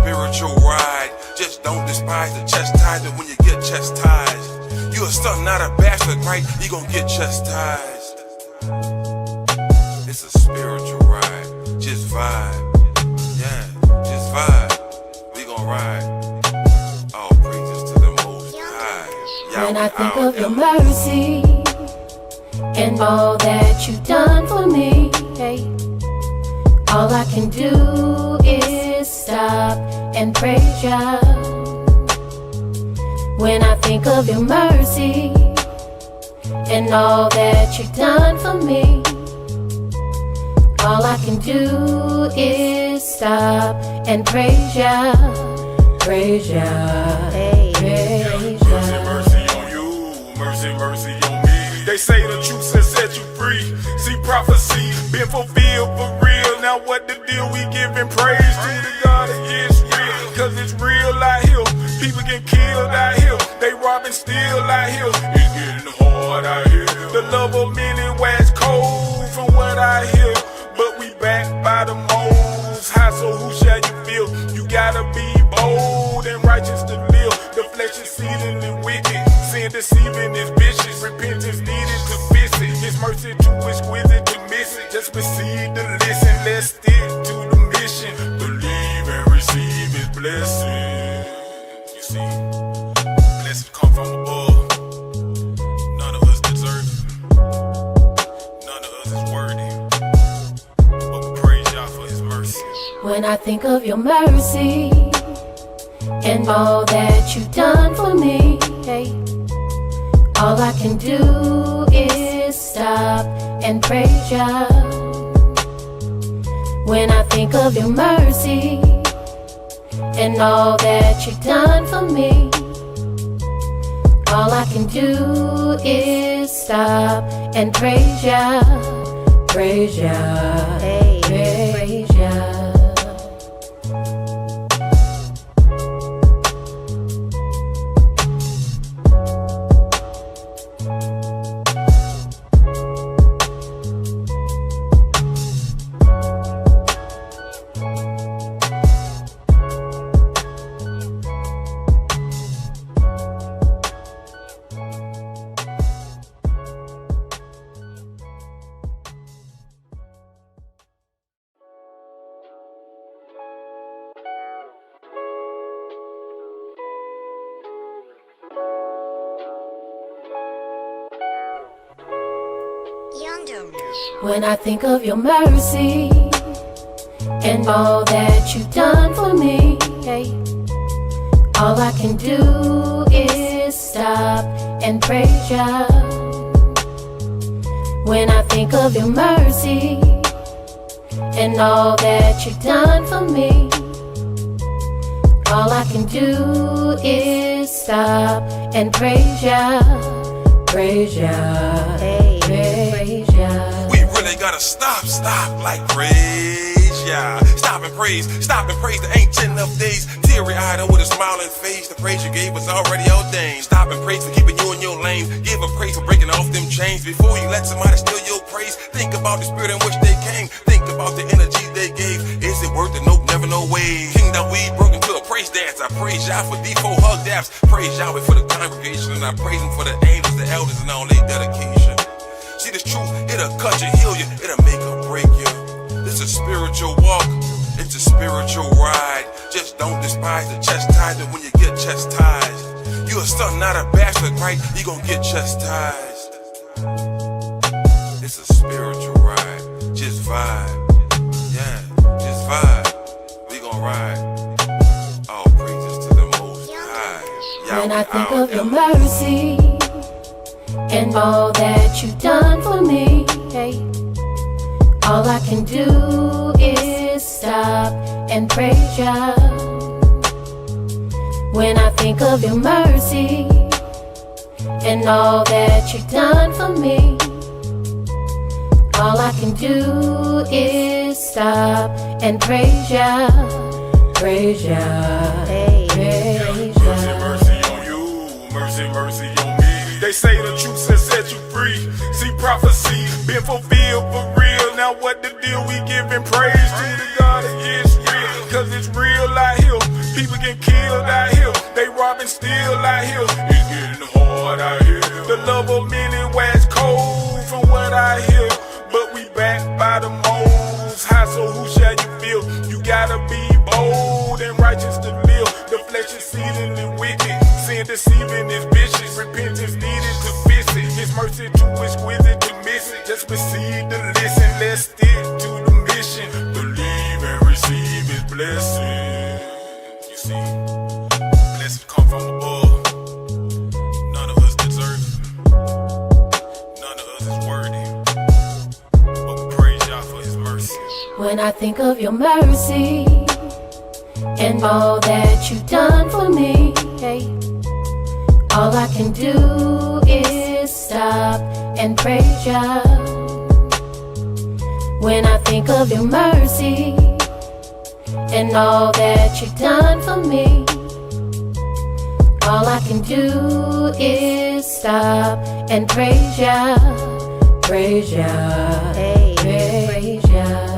spiritual ride. Just don't despise the chastisement when you get chastised. You a son, not a bastard, right? You gon' get chastised. It's a spiritual ride. Just vibe. Yeah, just vibe. We gon' ride. All praises to the Most High. When I think of your mercy and all that you've done for me, hey, all I can do is stop and praise ya. When I think of your mercy and all that you've done for me, all I can do is stop and praise ya, praise ya, praise ya. Mercy on you, mercy on me. They say the truth has set you free. See, prophecy been fulfilled for real. Now what the deal? We giving praise to the God of Israel, cause it's real out here. People get killed out here. They robbing, steal out here. It's getting hard out here. The love of many wax cold from what I hear. But we backed by the Most High, so who shall you feel? You gotta be bold and righteous to live. The flesh is exceedingly wicked. Sin deceiving is vicious. Repentance needed to fix it. His mercy too exquisite to miss it. Just receive the listen. Let's stick to the mission. Believe and receive His blessing. You see, blessings come from above. None of us deserve it. None of us is worthy. But we praise Yah for His mercy. When I think of your mercy and all that you've done for me, hey, all I can do is stop and praise ya. When I think of your mercy and all that you've done for me, all I can do is stop and praise ya, praise ya, praise ya. When I think of your mercy and all that you've done for me, hey, all I can do is stop and praise ya. When I think of your mercy and all that you've done for me, all I can do is stop and praise ya, praise ya, praise ya. Really gotta stop, like praise ya. Stop and praise the ancient of days. Teary-eyed and with a smiling face, the praise you gave was already ordained. Stop and praise for keeping you in your lane. Give a praise for breaking off them chains. Before you let somebody steal your praise, think about the spirit in which they came. Think about the energy they gave. Is it worth it? Nope, never, no way. Kingdom we broke into a praise dance. I praise y'all for D4 hug daps. Praise Yahweh for the congregation, and I praise Him for the angels, the elders, and all their dedication. See, this truth, it'll cut you, heal you, it'll make or break you. It's a spiritual walk, it's a spiritual ride. Just don't despise the chastisement when you get chastised. You a son, not a bastard, right? You gon' get chastised. It's a spiritual ride. Just vibe. Yeah, just vibe. We gon' ride. All praises to the Most High. When I think of your mercy and all that you've done for me, hey, all I can do is stop and praise ya. When I think of your mercy and all that you've done for me, all I can do is stop and praise ya, praise ya, praise ya. Mercy on you, mercy on me. They say the truth has set you free. See, prophecy been fulfilled for real. Now what the deal? We giving praise to the God of Yisrael, cause it's real out here. People getting killed out here. They robbing still out here. It's getting hard out here. The love of many wax cold from what I hear. But we backed by the most high, so who shall you feel? You gotta be bold and righteous to live. The flesh is exceedingly wicked. Sin deceiving is vicious. Repentance needed to fix it. His mercy too exquisite to miss it. Just receive the listen. Let's stick to the mission. Believe and receive his blessing. You see, blessings come from above. None of us deserve it. None of us is worthy. But we praise y'all for his mercy. When I think of your mercy and all that you've done for me, hey, all I can do is stop and praise ya. When I think of your mercy and all that you've done for me, all I can do is stop and praise ya, praise ya, hey, praise ya.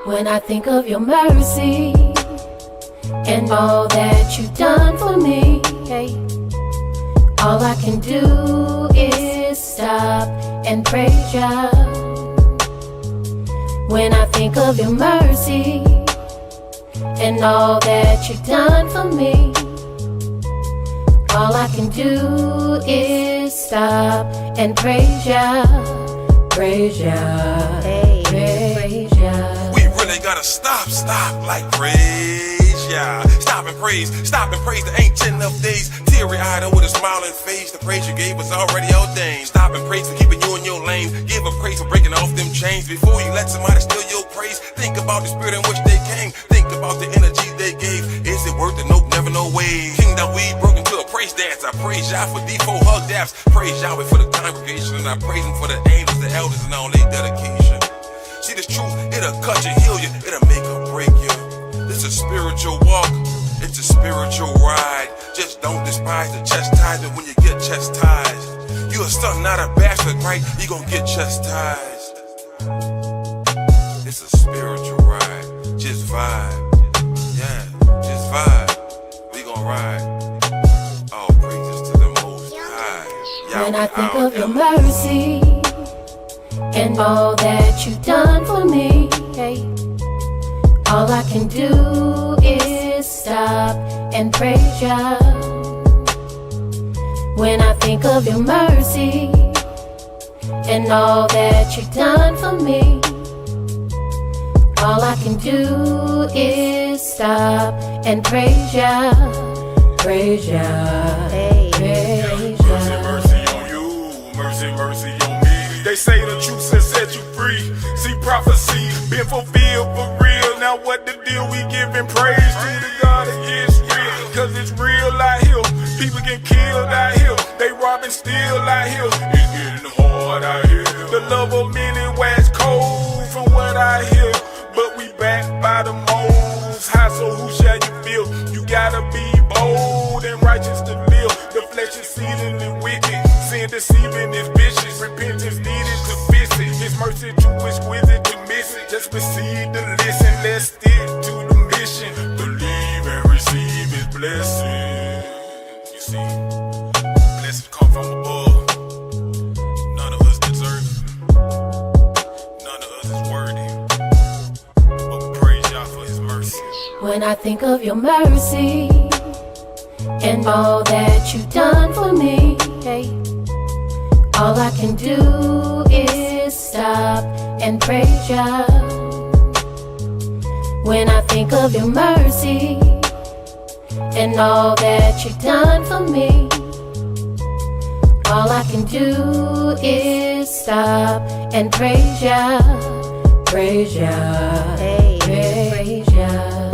When I think of your mercy and all that you've done for me, hey, all I can do is stop and praise ya. When I think of your mercy and all that you've done for me, all I can do is stop and praise ya, praise ya, hey, praise ya. We really gotta stop like praise, yeah. Stop and praise the ancient of days. Teary-eyed with a smiling face. The praise you gave was already ordained. Stop and praise for keeping you in your lane. Give a praise for breaking off them chains. Before you let somebody steal your praise, think about the spirit in which they came. Think about the energy they gave. Is it worth it? Nope, never no way. Kingdom we broke into a praise dance. I praise y'all for D4 hug daps. Praise Yahweh for the congregation. And I praise him for the angels, the elders, and all their dedication. See this truth, it'll cut you, heal you, it'll make or break you. It's a spiritual walk, it's a spiritual ride. Just don't despise the chastisement when you get chastised. You a son, not a bastard, right? You gon' get chastised. It's a spiritual ride, just vibe. Yeah, just vibe. We gon' ride. All praises to the Most High. When I think of your mercy and all that you've done for me, hey, all I can do is stop and praise ya. When I think of your mercy and all that you've done for me, all I can do is stop and praise ya, praise ya, hey, praise ya. Mercy on you, mercy on me. They say the truth has set you free. See prophecy been fulfilled for real. Now what the deal? We giving praise to the God of Yisrael. Cause it's real out here. People getting killed out here. They robbing still out here. It's getting hard out here. The love of many wax cold from what I hear. But we backed by the most high, so who shall you feel? You gotta be bold and righteous to live. The flesh is exceedingly wicked. Sin deceiving is vicious. Repentance needed to fix it. His mercy too exquisite to miss it. Just receive the listen. Let's stick to the mission. Believe and receive his blessing. You see, blessings come from above. None of us deserve it. None of us is worthy. But we praise y'all for his mercy. When I think of your mercy and all that you've done for me, hey, all I can do is stop and praise ya. When I think of your mercy and all that you've done for me, All I can do is stop and praise ya, praise ya, praise ya.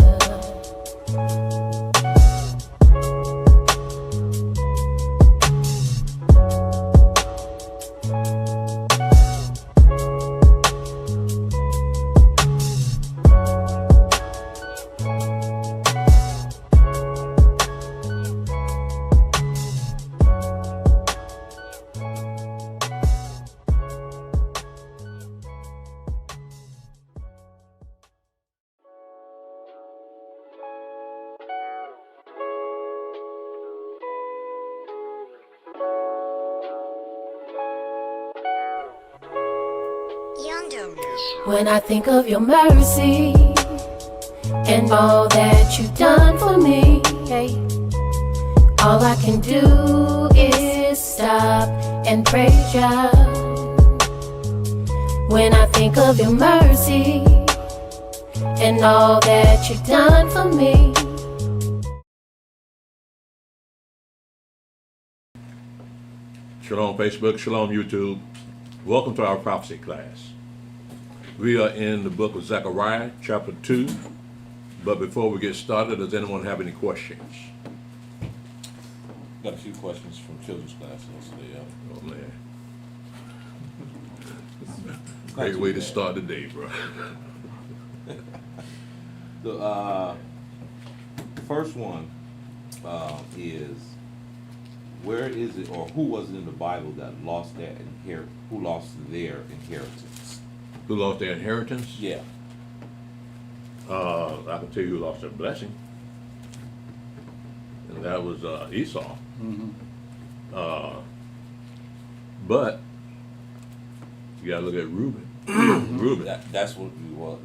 When I think of your mercy and all that you've done for me, all I can do is stop and praise ya. When I think of your mercy and all that you've done for me. Shalom Facebook, Shalom YouTube. Welcome to our prophecy class. We are in the book of Zechariah, chapter 2. But before we get started, does anyone have any questions? Got a few questions from children's class yesterday. Oh man. Great way to start the day, bro. The first one is, where is it, or who was it in the Bible that lost their who lost their inheritance? Who lost their inheritance? Yeah. I can tell you who lost their blessing. And that was Esau. But you gotta look at Reuben. Reuben. That's what you want.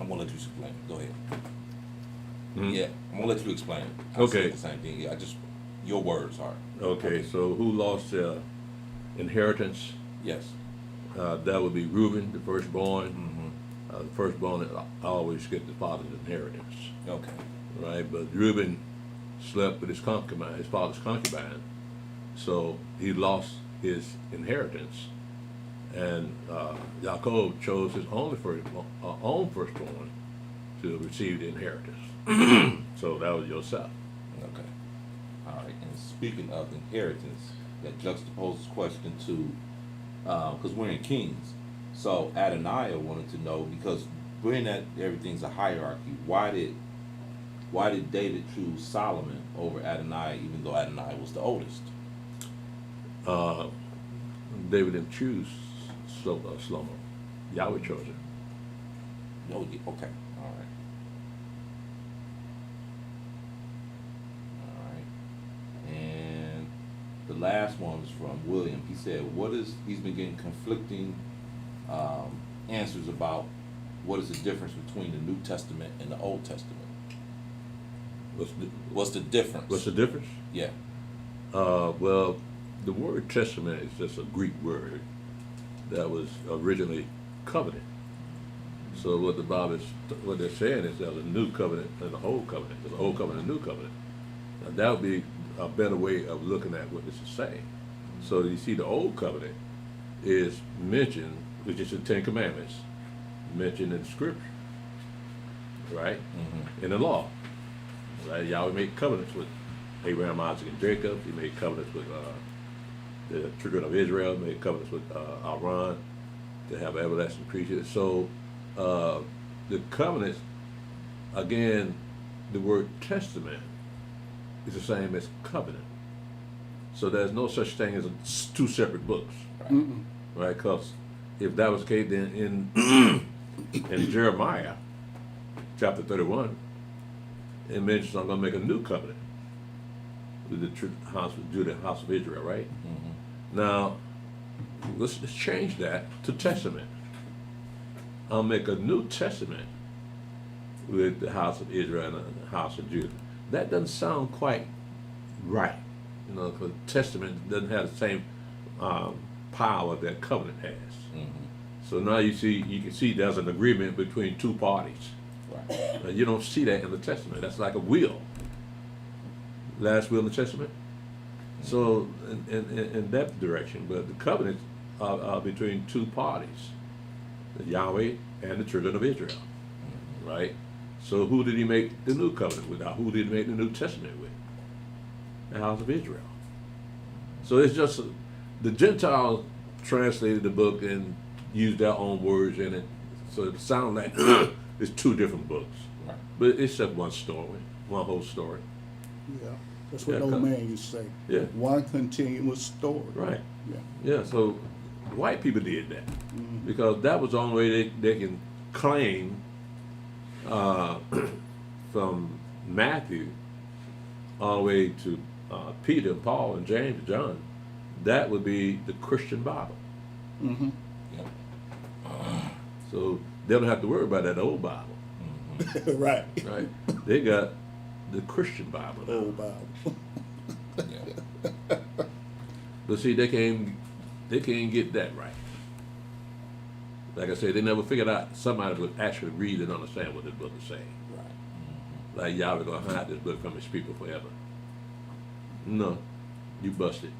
I'm gonna let you explain it. Go ahead. Yeah, I'm gonna let you explain it. I said the same thing. Yeah, your words are. Okay, so who lost their inheritance? Yes. That would be Reuben, the firstborn. The firstborn always get the father's inheritance. Okay. Right, but Reuben slept with his concubine, his father's concubine, so he lost his inheritance. And Yaakov chose his own firstborn to receive the inheritance. So that was Joseph. Okay. All right. And speaking of inheritance, that juxtaposes question to, because we're in Kings. So Adoniah wanted to know, because being that everything's a hierarchy, why did David choose Solomon over Adoniah, even though Adoniah was the oldest? David didn't choose Shlomo. Yahweh chose him. No, okay, all right. All right. And the last one was from William. He said, he's been getting conflicting answers about what is the difference between the New Testament and the Old Testament. What's the difference? What's the difference? Yeah. Well, the word testament is just a Greek word that was originally covenant. So what the Bible is, what they're saying is there's a new covenant and a old covenant. There's an old covenant and a new covenant. Now, that would be a better way of looking at what this is saying. So you see, the old covenant is mentioned, which is the Ten Commandments, mentioned in the Scripture, right? In the law, right? Yahweh made covenants with Abraham, Isaac, and Jacob. He made covenants with the children of Israel. Made covenants with Aaron to have everlasting priesthood. So the covenants, again, the word testament is the same as covenant. So there's no such thing as two separate books, right? Because if that was the case, then in Jeremiah chapter 31, it mentions I'm going to make a new covenant with the house of Judah, house of Israel, right? Now, let's change that to testament. I'll make a New Testament with the house of Israel and the house of Judah. That doesn't sound quite right, because testament doesn't have the same power that covenant has. So now you can see there's an agreement between two parties. Right. Now, you don't see that in the Testament. That's like a will. Last will in the Testament. So in that direction, but the covenants are between two parties, Yahweh and the children of Israel, right? So who did he make the new covenant with? Who did he make the New Testament with? The house of Israel. So it's just the Gentiles translated the book and used their own words in it, so it sounds like it's two different books, Right. but it's just one story, one whole story. Yeah, that's what Yeah, the old come- man used to say. Yeah. One continuous story. Right. Yeah. Yeah, so white people did that because that was the only way they can claim from Matthew all the way to Peter, Paul, and James, and John. That would be the Christian Bible. Mm-hmm. Yeah. So they don't have to worry about that old Bible, Right. right? They got the Christian Bible now. Old Bible. Yeah. But see, they can't get that right. Like I said, they never figured out somebody would actually read and understand what this book is saying. Right. Like Yahweh gonna hide this book from his people forever. No, you busted.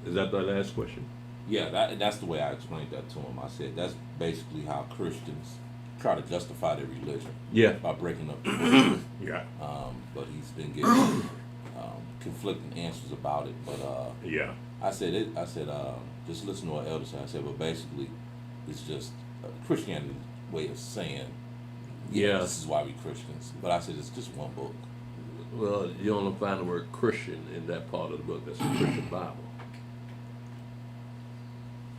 Is that the last question? Yeah, that's the way I explained that to him. I said that's basically how Christians try to justify their religion. Yeah. By breaking up the book. Yeah. But he's been getting conflicting answers about it. But Yeah. I said just listen to what elders say. I said, but basically, it's just Christianity's way of saying, Yeah. this is why we Christians. But I said it's just one book. Well, you only find the word Christian in that part of the book. That's the Christian Bible.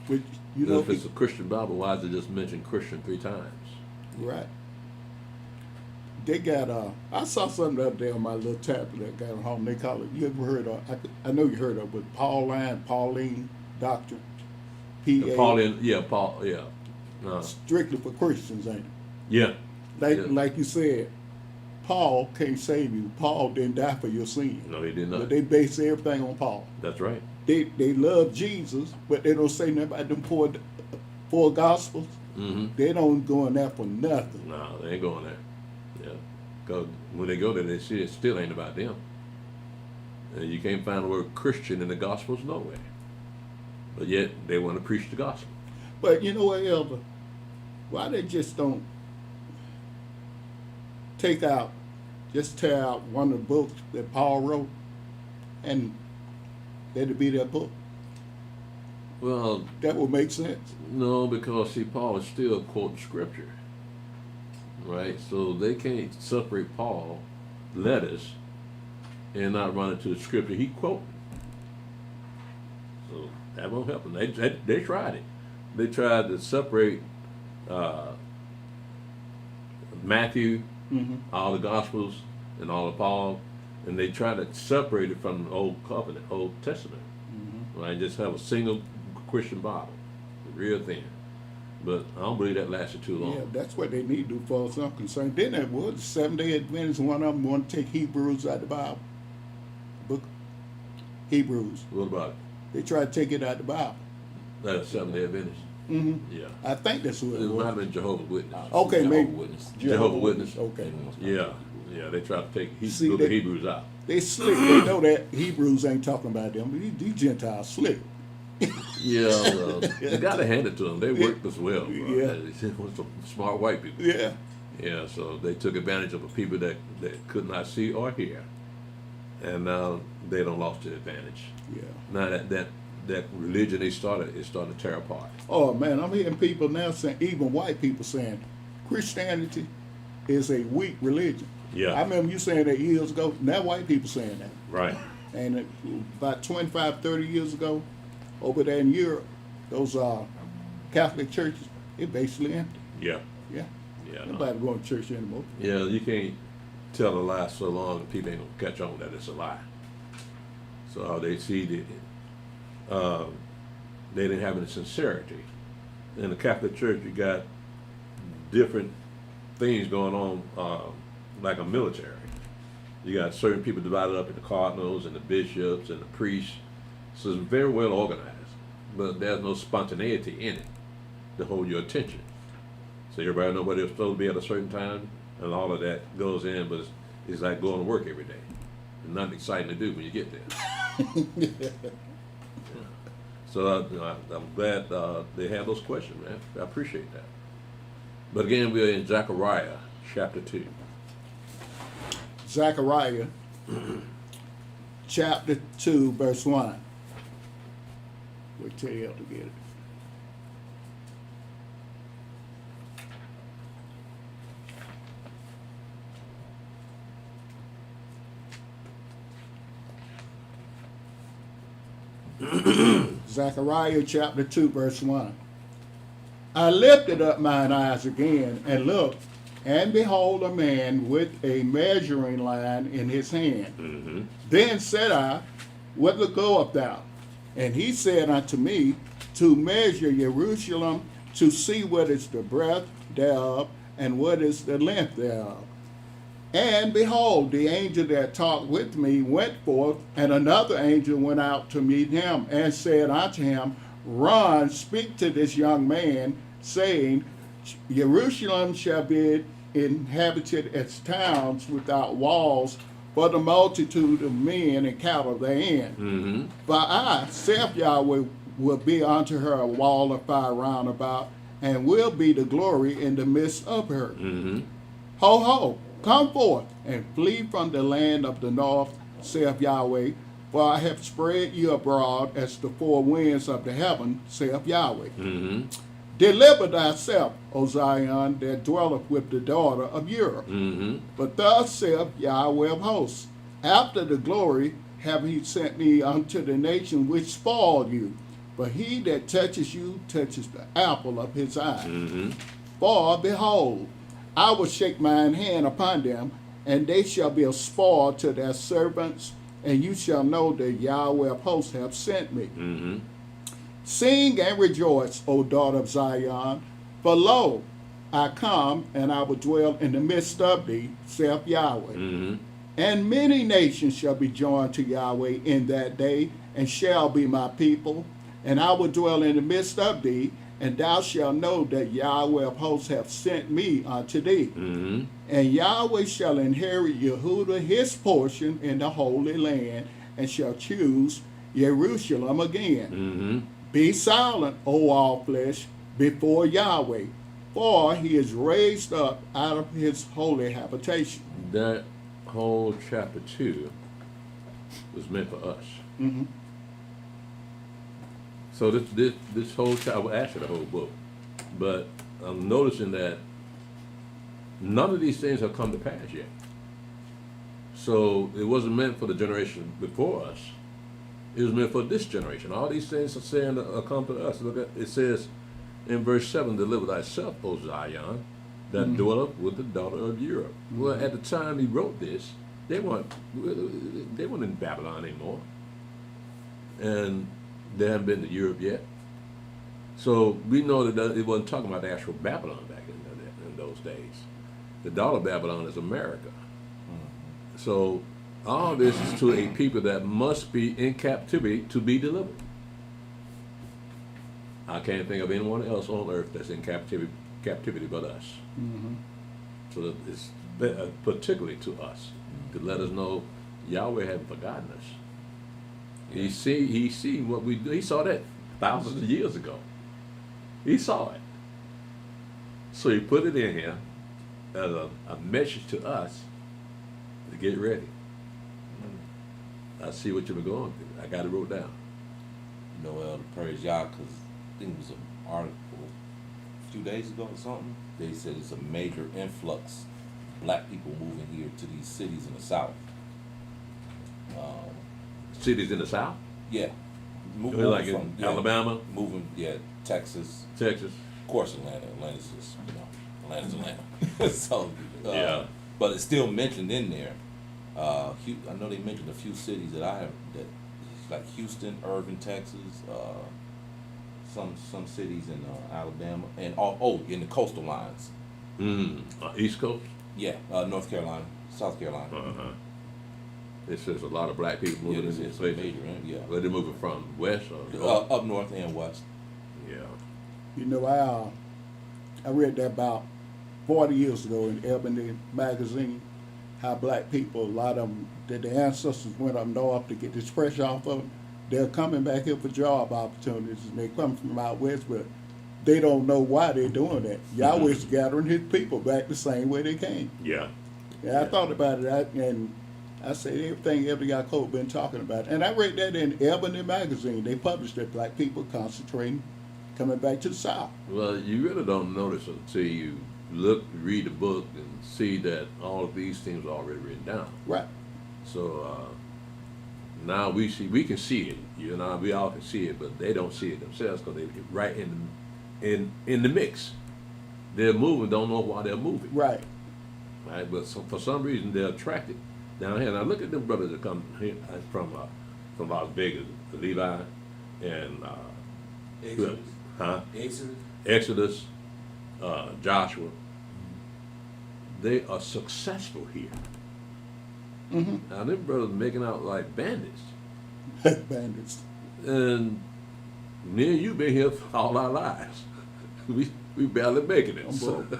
Which, you know, If it's a Christian Bible, why does it just mention Christian 3 times? right. They got, I saw something the other day on my little tablet that got at home. They call it, you ever heard of, I know you heard of, but Pauline doctrine. P-A, Pauline, yeah, Paul, yeah. strictly for Christians, ain't it? Yeah. Like, Yeah. like you said, Paul can't save you. Paul didn't die for your sin. No, he did not. But they base everything on Paul. That's right. They love Jesus, but they don't say nothing about them four gospels. Mm-hmm. They don't go in there for nothing. No, they ain't going there. Yeah. Because when they go there, they see it still ain't about them. And you can't find the word Christian in the Gospels nowhere. But yet, they want to preach the gospel. But you know what, Elder? Why they just don't tear out one of the books that Paul wrote and let it be their book? Well, That would make sense. no, because see, Paul is still quoting scripture, right? So they can't separate Paul letters and not run into the scripture he quoted. So that won't help them. They tried it. They tried to separate Matthew, all the Gospels, and all of Paul, and they tried to separate it from the Old Covenant, Old Testament, right? Just have a single Christian Bible, real thin. But I don't believe that lasted too long. Yeah, that's what they need to do for us. I'm concerned. Then that was the Seventh-day Adventists. One of them want to take Hebrews out of the Bible. Book Hebrews. What about it? They try to take it out of the Bible. That's Seventh-day Adventist. Mm-hmm. Yeah. I think that's who it It might have was. been Jehovah's Witness. Okay, Jehovah's maybe. Witness. Jehovah's Witness. Okay. Yeah, yeah. They tried to take See, book of they- Hebrews out. They slick. They know that Hebrews ain't talking about them, but these Gentiles slick. Yeah, well, you got to hand it to them. They worked as well. Bro. Yeah. They were some smart white people. Yeah. Yeah, so they took advantage of the people that could not see or hear, and now they don't lost their advantage. Yeah. Now that religion it started to tear apart. Oh man, I'm hearing people now saying, even white people saying, Christianity is a weak religion. Yeah. I remember you saying that years ago. Now white people saying that. Right. And about 25, 30 years ago, over there in Europe, those Catholic churches, it basically empty. Yeah. Yeah. Yeah. no. Nobody going to church anymore. Yeah, you can't tell a lie so long that people ain't gonna catch on that it's a lie. So they see that they didn't have any sincerity. In the Catholic Church, you got different things going on, like a military. You got certain people divided up into cardinals and the bishops and the priests. So it's very well organized, but there's no spontaneity in it to hold your attention. So everybody know where they're supposed to be at a certain time, and all of that goes in, but it's like going to work every day. There's nothing exciting to do when you get there. So I'm glad they have those questions, man. I appreciate that. But again, we're in Zechariah chapter 2. Zechariah chapter 2, verse 1. We'll tell you how to get it. Zechariah chapter 2, verse 1. I lifted up mine eyes again and looked, and behold, a man with a measuring line in his hand. Then said I, whither goest thou? And he said unto me, to measure Jerusalem, to see what is the breadth thereof, and what is the length thereof. And behold, the angel that talked with me went forth, and another angel went out to meet him, and said unto him, Run, speak to this young man, saying, Jerusalem shall be inhabited as towns without walls, for the multitude of men and cattle therein. For I, saith Yahweh, will be unto her a wall of fire round about, and will be the glory in the midst of her. Ho, ho, come forth, and flee from the land of the north, saith Yahweh, for I have spread you abroad as the four winds of the heaven, saith Yahweh. Deliver thyself, O Zion, that dwelleth with the daughter of Europe. But thus saith Yahweh of hosts, after the glory have he sent me unto the nation which spoiled you. But he that touches you touches the apple of his eye. For behold, I will shake mine hand upon them, and they shall be a spoil to their servants, and you shall know that Yahweh of hosts hath sent me. Sing and rejoice, O daughter of Zion, for lo, I come, and I will dwell in the midst of thee, saith Yahweh. And many nations shall be joined to Yahweh in that day, and shall be my people. And I will dwell in the midst of thee, and thou shalt know that Yahweh of hosts hath sent me unto thee. And Yahweh shall inherit Yehudah his portion in the Holy Land, and shall choose Jerusalem again. Be silent, O all flesh, before Yahweh, for he is raised up out of his holy habitation. That whole chapter 2 was meant for us. So this whole chapter, well, actually the whole book, but I'm noticing that none of these things have come to pass yet. So it wasn't meant for the generation before us. It was meant for this generation. All these things are saying come to us. Look at it says in verse 7, deliver thyself, O Zion, that dwelleth with the daughter of Europe. Well, at the time he wrote this, they weren't in Babylon anymore. And they haven't been to Europe yet. So we know that it wasn't talking about the actual Babylon back in those days. The daughter of Babylon is America. So all this is to a people that must be in captivity to be delivered. I can't think of anyone else on earth that's in captivity but us. So that it's particularly to us to let us know Yahweh hadn't forgotten us. He see what we do. He saw that thousands of years ago. He saw it. So he put it in here as a message to us to get ready. I see what you've been going through. I got it wrote down. You know, Elder, praise Yah, because I think it was an article a few days ago or something. They said it's a major influx of black people moving here to these cities in the South. Cities in the South? Yeah. Like in Alabama? Moving, Texas. Texas. Of course, Atlanta. Atlanta's just, Atlanta's Atlanta. So, Yeah. But it's still mentioned in there. I know they mentioned a few cities that I have, that like Houston, Irving, Texas, some cities in Alabama, and in the coastal lines. East Coast? Yeah, North Carolina, South Carolina. It says a lot of black people moving in these places. Major, Where they moving from? West or up north and west. Yeah. You know, I read that about 40 years ago in Ebony magazine, how black people, a lot of them, that the ancestors went up north to get this pressure off of them. They're coming back here for job opportunities, and they come from out west, but they don't know why they're doing that. Yahweh's gathering his people back the same way they came. Yeah. Yeah, I thought about it, and I said everything Ebony Yaakov been talking about. And I read that in Ebony magazine. They published it, black people concentrating, coming back to the South. Well, you really don't notice until you read the book and see that all of these things are already written down. Right. So now we can see it. You and I, we all can see it, but they don't see it themselves because they're right in the mix. They're moving, don't know why they're moving. Right. Right, but for some reason they're attracted down here. Now look at them brothers that come here from Las Vegas, Levi and Exodus, Joshua. They are successful here. Mm-hmm. Now them brothers making out like bandits, Bandits. and me and you been here for all our lives. we barely making it. I'm broke.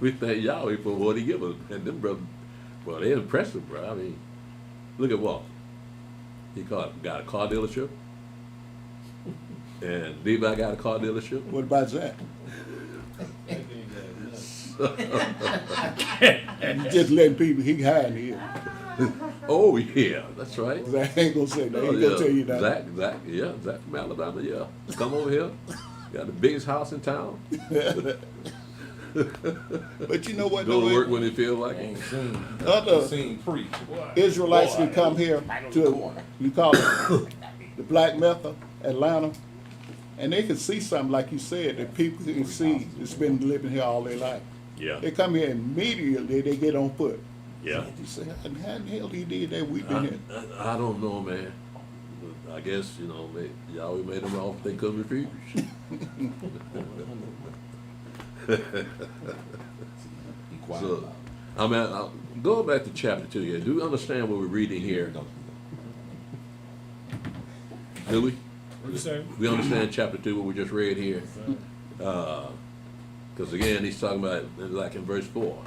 We thank Yahweh for what He give us, and them brothers, well, they're impressive, bro. I mean, look at Walt. He got a car dealership, and Levi got a car dealership. What about Zach? You just letting people, he hiding here. Oh yeah, that's right. Zach ain't gonna say that. He Oh, ain't gonna yeah. tell you that. Zach from Alabama, yeah. Come over here. Got the biggest house in town. But you know what? Go to though, work when they feel like it. Ain't seen, Other seen preach. Israelites Boy, can come here right on the to, corner. you call it the Black Mecca, Atlanta, and they can see something like you said that people can see that's been living here all their life. Yeah, They come here immediately, they get on foot. yeah. You say, how in the hell he did that? We've been here. I don't know, man. But I guess, Yahweh made them off they couldn't refuse. Be quiet So, about it. I mean, going back to chapter 2 here, do you understand what we're reading here? Do we? What you say? We understand chapter 2, what we just read here? Because again, he's talking about, like in verse 4.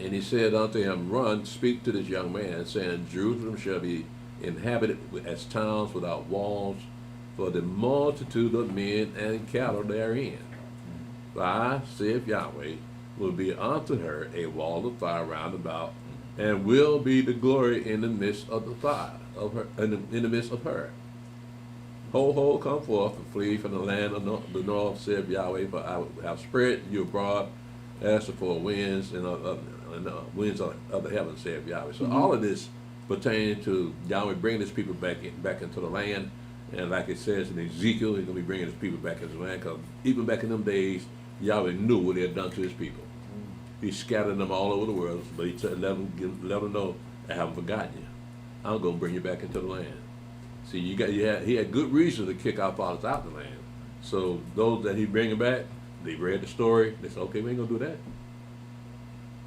And he said unto him, Run, speak to this young man, saying, Jerusalem shall be inhabited as towns without walls, for the multitude of men and cattle therein. For I, saith Yahweh, will be unto her a wall of fire round about, and will be the glory in the midst of the fire, of her, in the midst of her. Ho, come forth and flee from the land of the north, saith Yahweh, for I have spread you abroad as the four winds and winds of the heavens, saith Yahweh. So all of this pertaining to Yahweh bringing His people back into the land, and like it says in Ezekiel, He's going to be bringing His people back into the land, because even back in them days, Yahweh knew what He had done to His people. He scattered them all over the world, but He said, let them know, I haven't forgotten you. I'm going to bring you back into the land. See, he had good reason to kick our fathers out of the land. So those that He bringing back, they read the story. They said, okay, we ain't going to do that.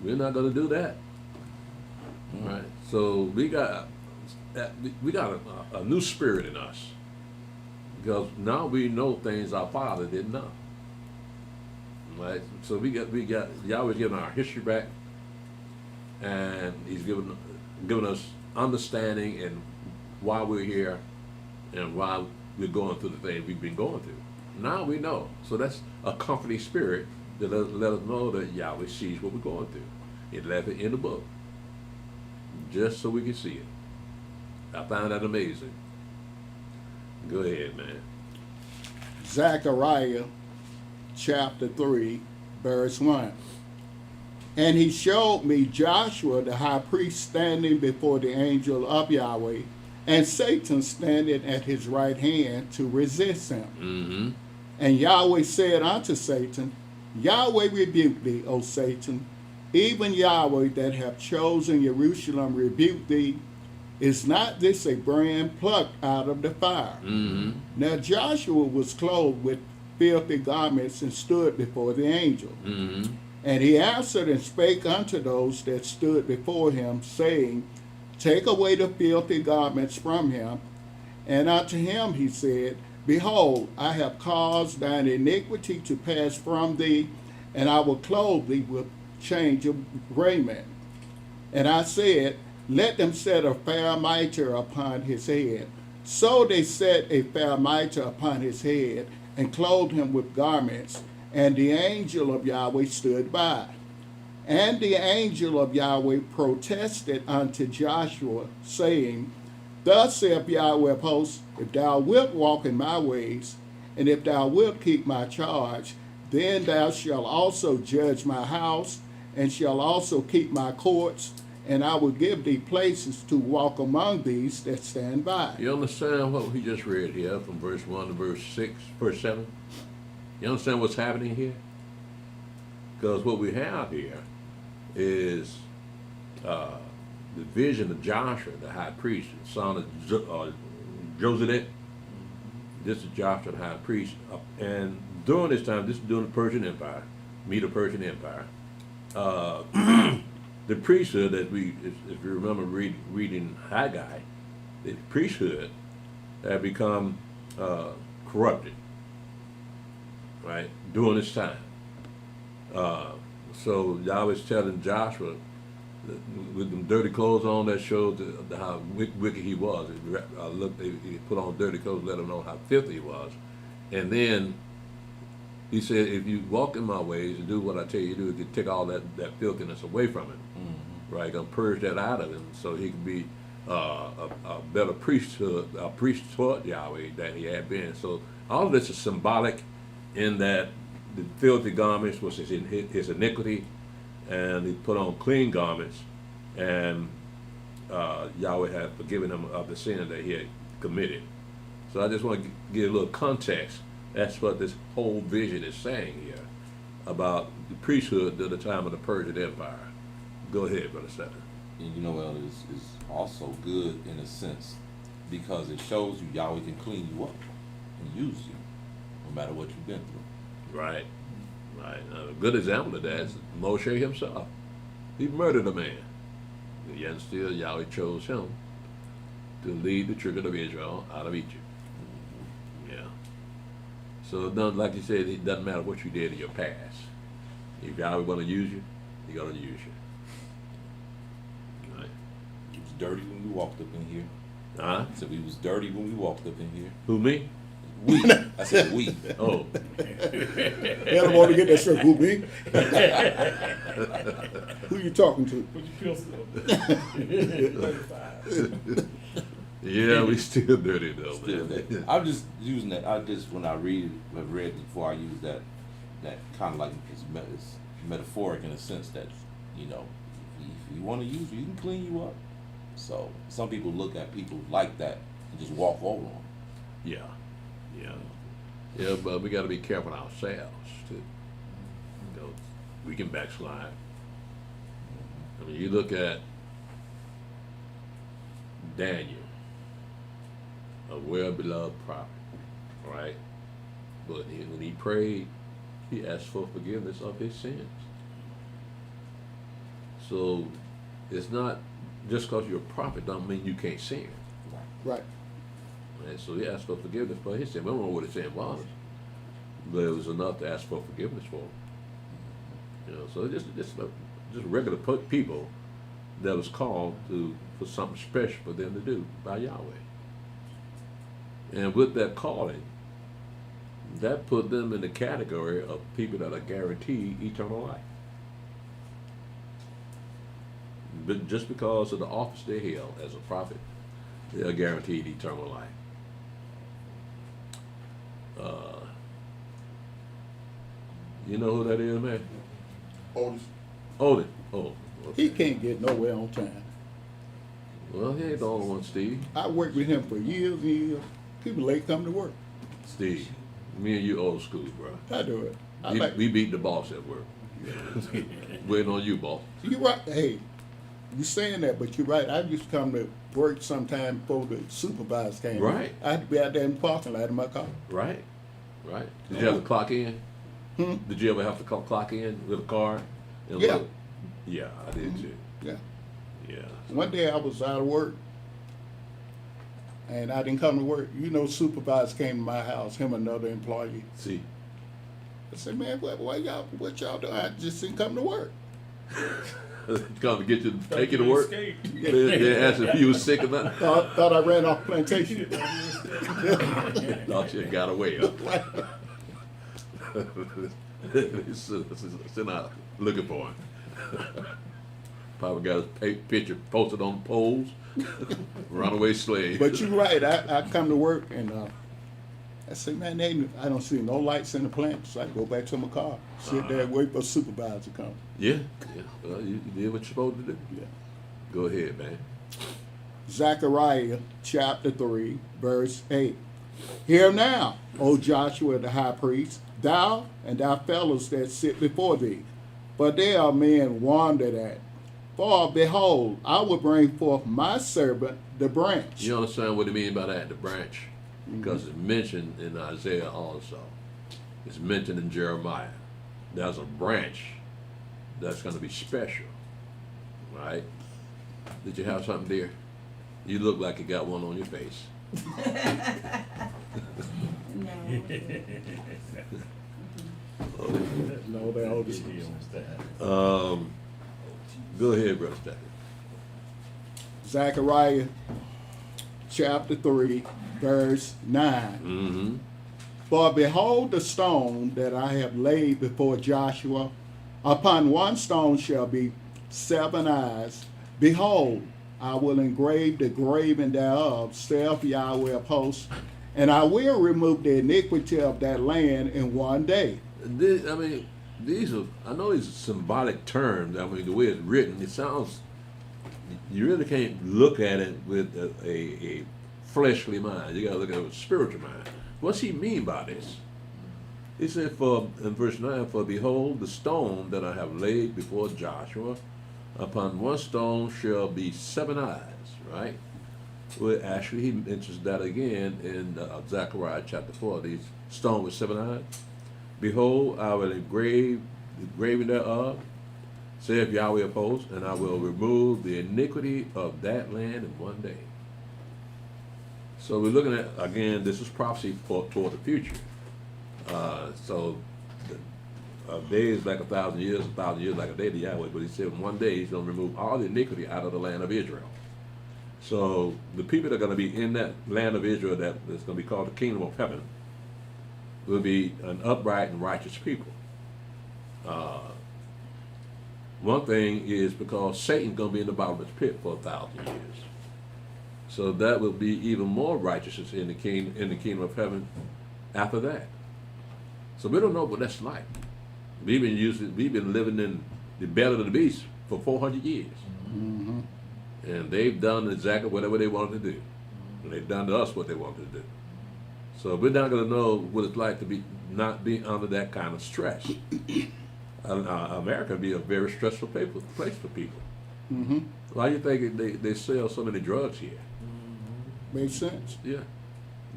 We're not going to do that. Right? So we got a new spirit in us, because now we know things our father didn't know. Right? So we got Yahweh's giving our history back, and He's giving us understanding and why we're here and why we're going through the things we've been going through. Now we know. So that's a comforting spirit that let us know that Yahweh sees what we're going through. It left it in the book, just so we can see it. I find that amazing. Go ahead, man. Zechariah chapter 3, verse 1. And he showed me Joshua the high priest standing before the angel of Yahweh, and Satan standing at his right hand to resist him. Mm-hmm. And Yahweh said unto Satan, Yahweh rebuke thee, O Satan, even Yahweh that hath chosen Jerusalem rebuke thee. Is not this a brand plucked out of the fire? Mm-hmm. Now Joshua was clothed with filthy garments and stood before the angel. Mm-hmm. And he answered and spake unto those that stood before him, saying, Take away the filthy garments from him. And unto him he said, Behold, I have caused thine iniquity to pass from thee, and I will clothe thee with change of raiment. And I said, let them set a fair mitre upon his head. So they set a fair mitre upon his head, and clothed him with garments, and the angel of Yahweh stood by. And the angel of Yahweh protested unto Joshua, saying, Thus saith Yahweh of hosts, if thou wilt walk in my ways, and if thou wilt keep my charge, then thou shalt also judge my house, and shalt also keep my courts, and I will give thee places to walk among these that stand by. You understand what we just read here from verse 1 to verse 6, verse 7? You understand what's happening here? Because what we have here is the vision of Joshua, the high priest, the son of Josedek. This is Joshua, the high priest. And during this time, this is during the Persian Empire, Medo-Persian Empire. The priesthood that if you remember reading Haggai, the priesthood had become corrupted, right, during this time. So Yahweh's telling Joshua, with them dirty clothes on, that shows how wicked he was. He put on dirty clothes, let him know how filthy he was. And then he said, if you walk in my ways and do what I tell you to do, you can take all that filthiness away from him. Mm-hmm. Right? Gonna purge that out of him so he can be a better priest toward Yahweh than he had been. So all of this is symbolic in that the filthy garments was his iniquity, and he put on clean garments, and Yahweh had forgiven him of the sin that he had committed. So I just want to give a little context. That's what this whole vision is saying here about the priesthood at the time of the Persian Empire. Go ahead, Brother Stephen. And you know, Elder, is also good in a sense because it shows you Yahweh can clean you up and use you no matter what you've been through. Right, right. A good example of that is Moshe himself. He murdered a man. And yet still Yahweh chose him to lead the children of Israel out of Egypt. Yeah. So like you said, it doesn't matter what you did in your past. If Yahweh want to use you, He's going to use you. Right. He was dirty when we walked up in here. Huh? I said we was dirty when we walked up in here. Who, me? We. I said we. Oh. They don't want to get that straight. Who, me? Who you talking to? But you feel still. 35. Yeah, we still dirty though, Still man. that. I'm just using that. I just when I read it before I use that kind of like it's metaphoric in a sense that if you want to use you, he can clean you up. So some people look at people like that and just walk over them. Yeah, yeah, but we got to be careful ourselves too. We can backslide. I mean, you look at Daniel, a well-beloved prophet, right? But when he prayed, he asked for forgiveness of his sins. So it's not just because you're a prophet don't mean you can't sin. Right. And so he asked for forgiveness for his sin. We don't know what his sin was, but it was enough to ask for forgiveness for him. So just regular people that was called for something special for them to do by Yahweh. And with that calling, that put them in the category of people that are guaranteed eternal life. But just because of the office they held as a prophet, they are guaranteed eternal life. You know who that is, man? Otis. Odin. Oh. Okay. He can't get nowhere on time. Well, he ain't the only one, Steve. I worked with him for years and years. People late come to work. Steve, me and you old school, bro. I do it. We beat the boss at work. Waiting on you, boss. You're right. Hey, you're saying that, but you're right. I used to come to work sometime before the supervisor came. Right. I had to be out there in the parking lot in my car. Right. Did you have to clock in? Did you ever have to clock in with a card? Yeah. Yeah, I did too. Yeah. Yeah. One day I was out of work, and I didn't come to work. Supervisor came to my house, him and another employee. See? I said, man, what y'all doing? I just didn't come to work. Come to get you, Thought take you to work. escaped. They asked if you was sick or nothing. Thought I ran off plantation. Thought you got away. Sitting out looking for him. Probably got his picture posted on poles. Runaway slave. But you're right. I come to work and I say, man, I don't see no lights in the plant. So I go back to my car, sit there, and wait for a supervisor to come. Yeah. Well, you did what you're supposed to do. Yeah. Go ahead, man. Zechariah chapter 3, verse 8. Hear now, O Joshua the high priest, thou and thy fellows that sit before thee, for they are men wandered at. For behold, I will bring forth my servant, the branch. You understand what he mean by that, the branch? Because it's mentioned in Isaiah also. It's mentioned in Jeremiah. There's a branch that's going to be special, right? Did you have something there? You look like you got one on your face. No, they all just Go ahead, Brother Stephanie. Zechariah chapter 3, verse 9. Mm-hmm. For behold the stone that I have laid before Joshua, upon one stone shall be 7 eyes. Behold, I will engrave the graving thereof, saith Yahweh of hosts, and I will remove the iniquity of that land in one day. These are, I know these are symbolic terms. I mean, the way it's written, it sounds, you really can't look at it with a fleshly mind. You got to look at it with a spiritual mind. What's he mean by this? He said, in verse 9, for behold, the stone that I have laid before Joshua, upon one stone shall be 7 eyes, right? Well, actually, he mentions that again in Zechariah chapter 4, these stone with 7 eyes. Behold, I will engrave the graving thereof, saith Yahweh of hosts, and I will remove the iniquity of that land in one day. So we're looking at, again, this is prophecy toward the future. So a day is like 1,000 years, 1,000 years like a day to Yahweh, but he said in one day he's going to remove all the iniquity out of the land of Israel. So the people that are going to be in that land of Israel that is going to be called the kingdom of heaven will be an upright and righteous people. One thing is because Satan's going to be in the bottomless pit for 1,000 years. So that will be even more righteousness in the kingdom of heaven after that. So we don't know what that's like. We've been living in the belly of the beast for 400 years. Mm-hmm. And they've done exactly whatever they wanted to do. And they've done to us what they wanted to do. So we're not going to know what it's like to not be under that kind of stress. America would be a very stressful place for people. Mm-hmm. Why do you think they sell so many drugs here? Makes sense. Yeah.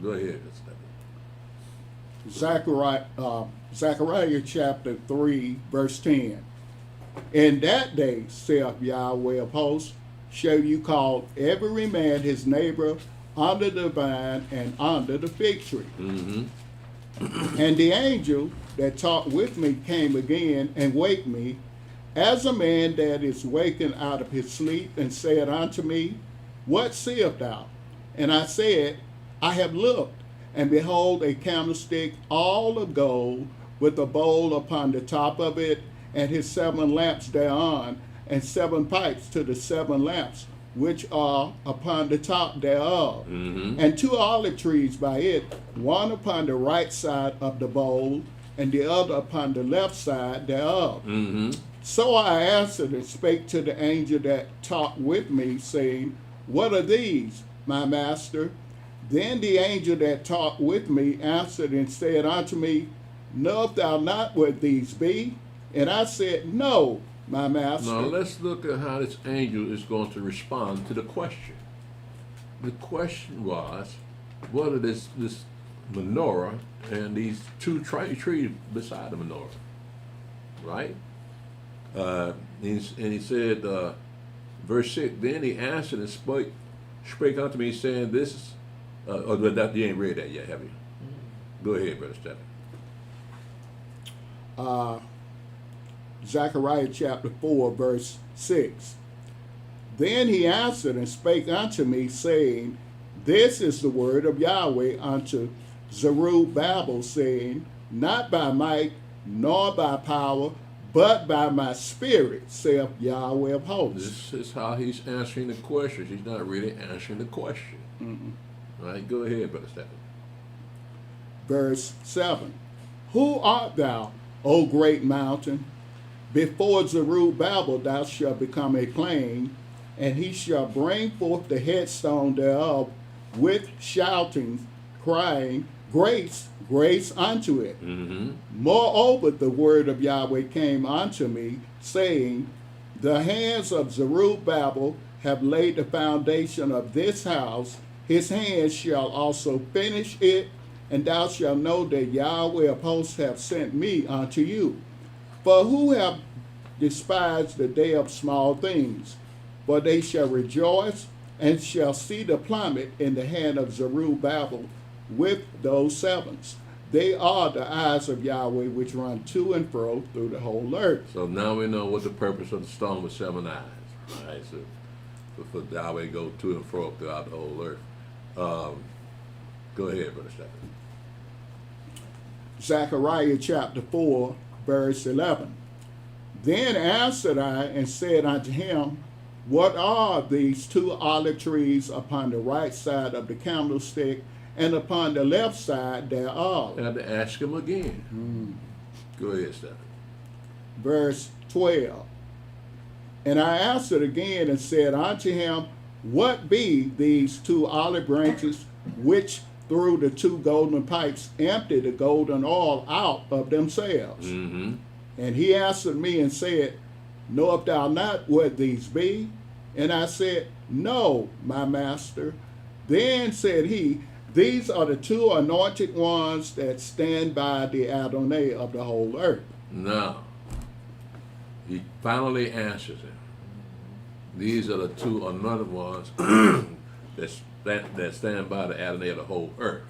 Go ahead, Mr. Zechariah chapter 3, verse 10. In that day, saith Yahweh of hosts, shall you call every man his neighbor under the vine and under the fig tree. Mm-hmm. And the angel that talked with me came again and waked me, as a man that is wakened out of his sleep, and said unto me, what seest thou? And I said, I have looked, and behold, a candlestick all of gold, with a bowl upon the top of it, and his 7 lamps thereon, and 7 pipes to the 7 lamps, which are upon the top thereof, Mm-hmm. and 2 olive trees by it, one upon the right side of the bowl, and the other upon the left side thereof. Mm-hmm. So I answered and spake to the angel that talked with me, saying, what are these, my master? Then the angel that talked with me answered and said unto me, knowest thou not what these be? And I said, no, my master. Now let's look at how this angel is going to respond to the question. The question was, what are this menorah and these 2 trees beside the menorah, right? And he said, verse 6, then he answered and spake unto me, saying, this is, you ain't read that yet, have you? Go ahead, Brother Stephen. Zechariah chapter 4, verse 6. Then he answered and spake unto me, saying, This is the word of Yahweh unto Zerubbabel, saying, Not by might, nor by power, but by my spirit, saith Yahweh of hosts. This is how he's answering the questions. He's not really answering the question. All right, go ahead, Brother Stephen. Verse 7. Who art thou, O great mountain? Before Zerubbabel thou shalt become a plain, and he shall bring forth the headstone thereof with shoutings, crying, Grace, grace unto it. Moreover, the word of Yahweh came unto me, saying, The hands of Zerubbabel have laid the foundation of this house, his hands shall also finish it, and thou shalt know that Yahweh of hosts hath sent me unto you. For who have despised the day of small things? For they shall rejoice, and shall see the plummet in the hand of Zerubbabel with those sevens. They are the eyes of Yahweh which run to and fro through the whole earth. So now we know what the purpose of the stone with 7 eyes. All right, so for Yahweh go to and fro throughout the whole earth. Go ahead, Brother Stephen. Zechariah chapter 4, verse 11. Then answered I and said unto him, What are these 2 olive trees upon the right side of the candlestick, and upon the left side thereof? I have to ask him again. Go ahead, Stephen. Verse 12. And I answered again and said unto him, What be these 2 olive branches which through the 2 golden pipes empty the golden oil out of themselves? And he answered me and said, Knowest thou not what these be? And I said, No, my master. Then said he, These are the 2 anointed ones that stand by the Adonai of the whole earth. Now, he finally answers him. These are the 2 anointed ones that stand by the Adonai of the whole earth.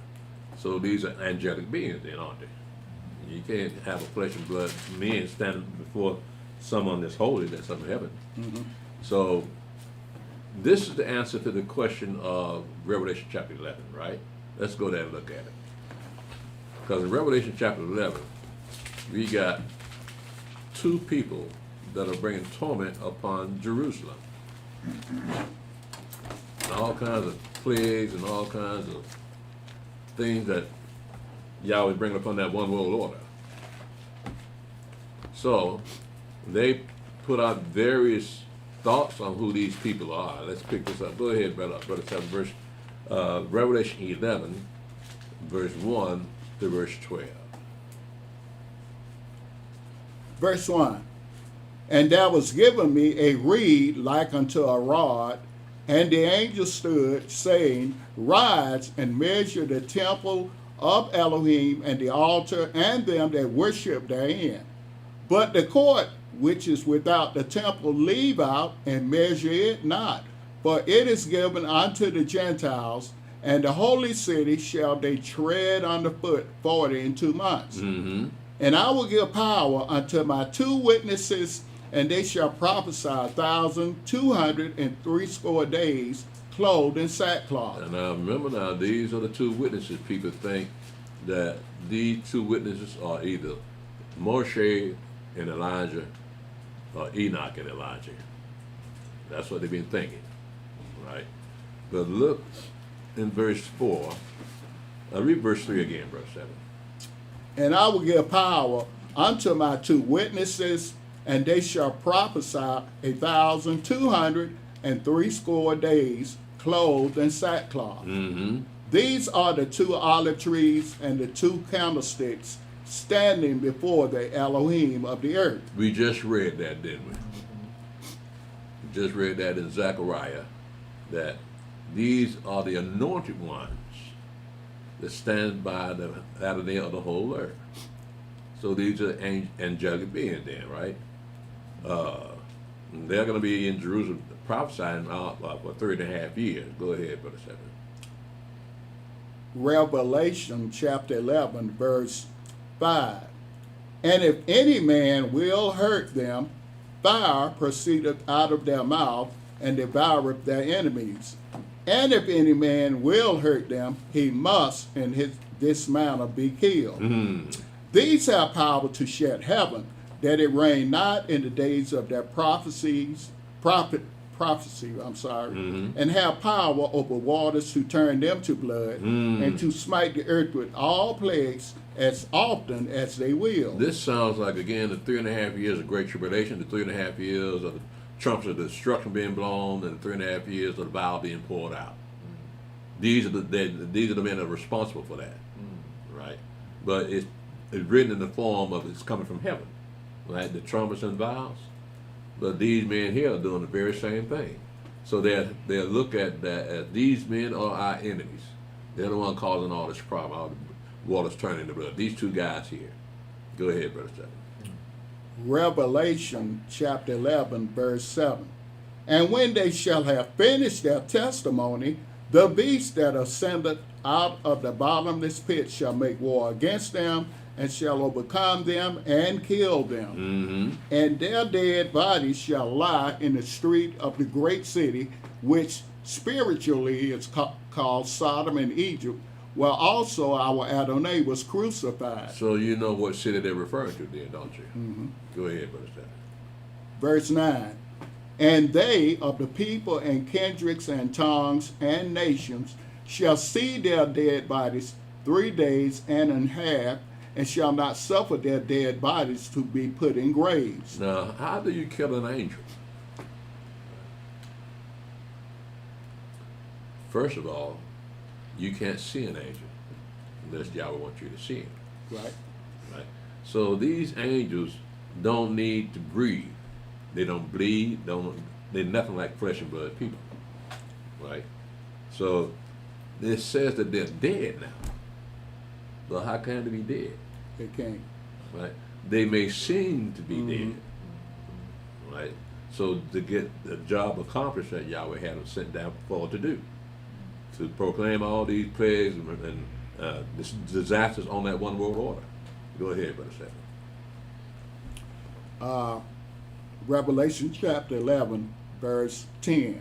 So these are angelic beings then, aren't they? You can't have a flesh and blood men standing before someone that's holy, that's up in heaven. So this is the answer to the question of Revelation chapter 11, right? Let's go there and look at it. Because in Revelation chapter 11, we got 2 people that are bringing torment upon Jerusalem. And all kinds of plagues and all kinds of things that Yahweh is bringing upon that one world order. So they put out various thoughts on who these people are. Let's pick this up. Go ahead, brother 7, Revelation 11, verse 1 to verse 12. Verse 1. And there was given me a reed like unto a rod, and the angel stood, saying, Rise and measure the temple of Elohim and the altar and them that worship therein. But the court which is without the temple leave out and measure it not, for it is given unto the Gentiles, and the holy city shall they tread underfoot 42 months. And I will give power unto my 2 witnesses, and they shall prophesy 1,260 days, clothed in sackcloth. And now remember now, these are the 2 witnesses. People think that these 2 witnesses are either Moshe and Elijah or Enoch and Elijah. That's what they've been thinking, right? But look in verse 4. Read verse 3 again, verse 7. And I will give power unto my 2 witnesses, and they shall prophesy 1,260 days, clothed in sackcloth. These are the 2 olive trees and the 2 candlesticks standing before the Elohim of the earth. We just read that, didn't we? We just read that in Zechariah, that these are the anointed ones that stand by the Adonai of the whole earth. So these are angelic beings then, right? They're going to be in Jerusalem prophesying for 3.5 years. Go ahead, Brother 7. Revelation chapter 11, verse 5. And if any man will hurt them, fire proceedeth out of their mouth, and devoureth their enemies. And if any man will hurt them, he must in this manner be killed. These have power to shut heaven, that it rain not in the days of their prophecy, and have power over waters to turn them to blood, and to smite the earth with all plagues as often as they will. This sounds like, again, the 3.5 years of Great Tribulation, the 3.5 years of the trumpets of destruction being blown, and the 3.5 years of the vial being poured out. These are the men that are responsible for that, right? But it's written in the form of it's coming from heaven, right? The trumpets and vials. But these men here are doing the very same thing. So they'll look at that as these men are our enemies. They're the one causing all this problem, all the water's turning to blood. These two guys here. Go ahead, Brother Zech. Revelation chapter 11, verse 7. And when they shall have finished their testimony, the beast that ascendeth out of the bottomless pit shall make war against them, and shall overcome them and kill them. And their dead bodies shall lie in the street of the great city, which spiritually is called Sodom and Egypt, where also our Adonai was crucified. So you know what city they're referring to then, don't you? Go ahead, Brother Zech. Verse 9. And they of the people and kindreds and tongues and nations shall see their dead bodies 3 days and a half, and shall not suffer their dead bodies to be put in graves. Now, how do you kill an angel? First of all, you can't see an angel unless Yahweh wants you to see him. Right. Right? So these angels don't need to breathe. They don't bleed. They're nothing like flesh and blood people. Right? So it says that they're dead now. Well, how can they be dead? They can't. Right? They may seem to be dead. Right? So to get the job accomplished that Yahweh had them sent down for to do, to proclaim all these plagues and disasters on that one world order. Go ahead, Brother Zech. Revelation chapter 11, verse 10.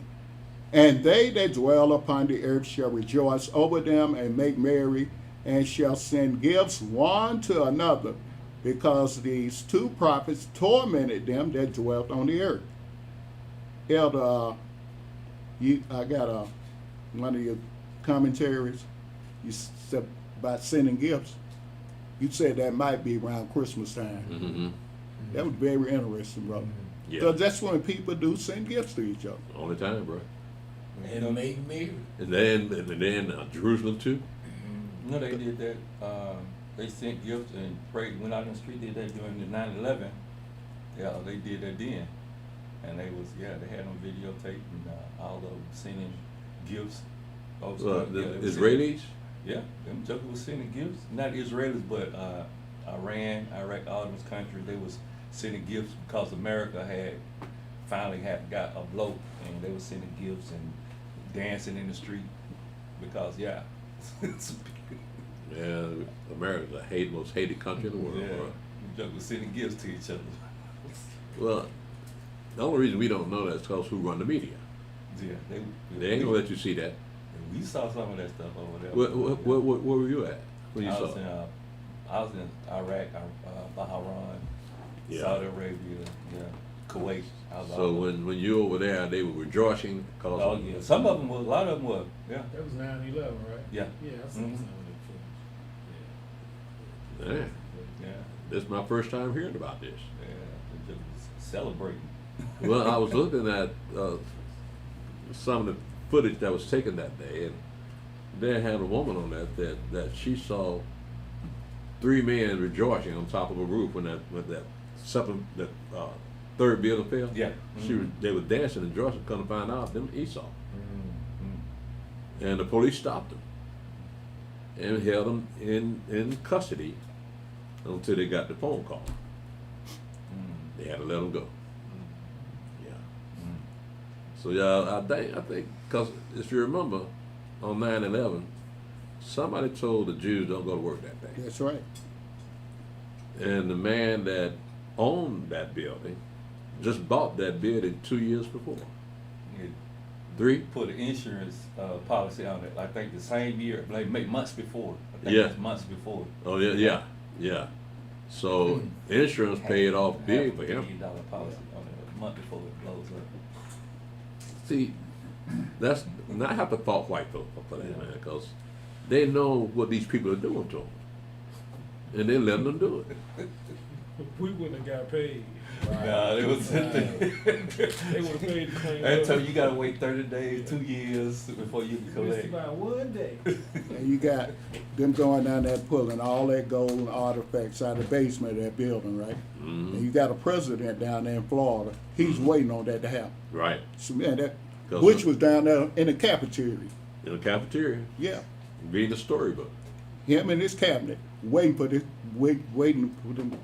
And they that dwell upon the earth shall rejoice over them and make merry, and shall send gifts one to another, because these two prophets tormented them that dwelt on the earth. Elder, I got one of your commentaries. You said about sending gifts. You said that might be around Christmas time. That was very interesting, brother. Yeah. Because that's when people do send gifts to each other. All the time, bro. And make merry. And then Jerusalem too. No, they did that. They sent gifts and prayed, went out in the street, did that during the 9/11. Yeah, they did that then. And they had them videotape and all of them sending gifts. The Israelis? Yeah, them jokers was sending gifts. Not Israelis, but Iran, Iraq, all those countries, they was sending gifts because America finally got a blow, and they was sending gifts and dancing in the street because, yeah. Yeah, America's the most hated country in the world. Yeah, Bro. them jokers was sending gifts to each other. Well, the only reason we don't know that is because who run the media. Yeah, They ain't gonna let you see that. We saw some of that stuff over there. Where were you at when you I saw was it? I was in Iraq, Bahrain, Yeah. Saudi Arabia, Kuwait. I was So all over. when you were over there, they were rejoicing because Oh yeah, some of them were, a lot of them were, yeah. That was 9/11, right? Yeah. Yeah, I seen Mhm. some of them man, Yeah, this is my first time hearing about this. yeah, they just celebrating. Well, I was looking at some of the footage that was taken that day, and they had a woman on that she saw 3 men rejoicing on top of a roof when that third building fell. Yeah. They were dancing and rejoicing. Come to find out, them Esau, Mhm. and the police stopped them and held them in custody until they got the phone call. Mhm. They had to let them go. Mm-hmm. Yeah. So yeah, I think because if you remember, on 9/11, somebody told the Jews don't go to work that day. That's right. And the man that owned that building just bought that building 2 years before. It 3? put an insurance policy on it. I think the same year, like maybe months before. I think Yeah. it's months before. Oh yeah. So insurance paid off big for $500 him. million policy on it a month before it blows up. See, that's not have to fault white folk for that, man, because they know what these people are doing to them, and they letting them do it. We wouldn't have got paid. Nah, it was. They would have paid to clean I up. tell you, you gotta wait 30 days, 2 years before you can Missed collect. about one day. And you got them going down there pulling all that gold and artifacts out of the basement of that building, right? And you got a president down there in Florida. He's waiting on that to happen. Right. So, man, that 'Cause Butch of- was down there in the cafeteria. In the cafeteria, Yeah. reading the storybook. Him and his cabinet waiting for waiting for them to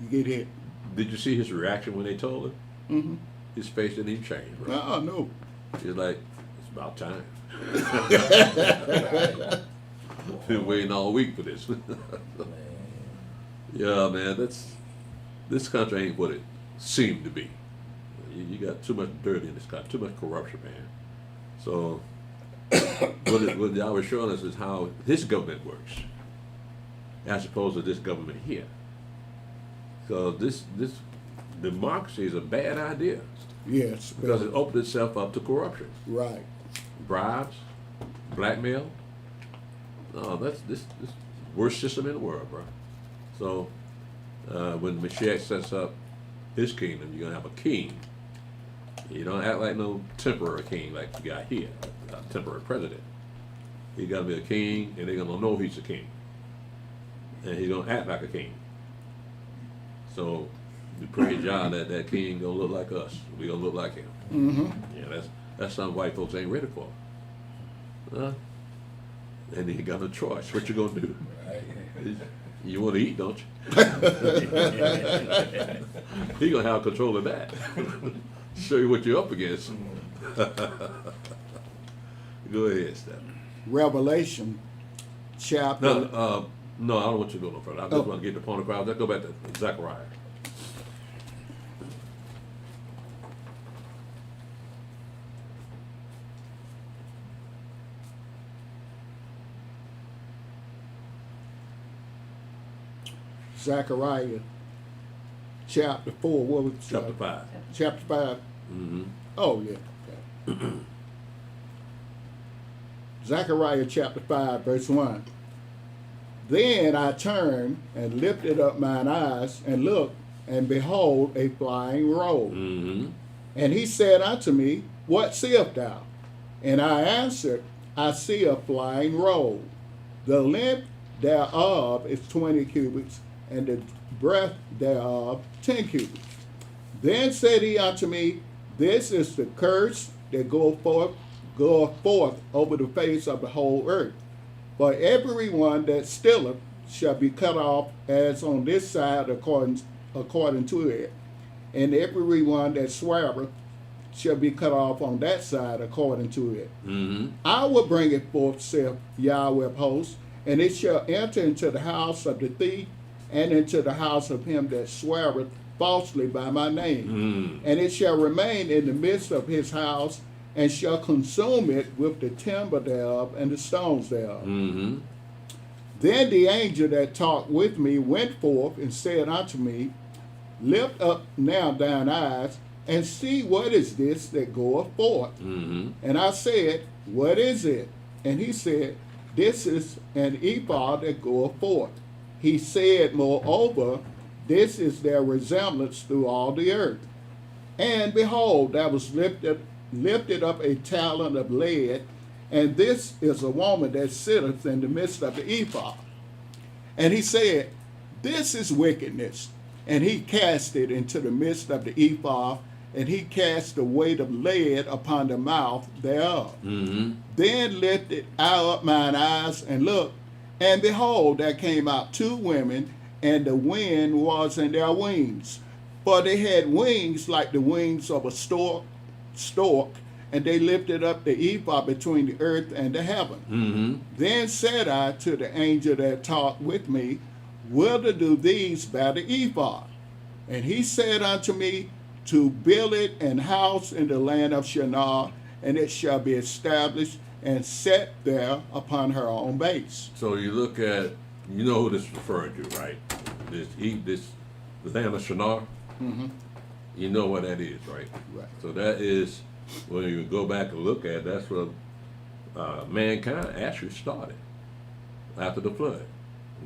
get hit. Did you see his reaction when they told him? Mm-hmm. His face didn't even change, bro. Oh no. He was like, it's about time. Been waiting all week for this. Yeah, man, this country ain't what it seemed to be. You got too much dirt in this country, too much corruption, man. So what y'all was showing us is how this government works, as opposed to this government here. So this democracy is a bad idea Yes. because it opened itself up to corruption, Right. bribes, blackmail. No, that's this worst system in the world, bro. So when Mashiach sets up his kingdom, you're gonna have a king. You don't act like no temporary king like you got here, a temporary president. He got to be a king, and they're gonna know he's a king, and he's gonna act like a king. So we praise God that that king gonna look like us. We gonna look like him. Mm-hmm. Yeah, that's something white folks ain't ready for. And he got no choice. What you gonna do? You want to eat, don't you? He gonna have control of that. Show you what you're up against. Go ahead, Steph. Revelation chapter. No, I don't want you to go no further. I just Oh. want to get the point across. Let's go back to Zechariah. Zechariah chapter 4. What was Chapter 5. Chapter 5. Mm-hmm. Oh, yeah. Okay. Zechariah chapter 5, verse 1. Then I turned and lifted up mine eyes and looked, and behold, a flying roll. Mm-hmm. And he said unto me, What seest thou? And I answered, I see a flying roll. The length thereof is 20 cubits, and the breadth thereof 10 cubits. Then said he unto me, This is the curse that goeth forth over the face of the whole earth. For every one that stealeth shall be cut off as on this side according to it, and every one that sweareth shall be cut off on that side according to it. Mm-hmm. I will bring it forth, saith Yahweh of hosts, and it shall enter into the house of the thief, and into the house of him that sweareth falsely by my name. Mm. And it shall remain in the midst of his house, and shall consume it with the timber thereof and the stones thereof. Mm-hmm. Then the angel that talked with me went forth and said unto me, Lift up now thine eyes, and see what is this that goeth forth. Mm-hmm. And I said, What is it? And he said, This is an ephod that goeth forth. He said, Moreover, this is their resemblance through all the earth. And behold, there was lifted up a talent of lead, and this is a woman that sitteth in the midst of the ephod. And he said, This is wickedness. And he cast it into the midst of the ephod, and he cast the weight of lead upon the mouth thereof. Mm-hmm. Then lifted I up mine eyes and looked, and behold, there came out two women, and the wind was in their wings. For they had wings like the wings of a stork, and they lifted up the ephod between the earth and the heaven. Mm-hmm. Then said I to the angel that talked with me, will to do these by the ephod. And he said unto me, to build it an house in the land of Shinar, and it shall be established and set there upon her own base. So you look at, you know who this is referring to, right? The land of Shinar. Mm-hmm. You know what that is, right? Right. So that is, when you go back and look at, that's what mankind actually started after the flood.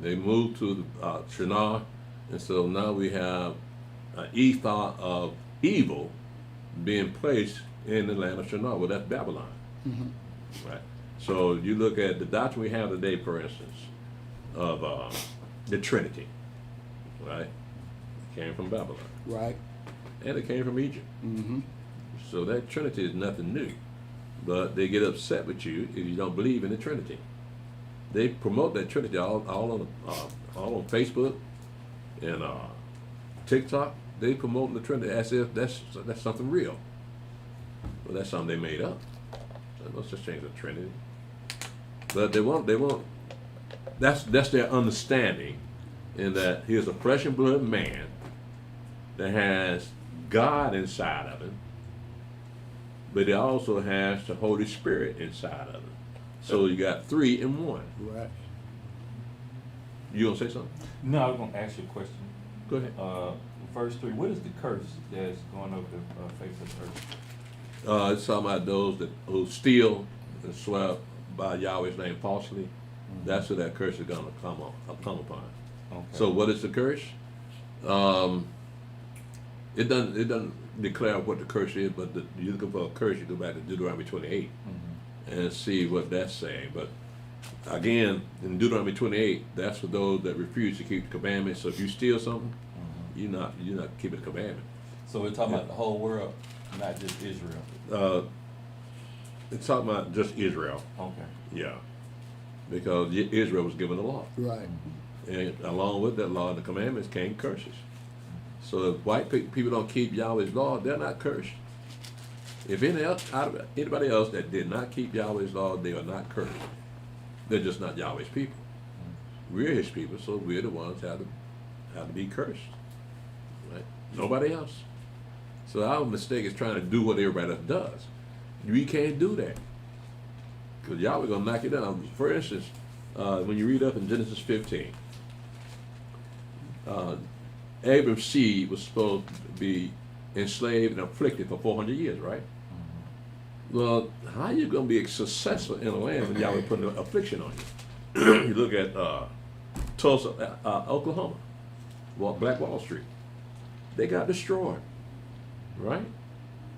They moved to Shinar, and so now we have an ethos of evil being placed in the land of Shinar. Well, that's Babylon. Mm-hmm. Right. So you look at the doctrine we have today, for instance, of the Trinity, right? It came from Babylon. Right. And it came from Egypt. Mm-hmm. So that Trinity is nothing new. But they get upset with you if you don't believe in the Trinity. They promote that Trinity all on Facebook and TikTok. They promote the Trinity as if that's something real. Well, that's something they made up. So no such thing as a Trinity. But they won't. That's their understanding, in that here's a flesh and blood man that has God inside of him, but it also has the Holy Spirit inside of him. So you got 3 in 1. Right. You gonna say something? No, I was gonna ask you a question. Go ahead. Verse 3, what is the curse that's going over the face of the earth? It's talking about those who steal and swear by Yahweh's name falsely. Mm-hmm. That's who that curse is gonna come upon. Okay. So what is the curse? It doesn't declare what the curse is, but you're looking for a curse, you go back to Deuteronomy 28 and see what that's saying. But again, in Deuteronomy 28, that's for those that refuse to keep the commandments. So if you steal something, you're not keeping the commandment. So we're talking about the whole world, not just Israel. It's talking about just Israel. Okay. Yeah, because Israel was given the law, Right. and along with that law and the commandments came curses. So if white people don't keep Yahweh's law, they're not cursed. If anybody else that did not keep Yahweh's law, they are not cursed. They're just not Yahweh's people. We're His people, so we're the ones that have to be cursed. Right? Nobody else. So our mistake is trying to do what everybody else does. We can't do that, because Yahweh gonna knock you down. For instance, when you read up in Genesis 15, Abram's seed was supposed to be enslaved and afflicted for 400 years, right? Well, how are you going to be successful in a land when Yahweh put an affliction on you? You look at Tulsa, Oklahoma, Black Wall Street. They got destroyed, right?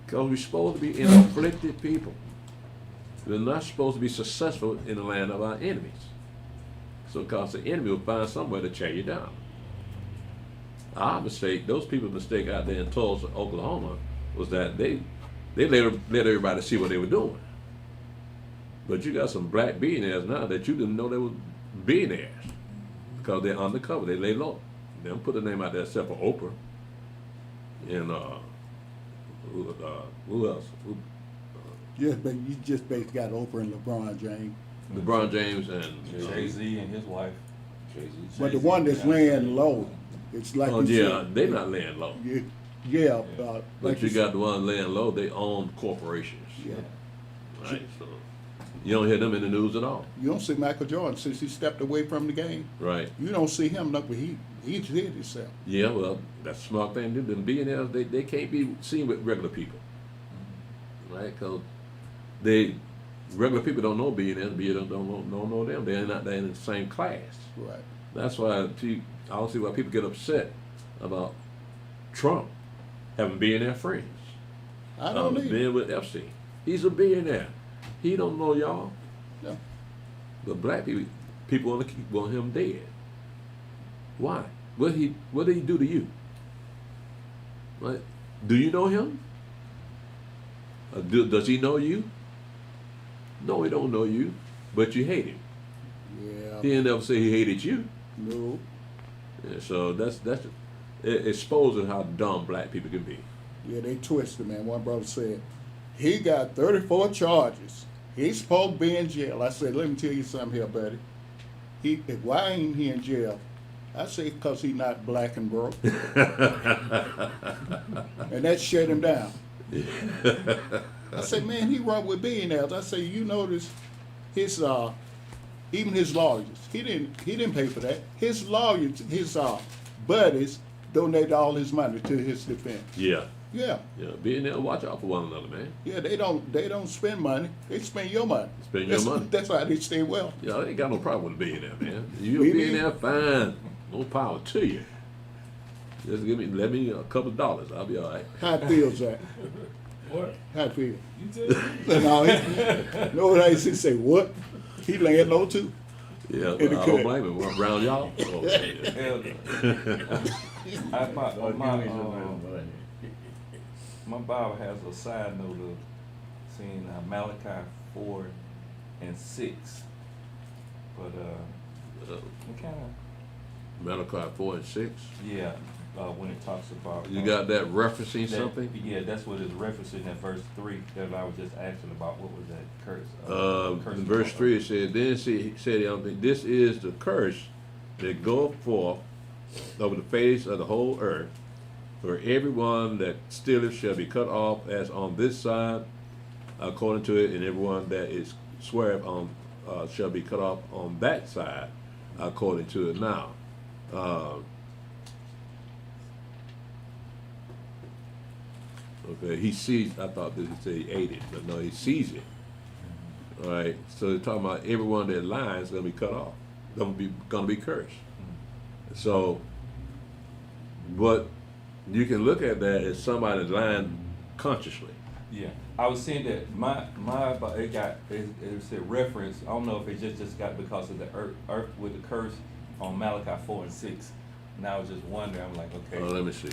Because we're supposed to be an afflicted people. We're not supposed to be successful in the land of our enemies. So because the enemy will find somewhere to tear you down. Our mistake, those people's mistake out there in Tulsa, Oklahoma, was that they let everybody see what they were doing. But you got some black billionaires now that you didn't know they were billionaires, because they're undercover. They lay low. They don't put the name out there except for Oprah. And who else? You just basically got Oprah and LeBron James. LeBron James and Jay-Z and his wife. But the one that's laying low, it's like they're not laying low. Yeah. But like you got the one laying low, they own corporations. Yeah. Right? So you don't hear them in the news at all. You don't see Michael Jordan since he stepped away from the game. Right. You don't see him, but he hid himself. Yeah, well, that's a smart thing to do. Them billionaires, they can't be seen with regular people. Right? Because regular people don't know billionaires, billionaires don't know them. They're in the same class. Right. That's why I don't see why people get upset about Trump having billionaire friends. I don't either. Being with Epstein. He's a billionaire. He don't know y'all. No. But black people want him dead. Why? What did he do to you? Right? Do you know him? Does he know you? No, he don't know you, but you hate him. Yeah. He didn't ever say he hated you. No. Yeah, so it exposes how dumb black people can be. Yeah, they twisted, man. One brother said, he got 34 charges. He's supposed to be in jail. I said, let me tell you something here, buddy. Why ain't he in jail? I say because he's not black and broke. And that shut him down. I say, man, he run with billionaires. I say, you notice his even his lawyers, he didn't pay for that. His lawyers, his buddies donated all his money to his defense. Yeah. Yeah. Yeah. Being there, watch out for one another, man. Yeah, they don't spend money. They spend your money. Spend your money. That's why they stay well. Yeah, I ain't got no problem with being there, man. You Me being neither. there, fine. No power to you. Just let me a couple of dollars. I'll be all right. How it feels, Zach? What? How it feel? You tell me. No, what I used to say, what? He laying low too. Yeah, In the I don't cut. blame him. We're around y'all. Oh, yeah. My Bible has a side note of seeing Malachi 4 and 6, but it kind of Malachi 4 and 6. yeah. When it talks about You got that referencing that- something? Yeah, that's what it's referencing at verse 3 that I was just asking about. What was that curse? Curse In verse 3 it said, then he said unto me, this is the curse that goeth forth over the face of the whole earth, for everyone that stealeth shall be cut off as on this side, according to it, and everyone that is sweareth on shall be cut off on that side, according to it. Now, okay, he sees. I thought that he said he ate it, but no, he sees it. All right, so they're talking about everyone that lies is gonna be cut off, gonna be cursed. So, but you can look at that as somebody lying consciously. Yeah, I was saying that but it said reference. I don't know if it just got because of the earth with the curse on Malachi 4 and 6. And I was just wondering. I'm like, okay. Let me see.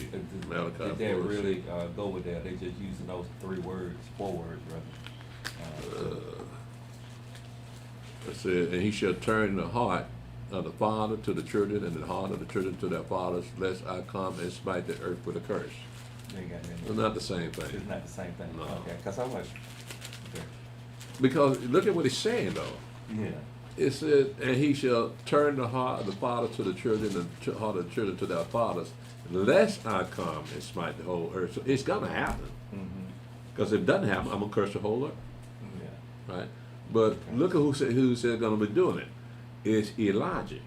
Malachi 4 Did that and really go with that? They just using those 4 words rather. It said, and he shall turn the heart of the father to the children, and the heart of the children to their fathers, lest I come and smite the earth with a curse. They got that. It's not the same thing. It's not the same thing. No. Okay, because I'm like, okay. Because look at what he's saying though. Yeah. It said, and he shall turn the heart of the father to the children, and the heart of the children to their fathers, lest I come and smite the whole earth. So it's gonna happen. Because if it doesn't happen, I'm gonna curse the whole earth. Yeah. Right? Said who said gonna be doing it? It's Elijah,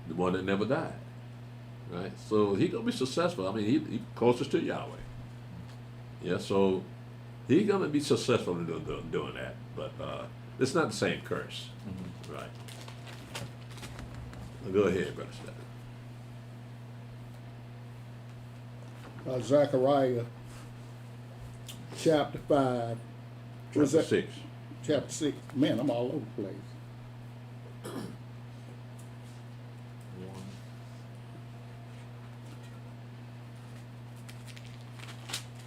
the one that never died. Right? So he gonna be successful. I mean, he closest to Yahweh. Yeah, so he's gonna be successful in doing that. But it's not the same curse. Right. Well, go ahead, Brother Stephen. Zechariah chapter 5. Was Chapter that- 6. Chapter 6. Man, I'm all over the place.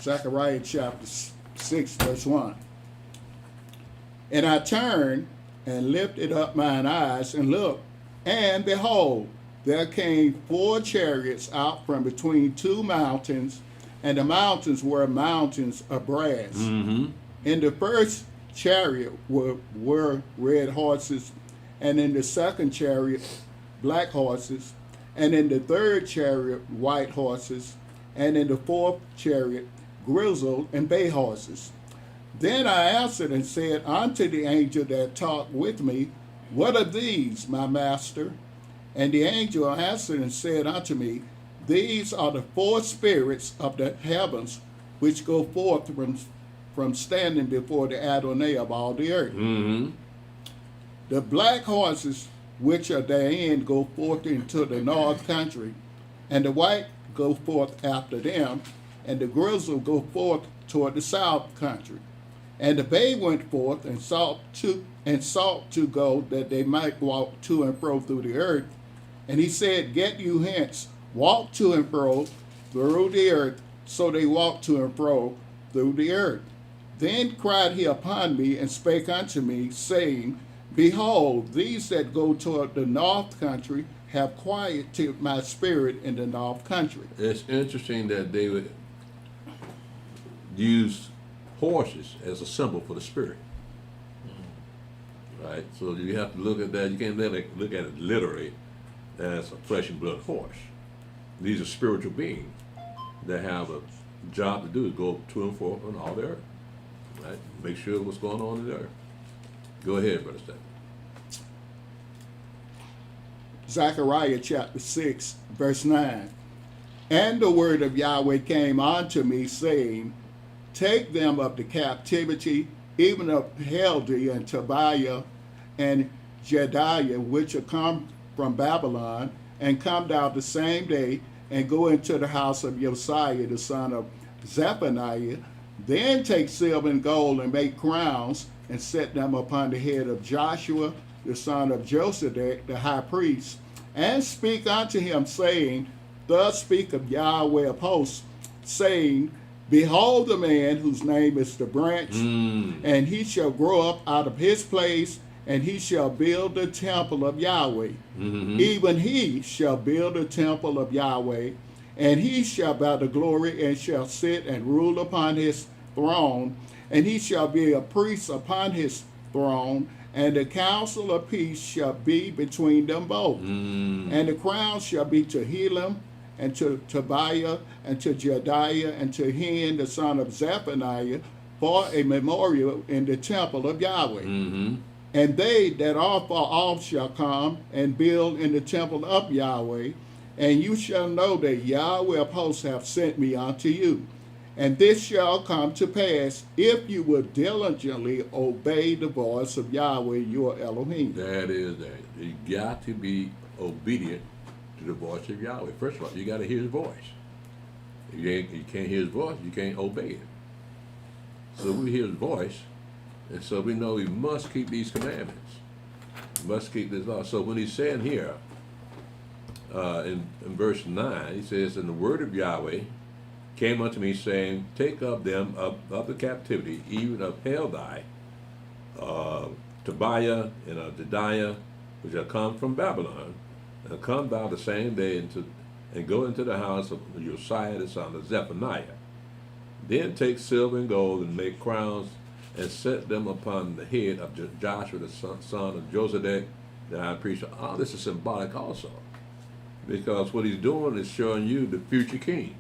Zechariah chapter 6, verse 1. And I turned and lifted up mine eyes and looked, and behold, there came 4 chariots out from between 2 mountains, and the mountains were mountains of brass. Mm-hmm. In the first chariot were red horses, and in the second chariot black horses, and in the third chariot white horses, and in the fourth chariot grizzled and bay horses. Then I answered and said unto the angel that talked with me, What are these, my master? And the angel answered and said unto me, These are the 4 spirits of the heavens, which go forth from standing before the Adonai of all the earth. Mm-hmm. The black horses which are therein go forth into the north country, and the white go forth after them, and the grizzle go forth toward the south country. And the bay went forth and sought to go that they might walk to and fro through the earth. And he said, Get you hence, walk to and fro through the earth. So they walked to and fro through the earth. Then cried he upon me and spake unto me, saying, Behold, these that go toward the north country have quieted my spirit in the north country. It's interesting that they would use horses as a symbol for the spirit. Right? So you have to look at that. You can't look at it literally. as a flesh and blood horse. These are spiritual beings that have a job to do, go to and fro on all the earth, right? Make sure what's going on in the earth. Go ahead, Brother Stephen. Zechariah chapter 6, verse 9. And the word of Yahweh came unto me, saying, take them up to captivity, even of Heldai and Tobiah and Jedaiah, which are come from Babylon, and come down the same day, and go into the house of Josiah, the son of Zephaniah. Then take silver and gold, and make crowns, and set them upon the head of Joshua, the son of Josedek, the high priest, and speak unto him, saying, thus speaketh Yahweh of hosts, saying, behold the man whose name is the branch, and he shall grow up out of his place, and he shall build the temple of Yahweh. Even he shall build the temple of Yahweh, and he shall bear the glory, and shall sit and rule upon his throne, and he shall be a priest upon his throne, and the council of peace shall be between them both. And the crown shall be to Helam, and to Tobiah, and to Jedaiah, and to Hen, the son of Zephaniah, for a memorial in the temple of Yahweh. And they that are far off shall come and build in the temple of Yahweh, and you shall know that Yahweh of hosts hath sent me unto you. And this shall come to pass if you will diligently obey the voice of Yahweh your Elohim. That is that. You got to be obedient to the voice of Yahweh. First of all, you got to hear his voice. If you can't hear his voice, you can't obey him. So we hear his voice, and so we know we must keep these commandments. We must keep this law. So when he's saying here, in verse 9, he says, and the word of Yahweh came unto me, saying, take up them of the captivity, even of Heldai, Tobiah, and Jedaiah, which are come from Babylon, and come thou the same day and go into the house of Josiah the son of Zephaniah. Then take silver and gold, and make crowns, and set them upon the head of Joshua the son of Josedek, the high priest. Oh, this is symbolic also, because what he's doing is showing you the future king.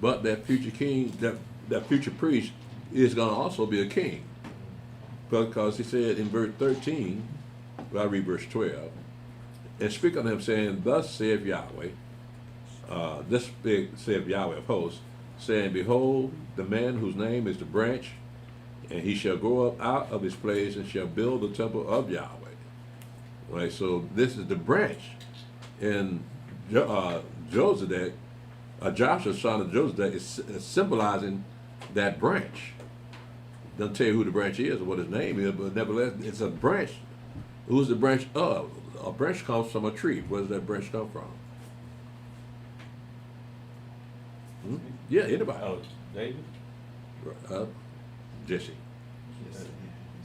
But that future king, that future priest, is going to also be a king, because he said in verse 13, well, I read verse 12, and speak unto him, saying, thus saith Yahweh, saith Yahweh of hosts, saying, behold, the man whose name is the branch, and he shall grow up out of his place, and shall build the temple of Yahweh. Right, so this is the branch. And Josedek, Joshua, son of Josedek, is symbolizing that branch. Doesn't tell you who the branch is or what his name is, but nevertheless, it's a branch. Who's the branch of? A branch comes from a tree. Where does that branch come from? Yeah, anybody. Oh, David? Jesse.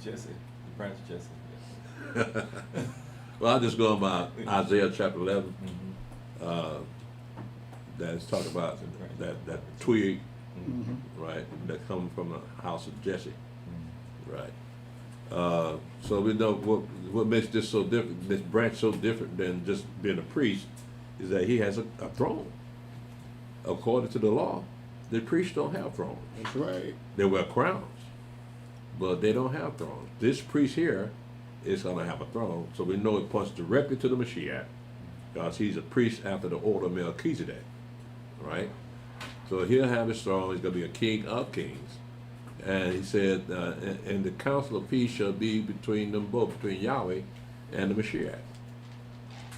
Jesse. The branch Jesse. Well, I'll just go by Isaiah chapter 11. That's talking about that twig, right, that comes from the house of Jesse, right. So we know what makes this so different, this branch so different than just being a priest, is that he has a throne. According to the law, the priests don't have thrones. That's right. They wear crowns, but they don't have thrones. This priest here is going to have a throne, so we know it points directly to the Mashiach, because he's a priest after the order of Melchizedek, right? So he'll have his throne. He's going to be a king of kings. And he said, and the council of peace shall be between them both, between Yahweh and the Mashiach.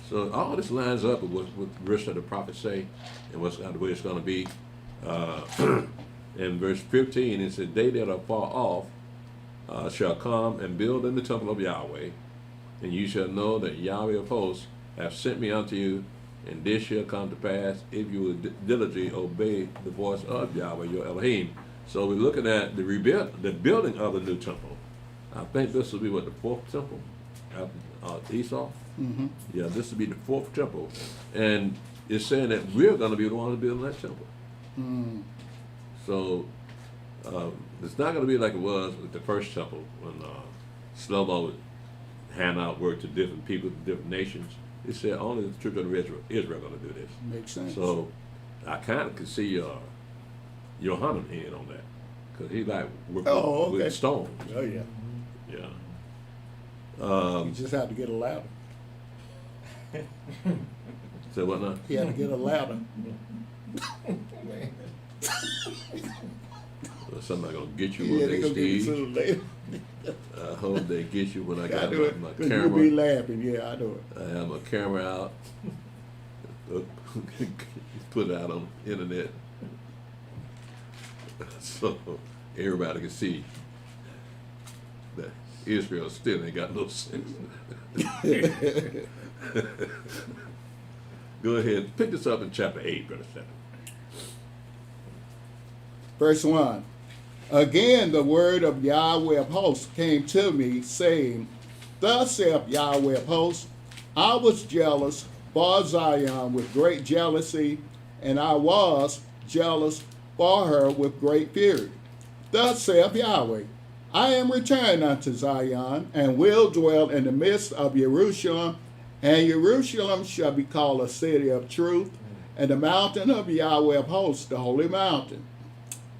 So all this lines up with what the rest of the prophets say, and the way it's going to be. In verse 15, it says, they that are far off shall come and build in the temple of Yahweh, and you shall know that Yahweh of hosts hath sent me unto you, and this shall come to pass if you will diligently obey the voice of Yahweh your Elohim. So we're looking at the building of the new temple. I think this will be what, the fourth temple after Esau? Yeah, this will be the fourth temple, and it's saying that we're going to be the ones building that temple. So it's not going to be like it was with the first temple when Shlomo would hand out work to different people, to different nations. It said only the children of Israel going to do this. Makes sense. So I kind of could see Yohanan in on that, because he like working Oh, okay. with stones. Oh yeah. Yeah. You just have to get a ladder. So what now? He had to get a ladder. Well, somebody gonna get you Yeah, one they day, gonna get you Steve. sooner or later. I hope they get you when I I got do it. my 'Cause you'll be camera. laughing. Yeah, I know it. I have my camera out. Put it out on the internet, so everybody can see that Israel still ain't got no sense. Go ahead, pick this up in chapter 8, Brother Stephen. Verse 1. Again, the word of Yahweh of hosts came to me, saying, Thus saith Yahweh of hosts, I was jealous for Zion with great jealousy, and I was jealous for her with great fury. Thus saith Yahweh, I am returned unto Zion, and will dwell in the midst of Jerusalem, and Jerusalem shall be called a city of truth, and the mountain of Yahweh of hosts, the holy mountain.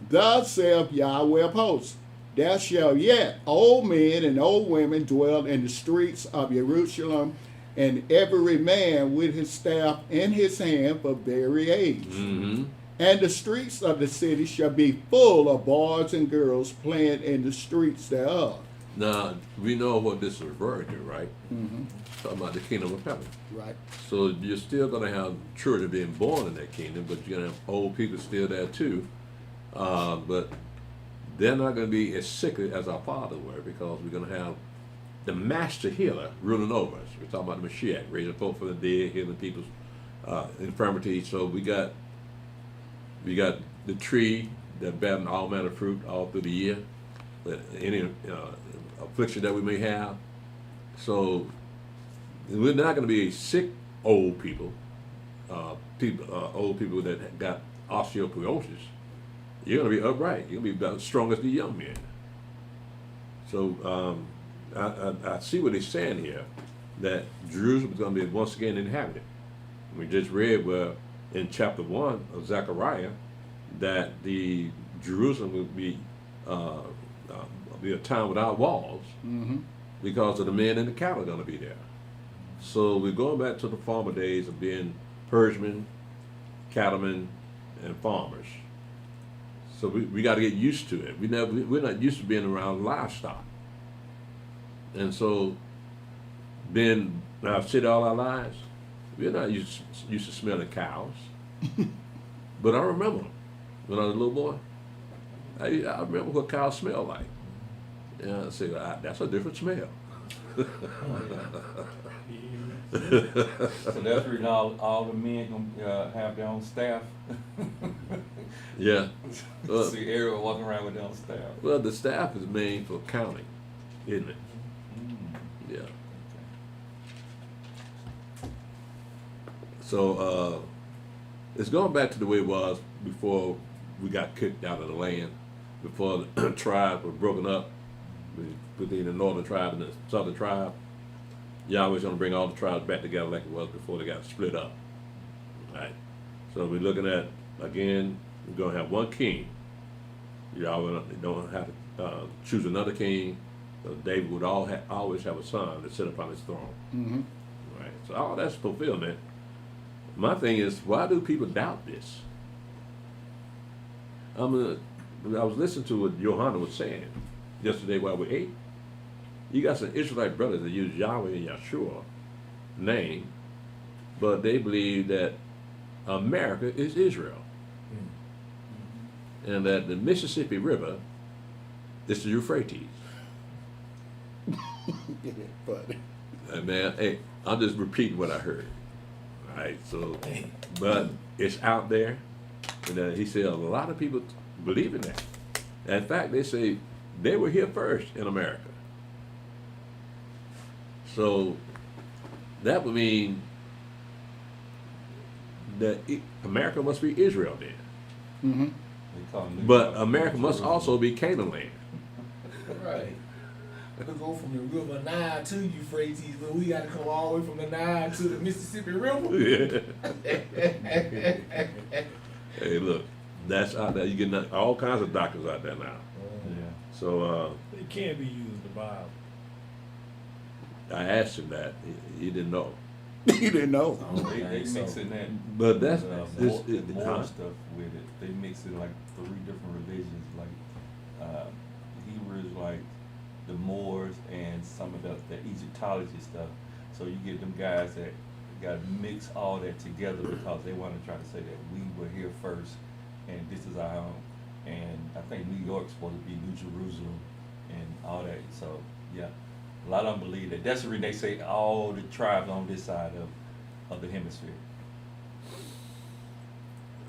Thus saith Yahweh of hosts, there shall yet old men and old women dwell in the streets of Jerusalem, and every man with his staff in his hand for very age. Mm-hmm. And the streets of the city shall be full of boys and girls playing in the streets thereof. Now, we know what this is referring to, right? Mm-hmm. Talking about the kingdom of heaven. Right. So you're still going to have children being born in that kingdom, but you're going to have old people still there too. But they're not going to be as sickly as our father were, because we're going to have the master healer ruling over us. We're talking about the Mashiach, raising folk from the dead, healing people's infirmities. So we got the tree that bears all manner of fruit all through the year, any affliction that we may have. So we're not going to be sick old people, old people that got osteoporosis. You're going to be upright. You're going to be about as strong as the young men. So I see what he's saying here, that Jerusalem is going to be once again inhabited. We just read in chapter 1 of Zechariah that the Jerusalem would be a town without walls, Mm-hmm. because of the men and the cattle are going to be there. So we're going back to the former days of being herdsmen, cattlemen, and farmers. So we got to get used to it. We're not used to being around livestock. And so, being in our city all our lives, we're not used to smelling cows. But I remember when I was a little boy, I remember what cows smell like. And I said, that's a different smell. So that's the reason all the men gonna have their own staff. Yeah. See everyone walking around with their own staff. Well, the staff is made for counting, isn't it? Yeah. So it's going back to the way it was before we got kicked out of the land, before the tribes were broken up between the northern tribe and the southern tribe. Yahweh's going to bring all the tribes back together like it was before they got split up. All right. So we're looking at, again, we're going to have one king. Yahweh don't have to choose another king. David would always have a son to sit upon his throne. Mm-hmm. Right. So all that's fulfillment. My thing is, why do people doubt this? I was listening to what Johanna was saying yesterday while we ate. You got some Israelite brothers that use Yahweh and Yahshua name, but they believe that America is Israel. And that the Mississippi River is the Euphrates. But Man, hey, I'm just repeating what I heard. All right, so, but it's out there. And he said a lot of people believe in that. In fact, they say they were here first in America. So that would mean that America must be Israel then. mm-hmm. They call them But America must also be Canaan land. Right. We go from the River Nile to Euphrates, but we got to come all the way from the Nile to the Mississippi River. Yeah. Hey, look, that's out there. You get all kinds of doctors out there now. Yeah. So It can't be used the Bible. I asked him that. He didn't know. He didn't know. They mixing that. But that's More huh? stuff with it. They mix it like 3 different religions, like Hebrews, like the Moors, and some of the Egyptology stuff. So you get them guys that got to mix all that together because they want to try to say that we were here first, and this is our home. And I think New York's supposed to be New Jerusalem, and all that. So yeah, a lot of them believe that. That's the reason they say all the tribes on this side of the hemisphere.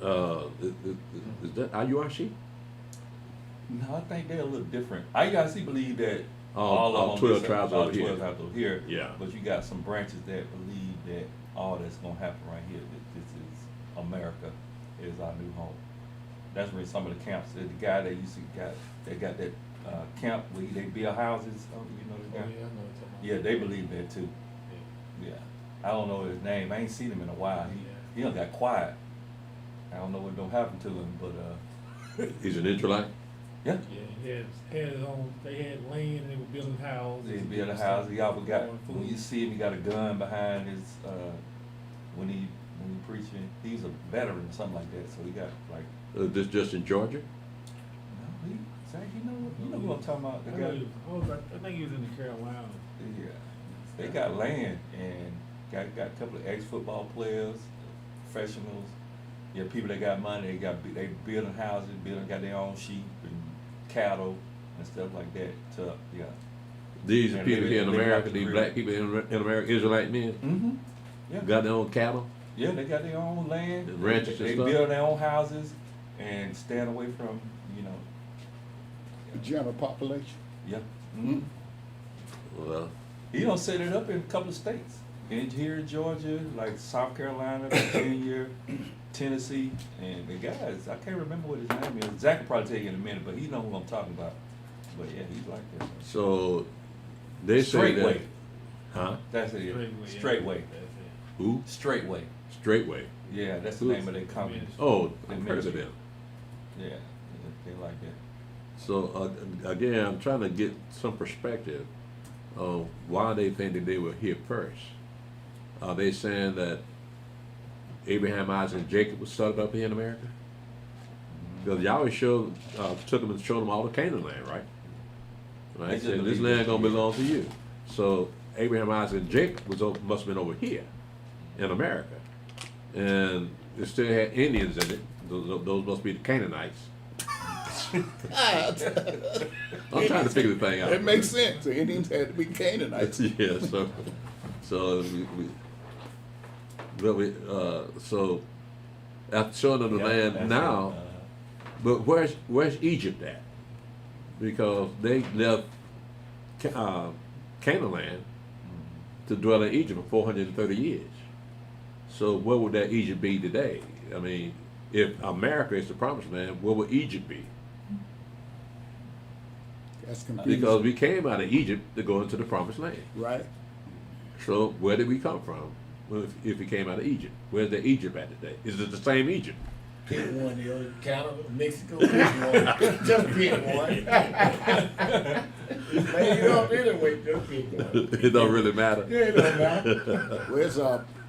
Is that IURC? No, I think they're a little different. IUIC believe that All of 12 them, tribes all over here. 12 tribes over here. Yeah. But you got some branches that believe that all that's gonna happen right here, that this is America, is our new home. That's where some of the camps, the guy that used to got that camp where they build houses, you know the Oh, guy? yeah, I know what you're talking Yeah, they believe that too. Yeah. I don't know his name. I ain't seen him in a while. He done got quiet. I don't know what done happened to him, but He's an Israelite. yeah. about. Yeah, he had his own, they had land and they were building houses. They build a house. He always got, when you see him, he got a gun behind his when he preaching. He's a veteran or something like that. So he got like This just in Georgia? no, Zach, you know who I'm talking about. The I, guy, I think he was in the Carolinas. yeah, they got land and got a couple of ex-football players, professionals. Yeah, people that got money. They building houses, got their own sheep and cattle and stuff like that. So yeah. These And people they- here in they America, like these to black people in America, Israelite men, Mm-hmm. Yeah. got their own cattle. Yeah, they got their own land. And ranches and They stuff? build their own houses and stand away from, The general population. yeah. Mm-hmm. Well, He done set it up in a couple of states. Here in Georgia, like South Carolina, Virginia, Tennessee, and the guys, I can't remember what his name is. Zach will probably tell you in a minute, but he know who I'm talking about. But yeah, he's like that. so they say Straight that, way. huh? That's it. Straight way. Who? Straight way. Straightway. Yeah, that's the Who? name of their company. Oh, The I've heard of ministry. them. Yeah, they like that. So again, I'm trying to get some perspective on why they think that they were here first. Are they saying that Abraham, Isaac, and Jacob was set up here in America? Because Yahweh took them and showed them all the Canaan land, right? Right. They just Said, this believe land it. gonna belong to you. So Abraham, Isaac, and Jacob must have been over here in America, and it still had Indians in it. Those must be the Canaanites. I'm trying to figure the thing out. It makes sense. The Indians had to be Canaanites. Yeah, so after showing them the land that's now, but where's Egypt at? Because they left Canaan land to dwell in Egypt for 430 years. So where would that Egypt be today? I mean, if America is the promised land, where would Egypt be? That's confusing. Because we came out of Egypt to go into the promised land. Right. So where did we come from if we came out of Egypt? Where's the Egypt at today? Is it the same Egypt? Pick one, Canada, Mexico, pick one. Just pick one. Man, you don't really wait, just pick one. It don't really matter. Yeah, it don't matter. Where's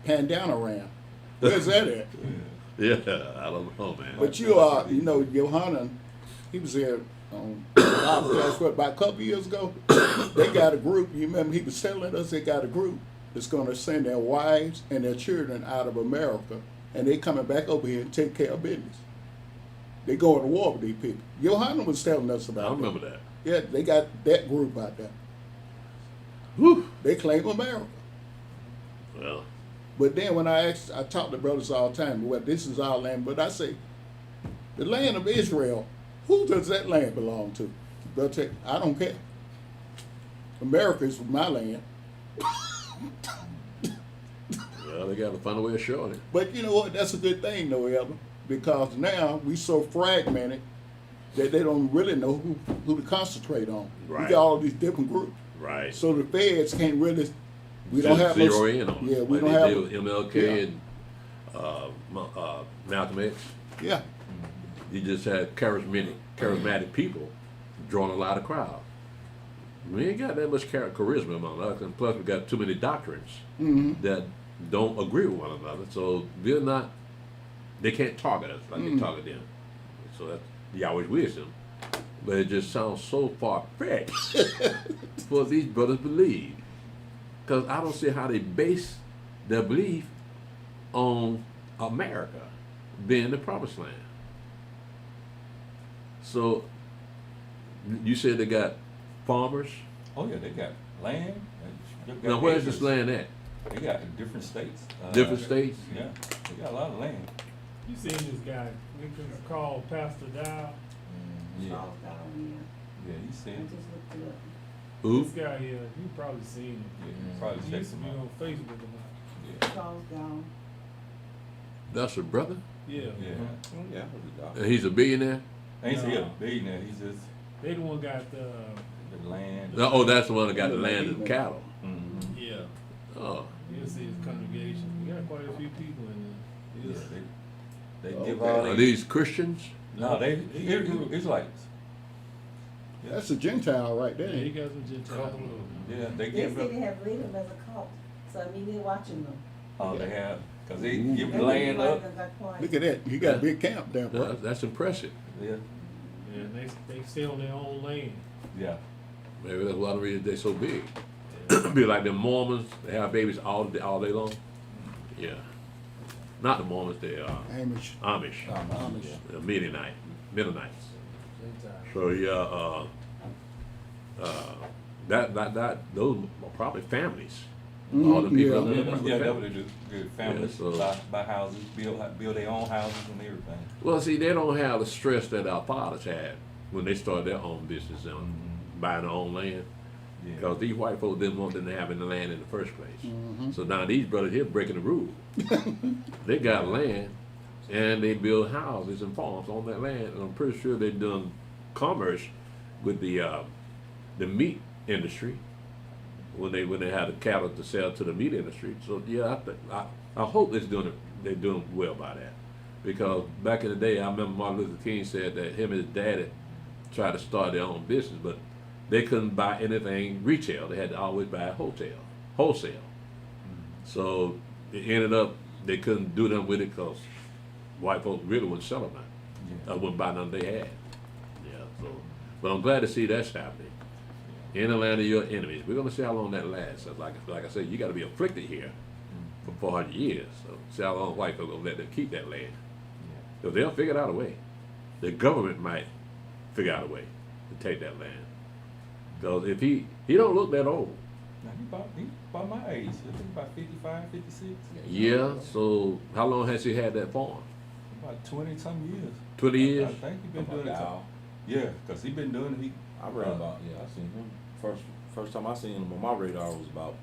Pandanoram? Where's that at? Yeah, I don't know, man. But you know, Yohanan, he was there on podcast about a couple years ago. They got a group. You remember he was telling us they got a group that's going to send their wives and their children out of America, and they coming back over here and take care of business. They going to war with these people. Yohanan was telling us about I remember that. Yeah, they got that group out there. Whew. They claim America. Well, But then when I talk to brothers all the time, well, this is our land, but I say, the land of Israel, who does that land belong to? They'll say, I don't care. America is my land. well, they got to find a way of showing it. But you know what? That's a good thing, though, Elder, because now we so fragmented that they don't really know who to concentrate on. Right. We got all these different groups. Right. So the feds can't really. We don't have zero in on. Yeah, we like don't they have. did with MLK Yeah. and Malcolm X. Yeah. You just had charismatic people drawing a lot of crowds. We ain't got that much charisma among us, and plus we got too many doctrines that don't agree with one another. So they can't target us like they target them. So that's Yahweh's wisdom. But it just sounds so far-fetched for these brothers to believe. Because I don't see how they base their belief on America being the promised land. So you said they got farmers. Oh yeah, they got land. They got Now where's this acres. land at? They got in different states. Different states? Yeah, they got a lot of land. You seen this guy, Lincoln's called Pastor Dow. Yeah, Charles Darwin, yeah, you I seen. just looked it up. Who? This guy here, you probably seen him. Yeah, you probably He check used to them be out. on Facebook a lot. Yeah, Charles Darwin. That's your brother? Yeah. yeah. Yeah, I heard the dog. And he's a billionaire? Ain't he a No. billionaire? He's just They the one got the, the land. Oh, that's the one that got the land and cattle. Mm-hmm. yeah. Oh. You'll see his congregation. We got quite a few people in there. Yeah, It's- they Okay. give all Are they. these Christians? No, they Israelites. That's a Gentile right Yeah, he there. got some Gentiles. Yeah, they They give say them. they have rated them as a cult, so I mean, they're watching them. Oh, they have, cause they Ooh. give the land up. Look at that. You got a big camp there, bro. That's impressive. Yeah, Yeah, they stay on their own lane. yeah. Maybe that's one of the reasons they're so big. Be like the Mormons, they have babies all day long. Yeah. Not the Mormons, they are Amish. Amish. Amish. The Mennonites. Gentiles. So yeah, those are probably families. All the people yeah. that live Yeah, there. that's what they do. Good families, Yeah, so- buy houses, build their own houses and everything. Well, see, they don't have the stress that our fathers had when they started their own business and buying their own land. Yeah. Because these white folks didn't want them to have any land in the first place. Mm-hmm. So now these brothers here breaking the rules. They got land and they build houses and farms on that land. And I'm pretty sure they're doing commerce with the meat industry when they had the cattle to sell to the meat industry. So yeah, I hope they're doing well by that. Because back in the day, I remember Martin Luther King said that him and his daddy tried to start their own business, but they couldn't buy anything retail. They had to always buy wholesale. So it ended up they couldn't do nothing with it because white folks really wouldn't sell them nothing. I wouldn't buy nothing they had. Yeah. So, but I'm glad to see that's happening. In the land of your enemies. We're gonna see how long that lasts. So like I said, you got to be afflicted here for 400 years. So see how long white folks gonna let them keep that land. Because they'll figure out a way. The government might figure out a way to take that land. Because if he don't look that old. Now he about my age. I think about 55, 56. Yeah, so how long has he had that farm? About 20-some years. 20 years? I think he been About doing it. Dow. Yeah, cause he been doing it. I read about, yeah, I seen him. First time I seen him on my radar was about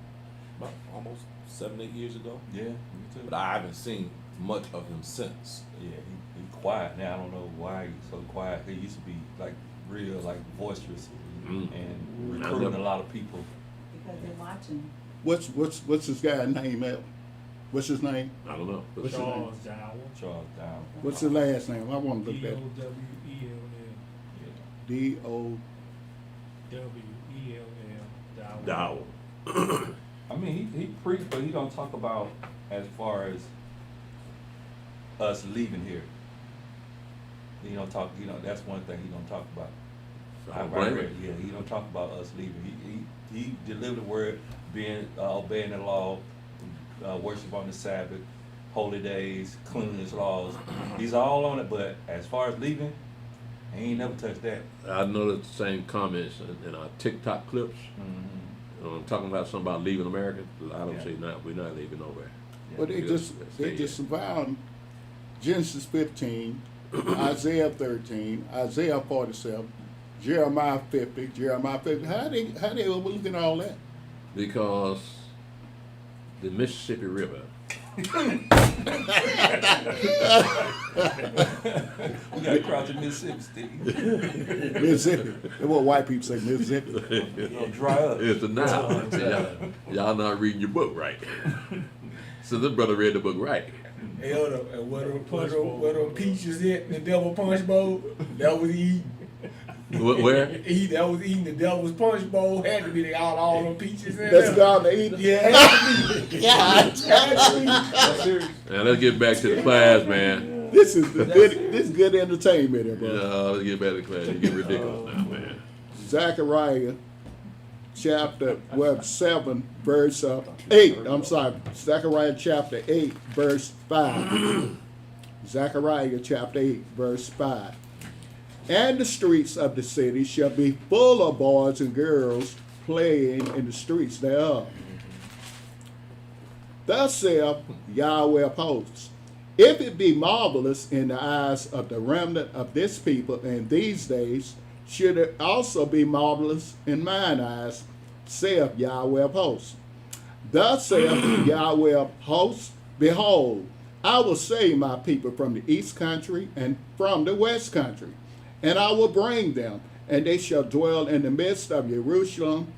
almost 7-8 years ago. Yeah, me too. But I haven't seen much of him since. Yeah, he quiet now. I don't know why he's so quiet. He used to be like real, like boisterous and recruiting a lot of people. Because they're watching. What's this guy's name, Al? What's his name? I don't know. What's his name? Charles Dow. Charles Down. What's his last name? I want to look that. DOWELL. Yeah. WELL. Dow. I mean, he preached, but he don't talk about as far as us leaving here. He don't talk. That's one thing he don't talk about. I blame him. Yeah, he don't talk about us leaving. He delivered the word, being obeying the law, worship on the Sabbath, holy days, cleanliness laws. He's all on it, but as far as leaving, he ain't never touched that. I noticed the same comments in our TikTok clips. Mm-hmm. Talking about something about leaving America. I don't Yeah. say we're not leaving nowhere. But they Stay just here. survived Genesis 15, Isaiah 13, Isaiah 47, Jeremiah 50, Jeremiah 50. How they overlooking all that? Because the Mississippi River We got to cross the Mississippi, Steve. Mississippi. That's what white people say, Mississippi. It's gonna dry up. It's a now. Y'all not reading your book right. So this brother read the book right. Hey, hold up. And where them peaches in the devil punch bowl, that was eating. Where? That was eating the devil's punch bowl. Had to be they got all them peaches in Let's there. go out to eat. Yeah, had to be. That's serious. Now let's get back to the class, man. This is good entertainment, here, bro. Let's get back to the class. You get ridiculous now, man. Zechariah chapter 7, verse 8. I'm sorry, Zechariah chapter 8, verse 5. Zechariah chapter 8, verse 5. And the streets of the city shall be full of boys and girls playing in the streets thereof. Thus saith Yahweh of hosts, if it be marvelous in the eyes of the remnant of this people in these days, should it also be marvelous in mine eyes, saith Yahweh of hosts. Thus saith Yahweh of hosts, behold, I will save my people from the east country and from the west country, and I will bring them, and they shall dwell in the midst of Jerusalem,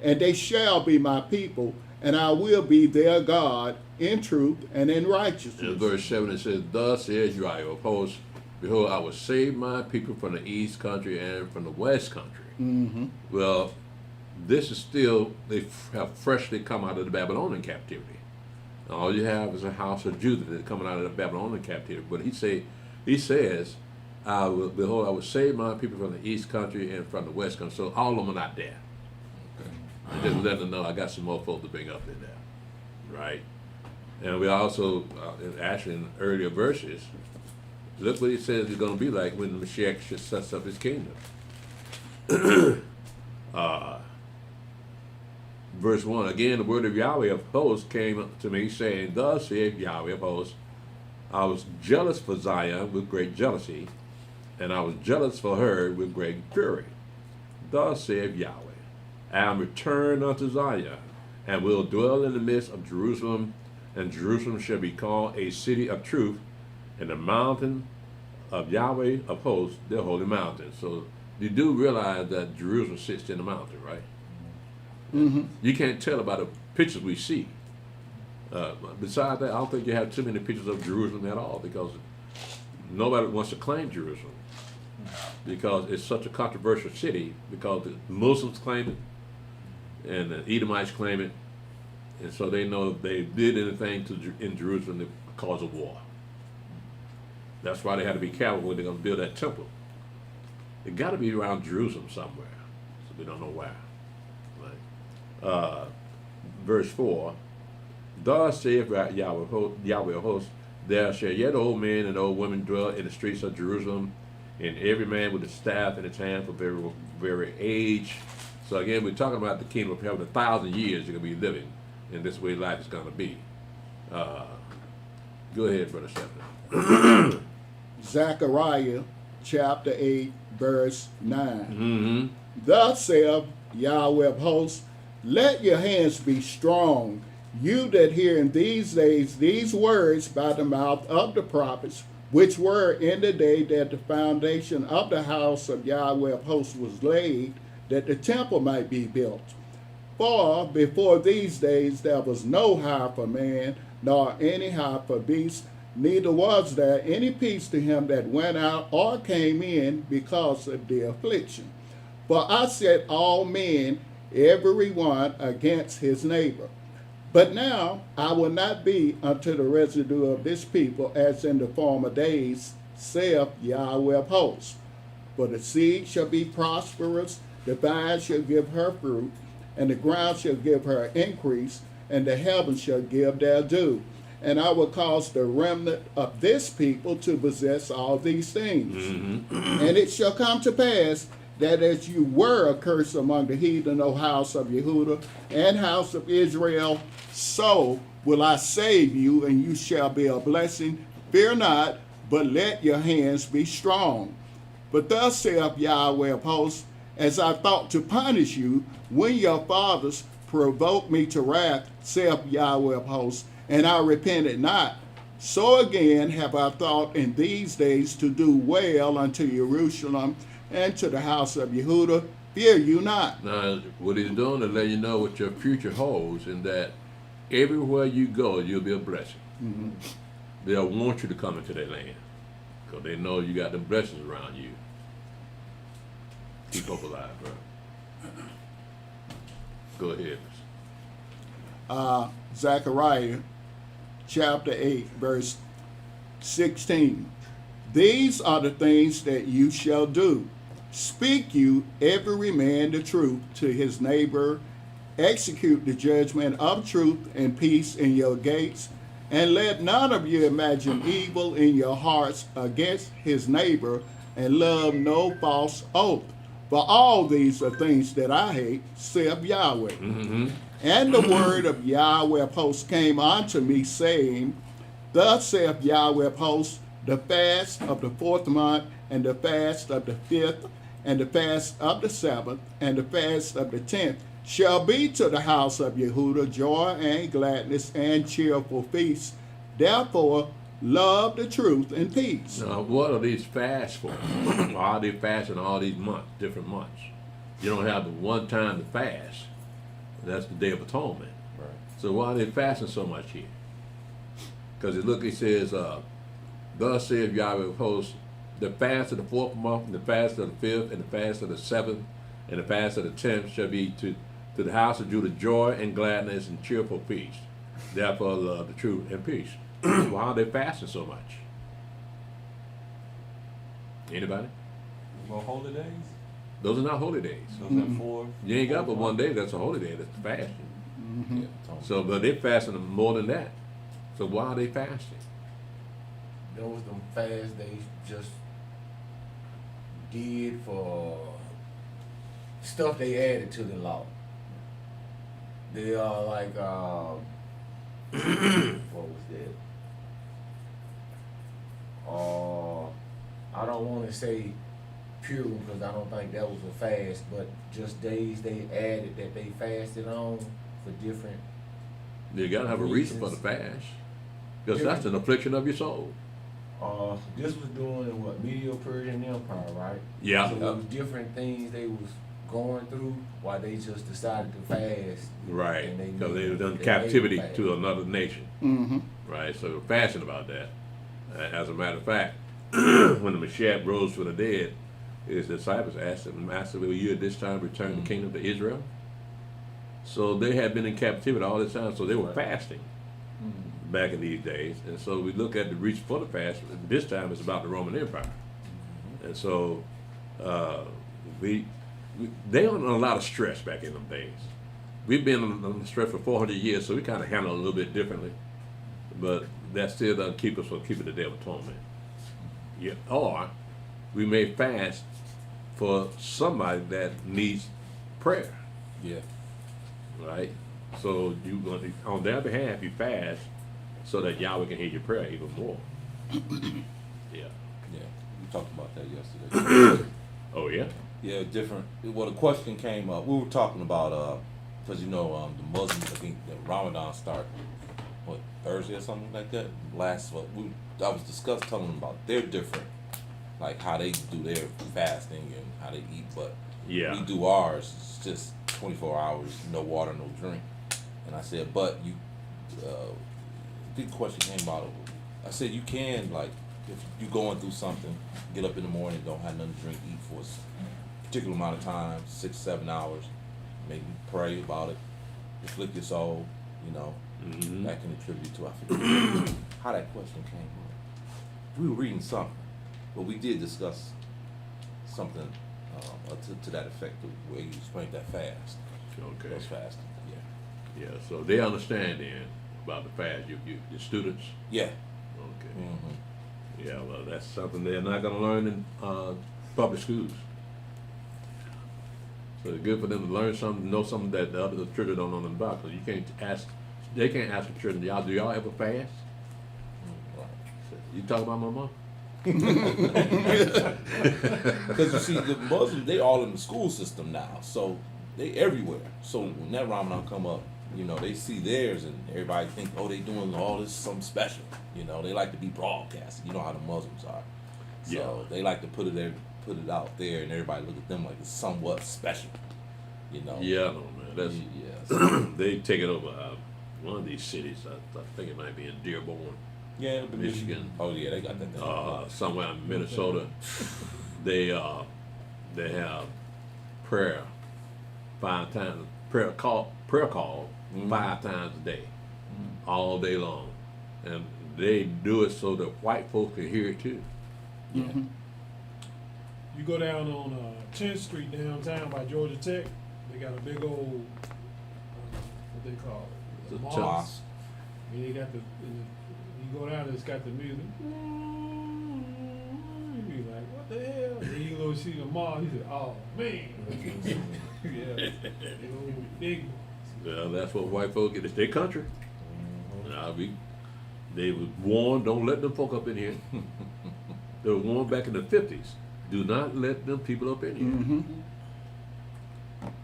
and they shall be my people, and I will be their God in truth and in righteousness. In verse 7 it says, thus says Yahweh of hosts, behold, I will save my people from the east country and from the west country. Mm-hmm. Well, this is still, they have freshly come out of the Babylonian captivity. All you have is a house of Judah that's coming out of the Babylonian captivity. But he says, behold, I will save my people from the east country and from the west country. So all of them are not there. And just letting them know I got some more folks to bring up in there. Right? And we also, actually in earlier verses, look what he says it's going to be like when the Mashiach should set up his kingdom. Verse 1, again, the word of Yahweh of hosts came to me, saying, thus saith Yahweh of hosts, I was jealous for Zion with great jealousy, and I was jealous for her with great fury. Thus saith Yahweh, I am returned unto Zion, and will dwell in the midst of Jerusalem, and Jerusalem shall be called a city of truth, and the mountain of Yahweh of hosts, the holy mountain. So you do realize that Jerusalem sits in the mountain, right? Mm-hmm. You can't tell by the pictures we see. Besides that, I don't think you have too many pictures of Jerusalem at all, because nobody wants to claim Jerusalem, because it's such a controversial city, because the Muslims claim it and the Edomites claim it, and so they know if they did anything in Jerusalem, it would cause a war. That's why they had to be careful when they're going to build that temple. It got to be around Jerusalem somewhere, so we don't know where. Right? Verse 4, thus saith Yahweh of hosts, there shall yet old men and old women dwell in the streets of Jerusalem, and every man with a staff in his hand for very age. So again, we're talking about the kingdom of heaven. 1,000 years you're going to be living, and this way life is going to be. Go ahead, Brother Stephen. Zechariah chapter 8, verse 9. Mm-hmm. Thus saith Yahweh of hosts, let your hands be strong, you that hear in these days these words by the mouth of the prophets, which were in the day that the foundation of the house of Yahweh of hosts was laid, that the temple might be built. For before these days there was no hire for man, nor any hire for beast, neither was there any peace to him that went out or came in because of the affliction. For I set all men, every one against his neighbor. But now I will not be unto the residue of this people as in the former days, saith Yahweh of hosts. For the seed shall be prosperous, the vine shall give her fruit, and the ground shall give her increase, and the heavens shall give their due. And I will cause the remnant of this people to possess all these things. Mm-hmm. And it shall come to pass that as you were a curse among the heathen, O house of Yehudah and house of Israel, so will I save you, and you shall be a blessing. Fear not, but let your hands be strong. But thus saith Yahweh of hosts, as I thought to punish you when your fathers provoked me to wrath, saith Yahweh of hosts, and I repented not. So again have I thought in these days to do well unto Jerusalem and to the house of Yehuda. Fear you not. Now, what he's doing is letting you know what your future holds, and that everywhere you go, you'll be a blessing. Mm-hmm. They'll want you to come into their land because they know you got them blessings around you. Keep hope alive, bro. Go ahead. Zechariah chapter 8, verse 16. These are the things that you shall do. Speak you every man the truth to his neighbor. Execute the judgment of truth and peace in your gates. And let none of you imagine evil in your hearts against his neighbor, and love no false oath. For all these are things that I hate, saith Yahweh. Mm-hmm. And the word of Yahweh of hosts came unto me, saying, Thus saith Yahweh of hosts, the fast of the 4th month, and the fast of the 5th, and the fast of the 7th, and the fast of the 10th, shall be to the house of Yehuda joy and gladness and cheerful feasts. Therefore, love the truth and peace. Now, what are these fasts for? Why are they fasting all these months, different months? You don't have the one time to fast. That's the Day of Atonement. Right. So why are they fasting so much here? Because it says, Thus saith Yahweh of hosts, the fast of the 4th month, and the fast of the 5th, and the fast of the 7th, and the fast of the 10th shall be to the house of Judah joy and gladness and cheerful feast. Therefore love the truth and peace. Why are they fasting so much? Anybody? More holy days? Those are not holy days. Those are 4. You ain't got but one day that's a holy day. That's fasting. Mm-hmm. Yeah, atonement. So, but they're fasting more than that. So why are they fasting? Those them fasts they just did for stuff they added to the law. They are like what was that? I don't want to say Purim because I don't think that was a fast, but just days they added that they fasted on for different. You gotta have a reason for the fast. Because that's an affliction of your soul. This was during what Medo-Persian Empire, right? Yeah. So there was different things they was going through while they just decided to fast. Right. And Because they were done they captivity made it to another nation. Mm-hmm. Right. So we're fasting about that. As a matter of fact, when the Mashiach rose from the dead, his disciples asked him, Master, will you at this time return the kingdom to Israel? So they had been in captivity all this time, so they were fasting back in these days. And so we look at the reason for the fast. This time it's about the Roman Empire. And so they on a lot of stress back in them days. We've been on stress for 400 years, so we kind of handle it a little bit differently. But that still doesn't keep us from keeping the Day of Atonement. Yeah. Or we may fast for somebody that needs prayer, Yeah. right? So you on their behalf you fast so that Yahweh can hear your prayer even more. Yeah. Yeah. We talked about that yesterday. Oh yeah. Yeah, different. Well, the question came up. We were talking about because the Muslims, I think the Ramadan start Thursday or something like that. I was telling them about their different, like how they do their fasting and how they eat, but Yeah. we do ours. It's just 24 hours, no water, no drink. And I said, but you, the question came out of. I said you can, like, if you going through something, get up in the morning, don't have nothing to drink, eat for a particular amount of time, 6-7 hours, maybe pray about it, afflict your soul, that can attribute to. I forget how that question came up. We were reading something, but we did discuss something to that effect, where you explained that fast. Okay. Those fasting. Yeah. So they understand then about the fast. Your students. Yeah. Okay. Mm-hmm. Yeah. Well, that's something they're not going to learn in public schools. So it's good for them to learn something, know something that the other children don't know about. Because they can't ask the children, do y'all ever fast? Right. You talking about my mom? Because you see, the Muslims, they all in the school system now, so they everywhere. So when that Ramadan come up, You know, they see theirs and everybody think, oh, they doing all this something special. You know, they like to be broadcasted. You know how the Muslims are. So they like to put it out there, and everybody look at them like it's somewhat special. You know. Yeah, no, man. That's so, they take it over one of these cities. I think it might be in Dearborn, Michigan. Oh yeah, they got that thing. Somewhere in Minnesota. They have prayer 5 times, prayer call 5 times a day, all day long, and they do it so that white folks can hear it too. Mm-hmm. You go down on 10th Street downtown by Georgia Tech, they got a big old, what they call it? The mosque. And they got you go down there, it's got the music. You be like, what the hell? And then you go see the mall, he said, oh man. Yeah, big old big ones. Well, that's what white folk get. It's their country. They was warned, don't let them folk up in here. They were warned back in the 50s. Do not let them people up in here. Mm-hmm.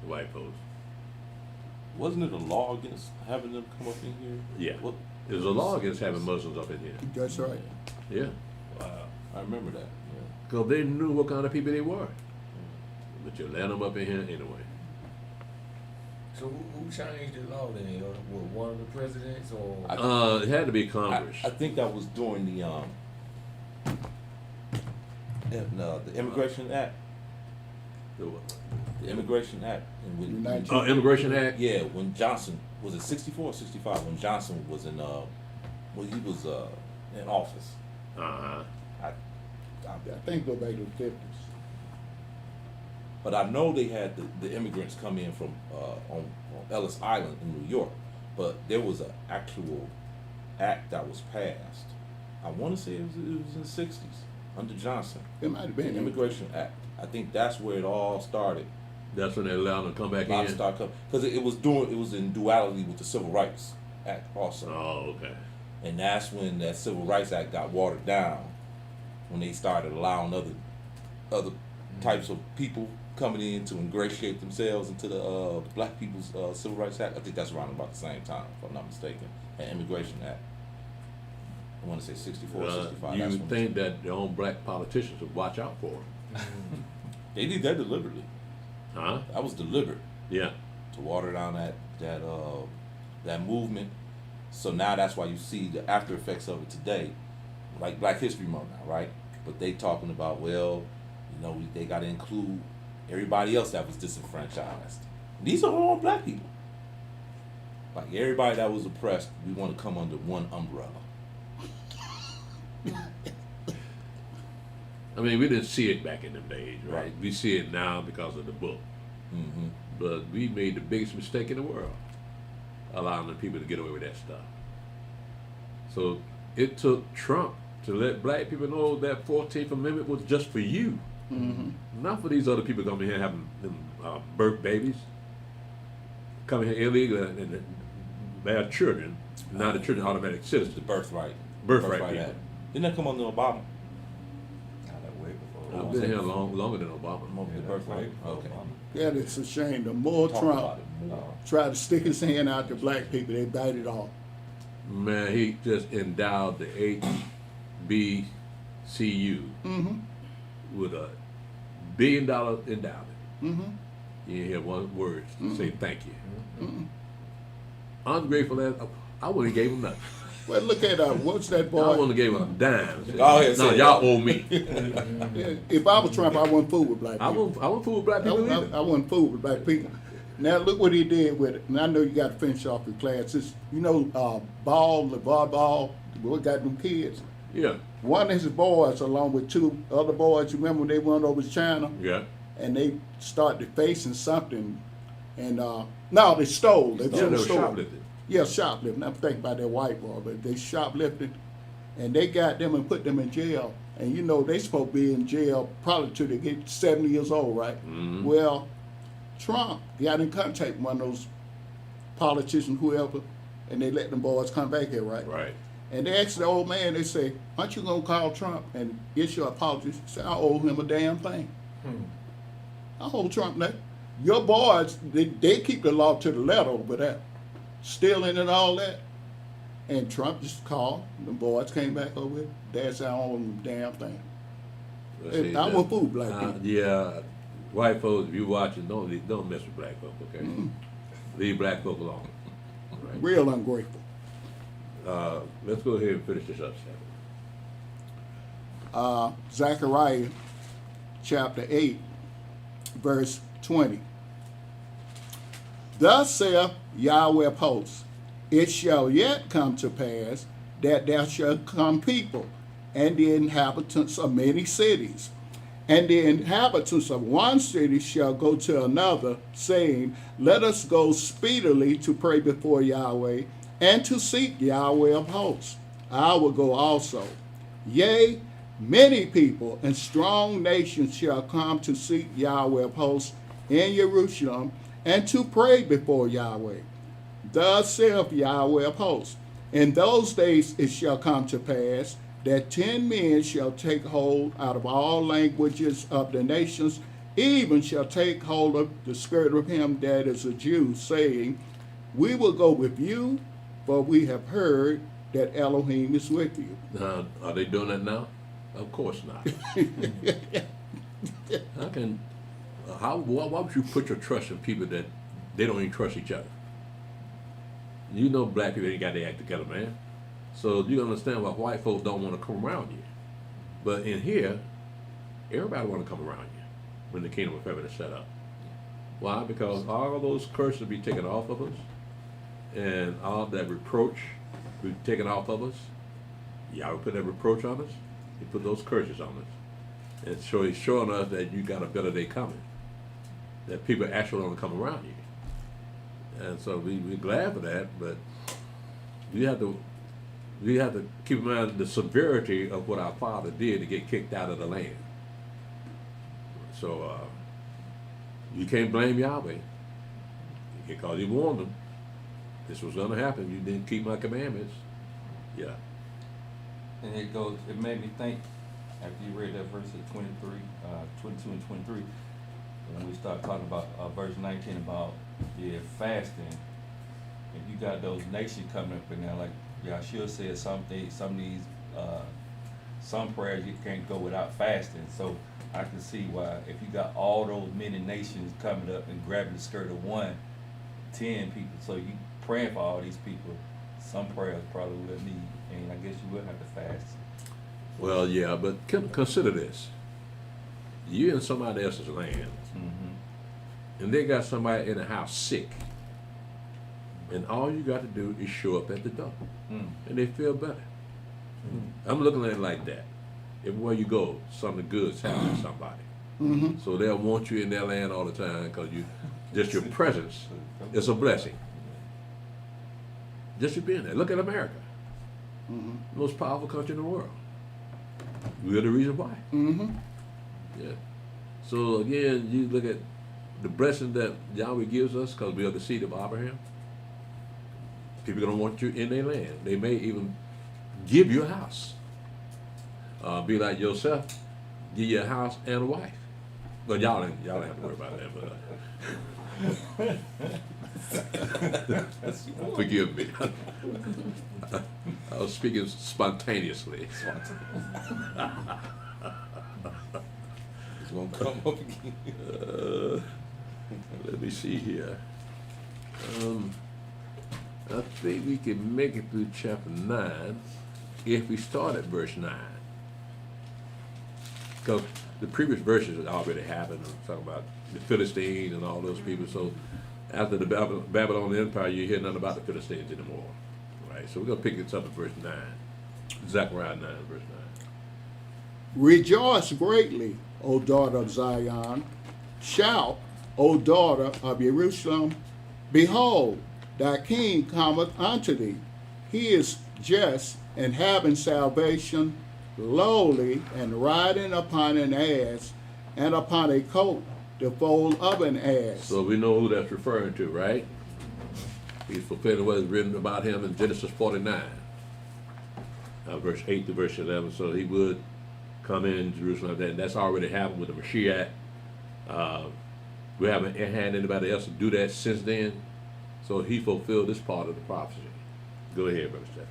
White folks. Wasn't it a law against having them come up in here? Yeah. What? There's a law against having Muslims up in here. That's right. Yeah. Wow. I remember that. Yeah. Because they knew what kind of people they were. But you let them up in here anyway. So who changed the law then? Was one of the presidents or? It had to be Congress. I think that was during the Immigration Act. The Immigration Act. And when, Immigration Act? Yeah, when Johnson, was it 64 or 65? When Johnson was in, he was in office. Uh-huh. I think go back to the 50s. But I know they had the immigrants come in from on Ellis Island in New York, but there was an actual act that was passed. I want to say it was in the 60s under Johnson. It might have been The Immigration Act. I think that's where it all started. That's when they allowed them to come back in? Because it was in duality with the Civil Rights Act also. Oh, okay. And that's when that Civil Rights Act got watered down, when they started allowing other types of people coming in to ingratiate themselves into the Black People's Civil Rights Act. I think that's around about the same time, if I'm not mistaken, and Immigration Act. I want to say 64, 65. You would think that their own black politicians would watch out for them. They did that deliberately. Huh? That was deliberate. Yeah. To water down that movement. So now that's why you see the after effects of it today, like Black History Month now, right? But they talking about, well, they got to include everybody else that was disenfranchised. These are all black people. Like everybody that was oppressed, we want to come under one umbrella. I mean, we didn't see it back in them days, right? Right. We see it now because of the book. Mm-hmm. But we made the biggest mistake in the world, allowing the people to get away with that stuff. So it took Trump to let black people know that 14th Amendment was just for you. Mm-hmm. Not for these other people coming here having them birth babies, coming here illegal and bad children. Now the children are automatic citizens. The birthright. Birthright people. Act. Didn't that come under Obama? I've been here longer than Obama. The birthright. Okay. Yeah, it's a shame. The more Talk Trump about it more. tried to stick his hand out to black people, they bite it off. Man, he just endowed the HBCU Mm-hmm. with $1 billion endowment. Mm-hmm. You didn't hear one word to say thank you. Mm-hmm. Ungrateful as I wouldn't have gave him nothing. Well, look at what's that I boy? wouldn't have gave him a dime. Go ahead, No, say y'all it. owe me. Yeah, if I was Trump, I wouldn't fool with black I people. wouldn't fool with black people either. I wouldn't fool with black people. Now look what he did with it. And I know you got to finish off your classes. LeVar Ball, the boy got them kids. Yeah, One of his boys, along with 2 other boys, you remember when they went over to China? yeah. And they started facing something. And no, they stole. They Yeah, they were stole. shoplifting. Yeah, shoplifting. I'm thinking about that white boy, but they shoplifted. And they got them and put them in jail. And they supposed to be in jail probably till they get 70 years old, right? Mm-hmm. Well, Trump got in contact with one of those politicians, whoever, and they let them boys come back here, right? Right. And they asked the old man, they say, aren't you going to call Trump and issue apologies? He said, I owe him a damn thing. I owe Trump that. Your boys, they keep the law to the letter over there. stealing and all that. And Trump just called. The boys came back over here. That's our own damn thing. Let's And see, I that- won't fool black people. Yeah, white folks, if you watching, don't mess with black folks, okay? Leave black folk alone. Right. Real ungrateful. Let's go ahead and finish this up, Sam. Zechariah chapter 8, verse 20. Thus saith Yahweh of hosts, it shall yet come to pass that there shall come people, and the inhabitants of many cities. And the inhabitants of one city shall go to another, saying, let us go speedily to pray before Yahweh, and to seek Yahweh of hosts. I will go also. Yea, many people and strong nations shall come to seek Yahweh of hosts in Jerusalem, and to pray before Yahweh. Thus saith Yahweh of hosts, in those days it shall come to pass that 10 men shall take hold out of all languages of the nations, even shall take hold of the skirt of him that is a Jew, saying, we will go with you, for we have heard that Elohim is with you. Now, are they doing that now? Of course not. Why would you put your trust in people that they don't even trust each other? You know black people ain't got their act together, man. So you understand why white folks don't want to come around you. But in here, everybody want to come around you when the kingdom of heaven is set up. Why? Because all those curses will be taken off of us, and all that reproach will be taken off of us. Y'all put that reproach on us, He put those curses on us. And so He's showing us that you got a better day coming, that people actually want to come around you. And so we're glad for that, but we have to keep in mind the severity of what our father did to get kicked out of the land. So you can't blame Yahweh because He warned them. This was going to happen. You didn't keep my commandments. Yeah. And it made me think, after you read that verse at 23, 22 and 23, when we start talking about verse 19 about fasting, and you got those nations coming up in there, like Yahshua said, some prayers you can't go without fasting. So I can see why, if you got all those many nations coming up and grabbing the skirt of 10 people, so you praying for all these people, some prayers probably will need, and I guess you will have to fast. Well, yeah, but consider this. You're in somebody else's land, and they got somebody in the house sick, and all you got to do is show up at the door, and they feel better. I'm looking at it like that. Everywhere you go, something good's happening to somebody. So they'll want you in their land all the time because just your presence is a blessing. Just you being there. Look at America, most powerful country in the world. We're the reason why. Yeah. So again, you look at the blessing that Yahweh gives us because we are the seed of Abraham. People are going to want you in their land. They may even give you a house. Be like yourself, give you a house and a wife. But y'all don't have to worry about that. But forgive me. I was speaking spontaneously. It's gonna come up again. Let me see here. I think we can make it through chapter 9 if we start at verse 9. Because the previous verses had already happened. I'm talking about the Philistines and all those people. So after the Babylonian Empire, you hear nothing about the Philistines anymore. Right? So we're going to pick this up at verse 9. Zechariah 9, verse 9. Rejoice greatly, O daughter of Zion. Shout, O daughter of Jerusalem. Behold, thy king cometh unto thee. He is just and having salvation, lowly, and riding upon an ass, and upon a coat, the foal of an ass. So we know who that's referring to, right? He's fulfilling what is written about him in Genesis 49, verse 8 to verse 11. So he would come in Jerusalem. That's already happened with the Mashiach. We haven't had anybody else do that since then. So he fulfilled this part of the prophecy. Go ahead, Brother Stephen.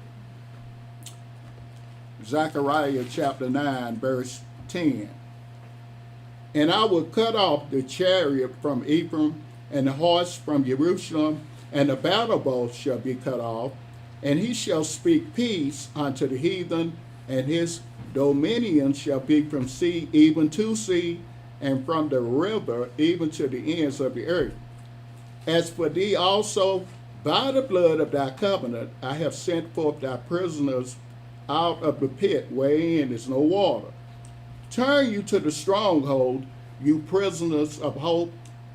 Zechariah chapter 9, verse 10. And I will cut off the chariot from Ephraim, and the horse from Jerusalem, and the battle bow shall be cut off, and he shall speak peace unto the heathen, and his dominion shall be from sea even to sea, and from the river even to the ends of the earth. As for thee also, by the blood of thy covenant, I have sent forth thy prisoners out of the pit wherein is no water. Turn you to the stronghold, you prisoners of hope.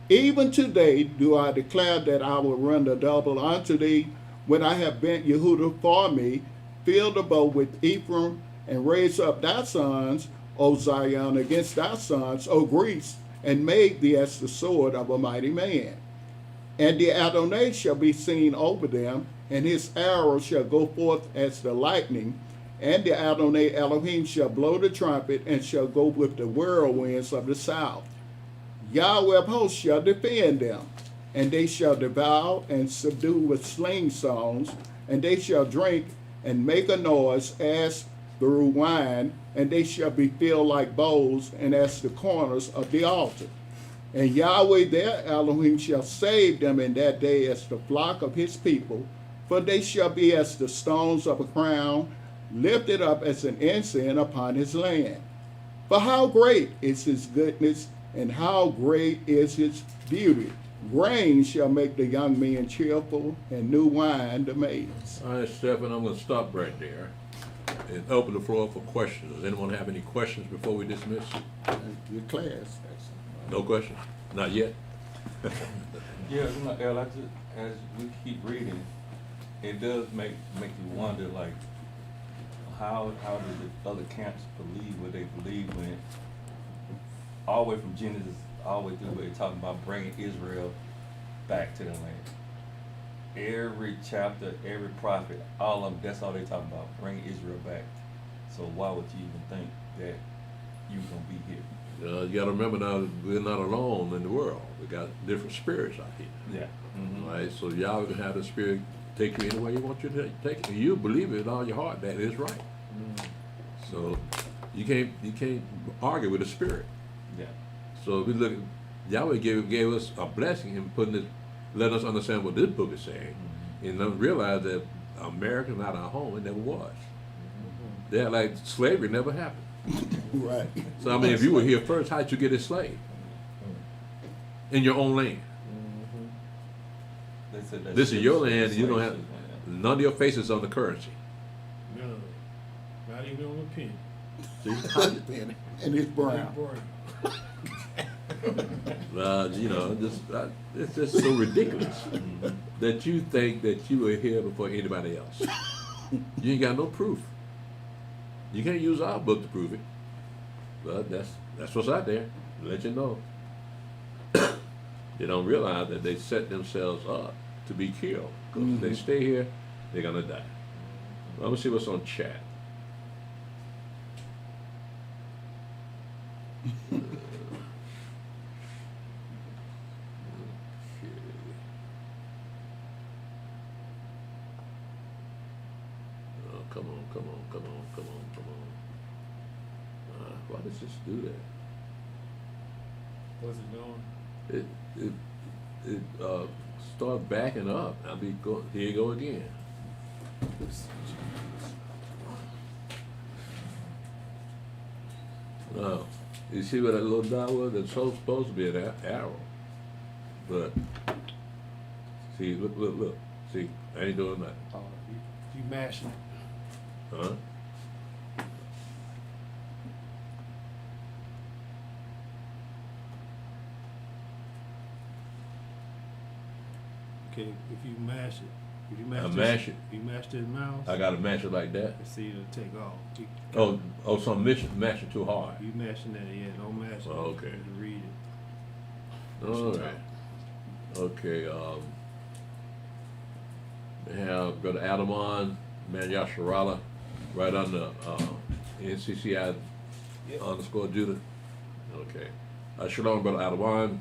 Even today do I declare that I will render double unto thee when I have bent Yehudah for me, fill the bow with Ephraim, and raise up thy sons, O Zion, against thy sons, O Greece, and made thee as the sword of a mighty man. And the Adonai shall be seen over them, and his arrow shall go forth as the lightning, and the Adonai Elohim shall blow the trumpet, and shall go with the whirlwinds of the south. Yahweh of hosts shall defend them, and they shall devour and subdue with sling songs, and they shall drink and make a noise as through wine, and they shall be filled like bowls, and as the corners of the altar. And Yahweh their Elohim shall save them in that day as the flock of his people, for they shall be as the stones of a crown, lifted up as an ensign upon his land. For how great is his goodness, and how great is his beauty. Grain shall make the young men cheerful, and new wine the maids. All right, Stephen, I'm going to stop right there and open the floor for questions. Does anyone have any questions before we dismiss? Your class. No questions? Not yet? Yeah, you know, El, as we keep reading, it does make you wonder, like, how did the other camps believe what they believe when all the way from Genesis all the way through where they're talking about bringing Israel back to the land. Every chapter, every prophet, all of them, that's all they talking about, bring Israel back. So why would you even think that you gonna be here? You got to remember now, we're not alone in the world. We got different spirits out here. Yeah. Mm-hmm. Right? So y'all can have the spirit take you anywhere you want you to take it. And you believe it in all your heart that is right. Mm-hmm. So you can't argue with the spirit. Yeah. So we look at Yahweh gave us a blessing in putting it, let us understand what this book is saying, and then realize that America is not our home. It never was. They're like slavery never happened. Right. So I mean, if you were here first, how did you get enslaved? In your own land. They said that This is your ships- land, and you don't have slaves- none of your faces on the currency. No, not even on the pen. See? And it's brown. You know, it's just so ridiculous that you think that you were here before anybody else. You ain't got no proof. You can't use our book to prove it. But that's what's out there. To let you know. They don't realize that they set themselves up to be killed. Because if they stay here, they're gonna die. Well, let me see what's on chat. Come on. Why does this do that? What's it doing? It start backing up. Here you go again. No. You see what that little dot was? It's supposed to be an arrow. But see, look. See, I ain't doing nothing. You mashing it. Huh? Okay, if you mash it, if you mash I this, mash it. you mash this mouse, I gotta mash it like that. see it'll take off. So I'm mashing too hard. You mashing that, yeah, don't mash it. Oh, okay. To read it. All right. Okay. We have Brother Adam on, Man Yasharala, right on the NCCI _ Judah. Okay. Shalom, Brother Adawan.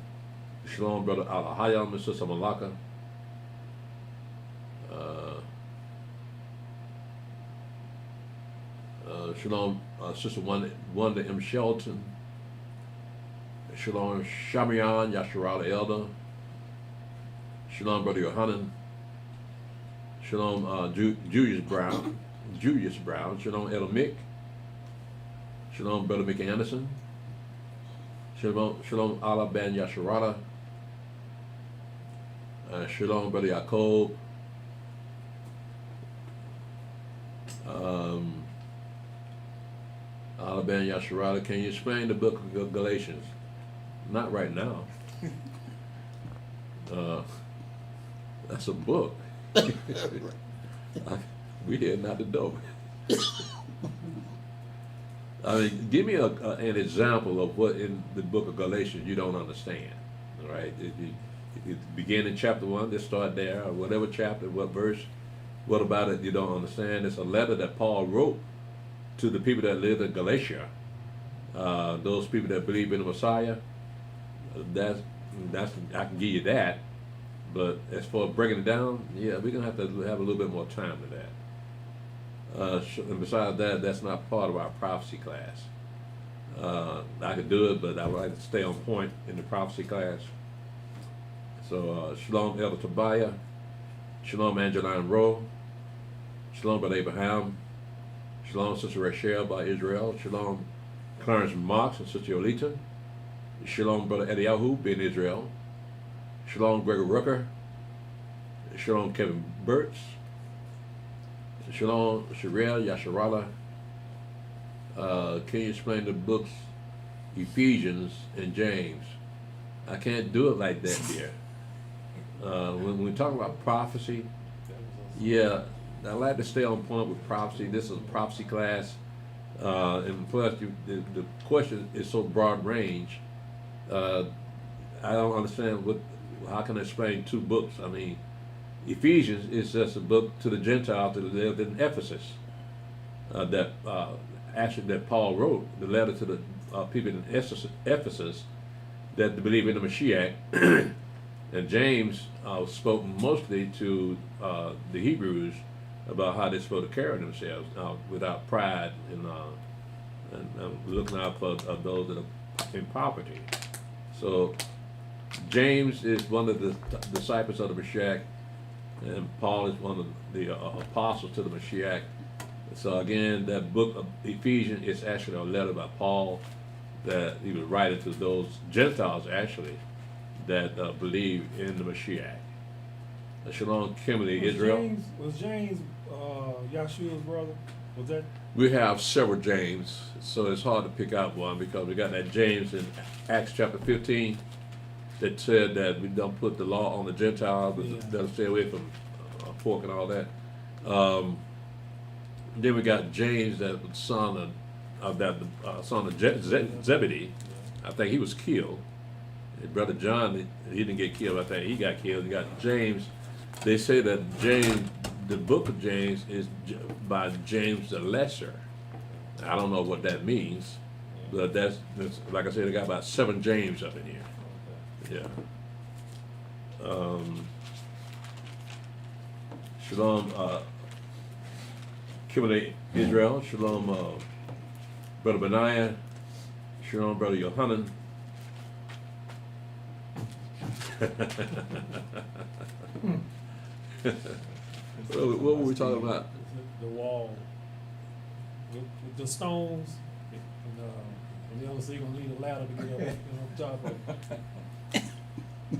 Shalom, Brother Alahayam, Mr. Samalaka. Shalom, Sister Wanda M. Shelton. Shalom, Shamian Yasharala Elder. Shalom, Brother Yohanan. Shalom, Julius Brown. Shalom, Elder Mick. Shalom, Brother Mick Anderson. Shalom, Allah Ben Yasharala. Shalom, Brother Yaakov. Allah Ben Yasharala, can you explain the book of Galatians? Not right now. That's a book. We did not the door. I mean, give me an example of what in the book of Galatians you don't understand. All right, if you begin in chapter 1, just start there, or whatever chapter, what verse, what about it you don't understand? It's a letter that Paul wrote to the people that lived in Galatia, those people that believe in the Messiah. That's I can give you that, but as far as breaking it down, yeah, we're gonna have to have a little bit more time to that. And besides that, that's not part of our prophecy class. I could do it, but I would like to stay on point in the prophecy class. So, Shalom, Elder Tobiah. Shalom, Angeline Rowe. Shalom, Brother Abraham. Shalom, Sister Rachel by Israel. Shalom, Clarence Marks and Sister Yolita. Shalom, Brother Eliyahu being Israel. Shalom, Gregor Rucker. Shalom, Kevin Burtz. Shalom, Sherelle Yasharala. Can you explain the books Ephesians and James? I can't do it like that, dear. When we talk about prophecy, yeah, I like to stay on point with prophecy. This is a prophecy class, and plus the question is so broad range. I don't understand how can I explain two books? I mean, Ephesians is just a book to the Gentiles that lived in Ephesus. That Paul wrote, the letter to the people in Ephesus that believe in the Mashiach. And James spoke mostly to the Hebrews about how they're supposed to carry themselves without pride and looking out for those that are in poverty. So James is one of the disciples of the Mashiach, and Paul is one of the apostles to the Mashiach. So again, that book of Ephesians is actually a letter by Paul that he was writing to those Gentiles actually that believe in the Mashiach. Shalom, Kimberly, Israel. Was James Yahshua's brother? Was that? We have several James, so it's hard to pick out one because we got that James in Acts chapter 15 that said that we don't put the law on the Gentiles, but they'll stay away from pork and all that. Then we got James, that son of Zebedee. I think he was killed. His brother John, he didn't get killed. I think he got killed. You got James. They say that James, the book of James, is by James the Lesser. I don't know what that means, but that's like I said, they got about 7 James up in here. Yeah. Shalom, Kimberly, Israel. Shalom, Brother Benaiah. Shalom, Brother Yohanan. What were we talking about? The wall. With the stones. And the other so you're going to need a ladder to get up top of it.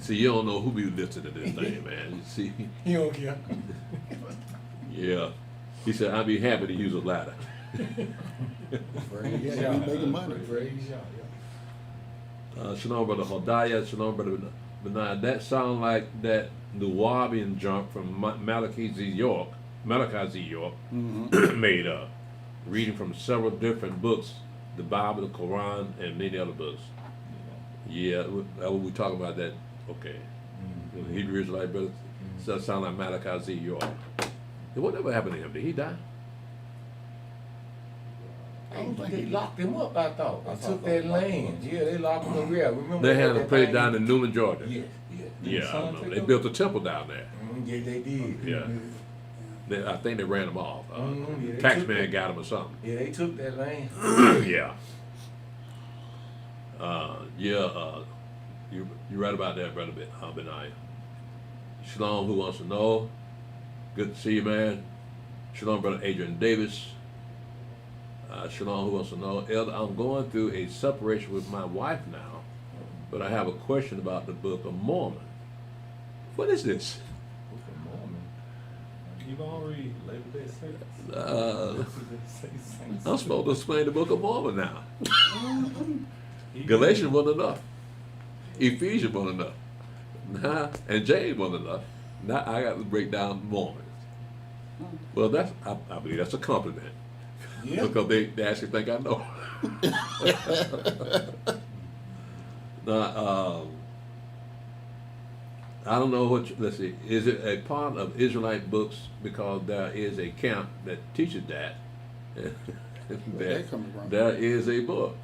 See, you don't know who be listening to this thing, man. You see? You don't care. Yeah. He said, I'd be happy to use a ladder. Yeah, we making money. Shalom, Brother Hodiah. Shalom, Brother Benaiah. That sound like that Nuwabian junk from Malachi Z. York made up, reading from several different books, the Bible, the Quran, and many other books. Yeah, we talk about that. Okay. The Hebrew Israelite brothers, so that sound like Malachi Z. York. Whatever happened to him? Did he die? They locked him up, I thought. They took that land. Yeah, they locked him up. Yeah, remember They had that a place thing? down in Newman, Georgia. Yeah. Yeah, I know. They built a temple down there. Yeah, they did. Yeah. I think they ran them off. Yeah, they took Taxman it. got them or something. Yeah, they took that land. Yeah. You're right about that, Brother Benaiah. Shalom, who wants to know? Good to see you, man. Shalom, Brother Adrian Davis. Shalom, who wants to know? Elder, I'm going through a separation with my wife now, but I have a question about the Book of Mormon. What is this? Book of Mormon. Keep on reading. Labor Day Saints. I'm supposed to explain the Book of Mormon now. Galatians wasn't enough. Ephesians wasn't enough. Nah, and James wasn't enough. Now I got to break down Mormons. Well, I believe that's a compliment. Yeah. Because they actually think I know. Now, I don't know let's see, is it a part of Israelite books because there is a camp that teaches that? that coming from? There is a book.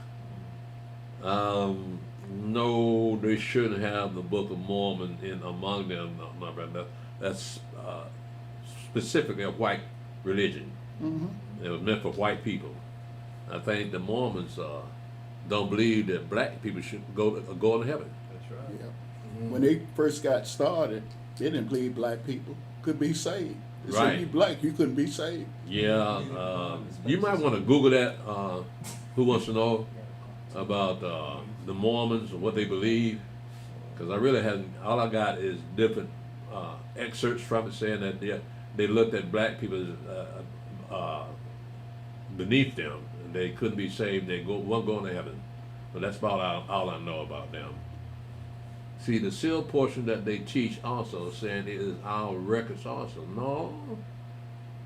No, they shouldn't have the Book of Mormon in among them, my brother. That's specifically a white religion. It was meant for white people. I think the Mormons don't believe that black people should go to heaven. That's right. Yeah. When they first got started, they didn't believe black people could be saved. They said Right. you black, you couldn't be saved. Yeah, you might want to Google that. Who wants to know about the Mormons and what they believe? Because I really haven't. All I got is different excerpts from it saying that they looked at black people as beneath them, and they couldn't be saved. They weren't going to heaven. But that's about all I know about them. See, the seal portion that they teach also saying it is our records also. No,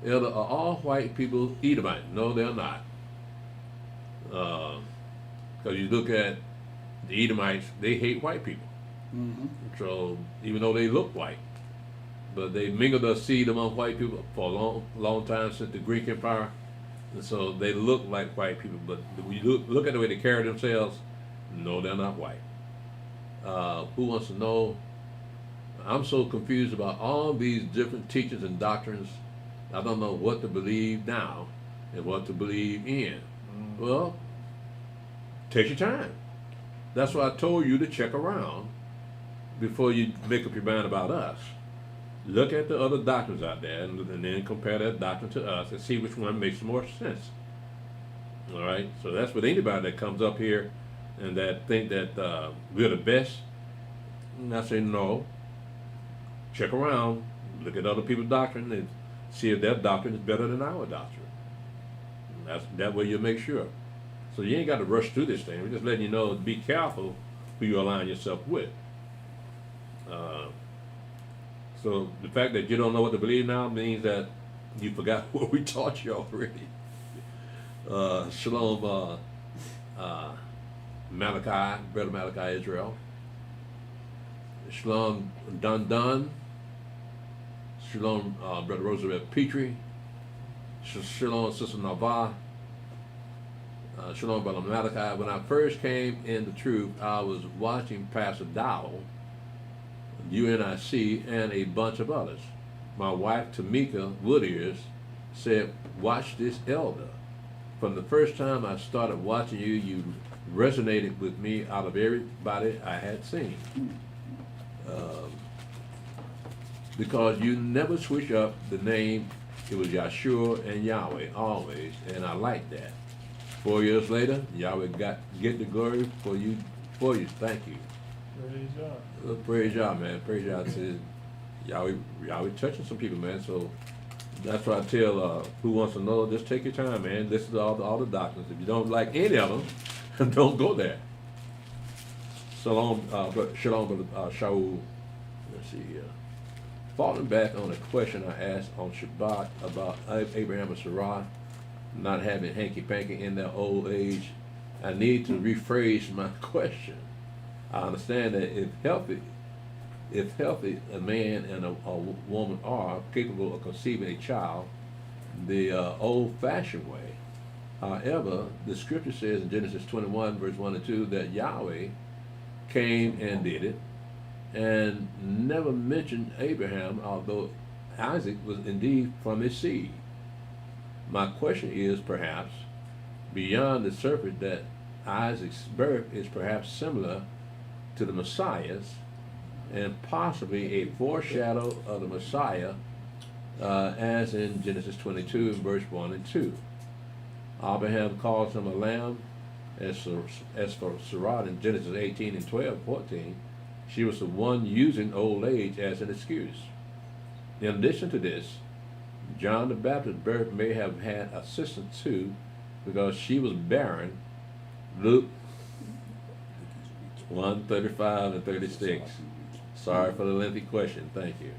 are all white people Edomite? No, they're not. Because you look at the Edomites, they hate white people. So even though they look white, but they mingled their seed among white people for a long, long time since the Greek Empire, and so they look like white people. But when you look at the way they carry themselves, no, they're not white. Who wants to know? I'm so confused about all these different teachings and doctrines. I don't know what to believe now and what to believe in. Well, take your time. That's why I told you to check around before you make up your mind about us. Look at the other doctrines out there and then compare that doctrine to us and see which one makes more sense. All right? So that's what anybody that comes up here and that think that we're the best. And I say no. Check around, look at other people's doctrine and see if their doctrine is better than our doctrine. And that way you'll make sure. So you ain't got to rush through this thing. We're just letting you know, be careful who you align yourself with. So the fact that you don't know what to believe now means that you forgot what we taught you already. Shalom, Malachi, Brother Malachi Israel. Shalom, Dun. Shalom, Brother Roosevelt Petrie. Shalom, Sister Nava. Shalom, Brother Malachi. When I first came in the truth, I was watching Pastor Dowell, UNIC, and a bunch of others. My wife, Tamika Woodears, said, watch this elder. From the first time I started watching you, you resonated with me out of everybody I had seen. Because you never switch up the name. It was Yahshua and Yahweh always, and I like that. 4 years later, Yahweh get the glory for you. Thank you. Praise God. Praise Yah, man. Praise Yah. Says Yahweh touching some people, man. So that's why I tell who wants to know, just take your time, man. Listen to all the doctrines. If you don't like any of them, don't go there. Shalom, Brother Shaul. Let's see here. Falling back on a question I asked on Shabbat about Abraham and Sarah not having hanky-panky in their old age, I need to rephrase my question. I understand that if healthy, a man and a woman are capable of conceiving a child the old-fashioned way. However, the scripture says in Genesis 21, verse 1 and 2, that Yahweh came and did it, and never mentioned Abraham, although Isaac was indeed from his seed. My question is perhaps beyond the surface that Isaac's birth is perhaps similar to the Messiah's and possibly a foreshadow of the Messiah as in Genesis 22 verse 1 and 2. Abraham calls him a lamb. As for Sarah in Genesis 18 and 12, 14, she was the one using old age as an excuse. In addition to this, John the Baptist's birth may have had assistance too, because she was barren. Luke 1:35 and 36. Sorry for the lengthy question. Thank you.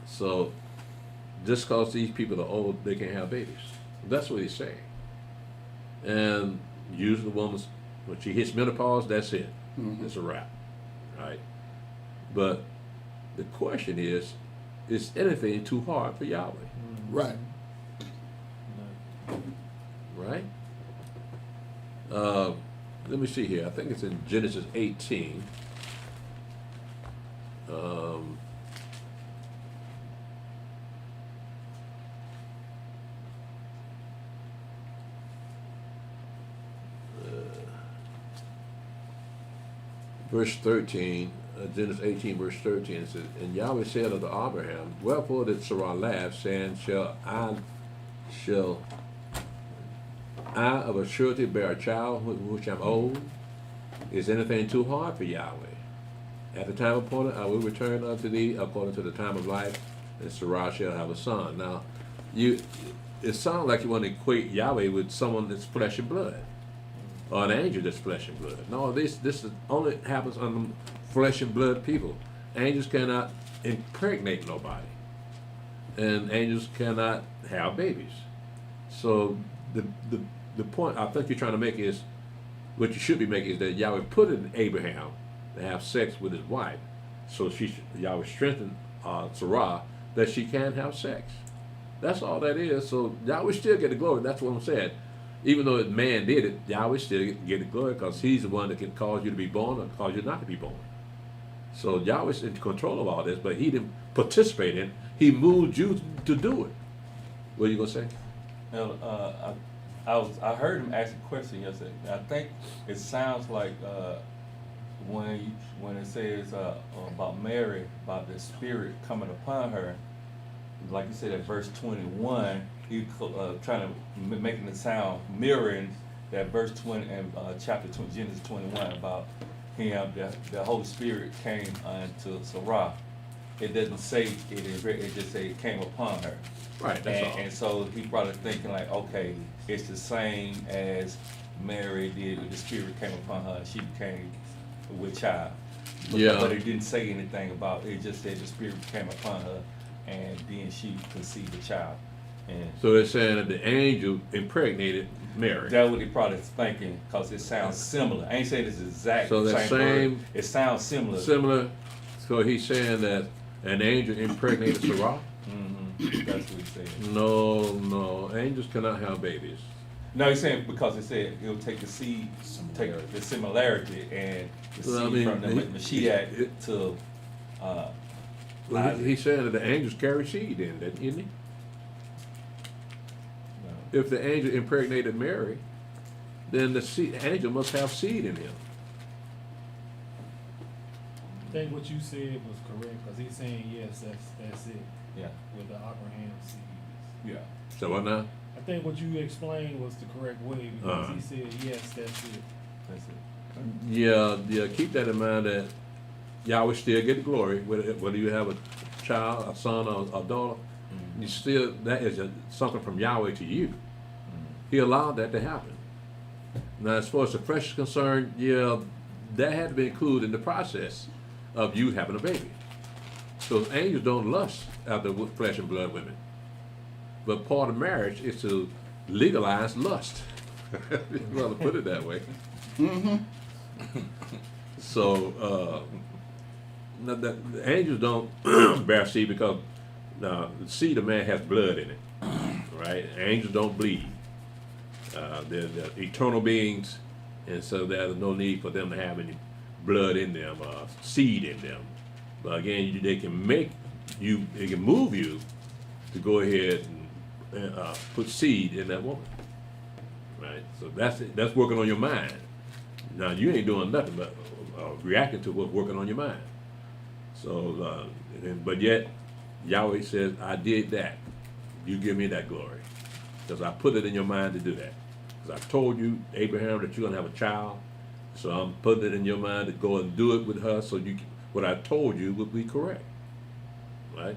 So, just because these people are old, they can't have babies. That's what he's saying. And usually the woman's, when she hits menopause, that's it. It's a wrap, right? But the question is anything too hard for Yahweh? Right. Right? Let me see here. I think it's in Genesis 18. Verse 13, Genesis 18, verse 13, it says, and Yahweh said unto Abraham, wherefore did Sarah laugh, saying, shall I of a surety bear a child which am old? Is anything too hard for Yahweh? At the time appointed, I will return unto thee according to the time of life, and Sarah shall have a son. Now, it sounds like you want to equate Yahweh with someone that's flesh and blood, or an angel that's flesh and blood. No, this only happens on flesh and blood people. Angels cannot impregnate nobody, and angels cannot have babies. So the point I think you're trying to make is, what you should be making is that Yahweh put in Abraham to have sex with his wife, so Yahweh strengthened Sarah that she can have sex. That's all that is. So Yahweh still get the glory. That's what I'm saying. Even though man did it, Yahweh still get the glory, because he's the one that can cause you to be born or cause you not to be born. So Yahweh's in control of all this, but he didn't participate in it. He moved you to do it. What are you going to say? Well, I heard him ask a question yesterday. I think it sounds like when it says about Mary, about the Spirit coming upon her, like you said at verse 21, he trying to making it sound mirroring that verse 20 and chapter 20, Genesis 21 about him. The Holy Spirit came unto Sarah. It doesn't say it just say it came upon her. Right. That's all. And so he brought it thinking like, okay, it's the same as Mary did. The Spirit came upon her, and she became with child. But it didn't say anything about it. Just said the Spirit came upon her, and then she conceived a child. And so they're saying that the angel impregnated Mary. that's what he probably thinking, because it sounds similar. I ain't saying it's exact. So that word. It sounds similar. Similar. So he's saying that an angel impregnated Sarah? That's what he said. No. Angels cannot have babies. No, he's saying because it said it'll take the seed, take the similarity and the seed from the Mashiach to. He's saying that the angels carry seed in, isn't he? No. If the angel impregnated Mary, then the angel must have seed in him. I think what you said was correct, because he's saying yes, that's it. Yeah. With the Abraham seed. Yeah. So what now? I think what you explained was the correct way, because he said yes, that's it. That's it. Yeah. Keep that in mind that Yahweh still get the glory, whether you have a child, a son, or a daughter. You still, that is something from Yahweh to you. He allowed that to happen. Now, as far as the flesh is concerned, that had to be included in the process of you having a baby. So angels don't lust after flesh and blood women. But part of marriage is to legalize lust. Rather put it that way. So the angels don't bear seed because the seed of man has blood in it, right? Angels don't bleed. They're eternal beings, and so there's no need for them to have any blood in them, seed in them. But again, they can make you, they can move you to go ahead and put seed in that woman, right? So that's working on your mind. Now you ain't doing nothing but reacting to what's working on your mind. So, but yet Yahweh says, "I did that. You give me that glory, because I put it in your mind to do that. Because I told you, Abraham, that you're gonna have a child. So I'm putting it in your mind to go and do it with her. So what I told you would be correct, right?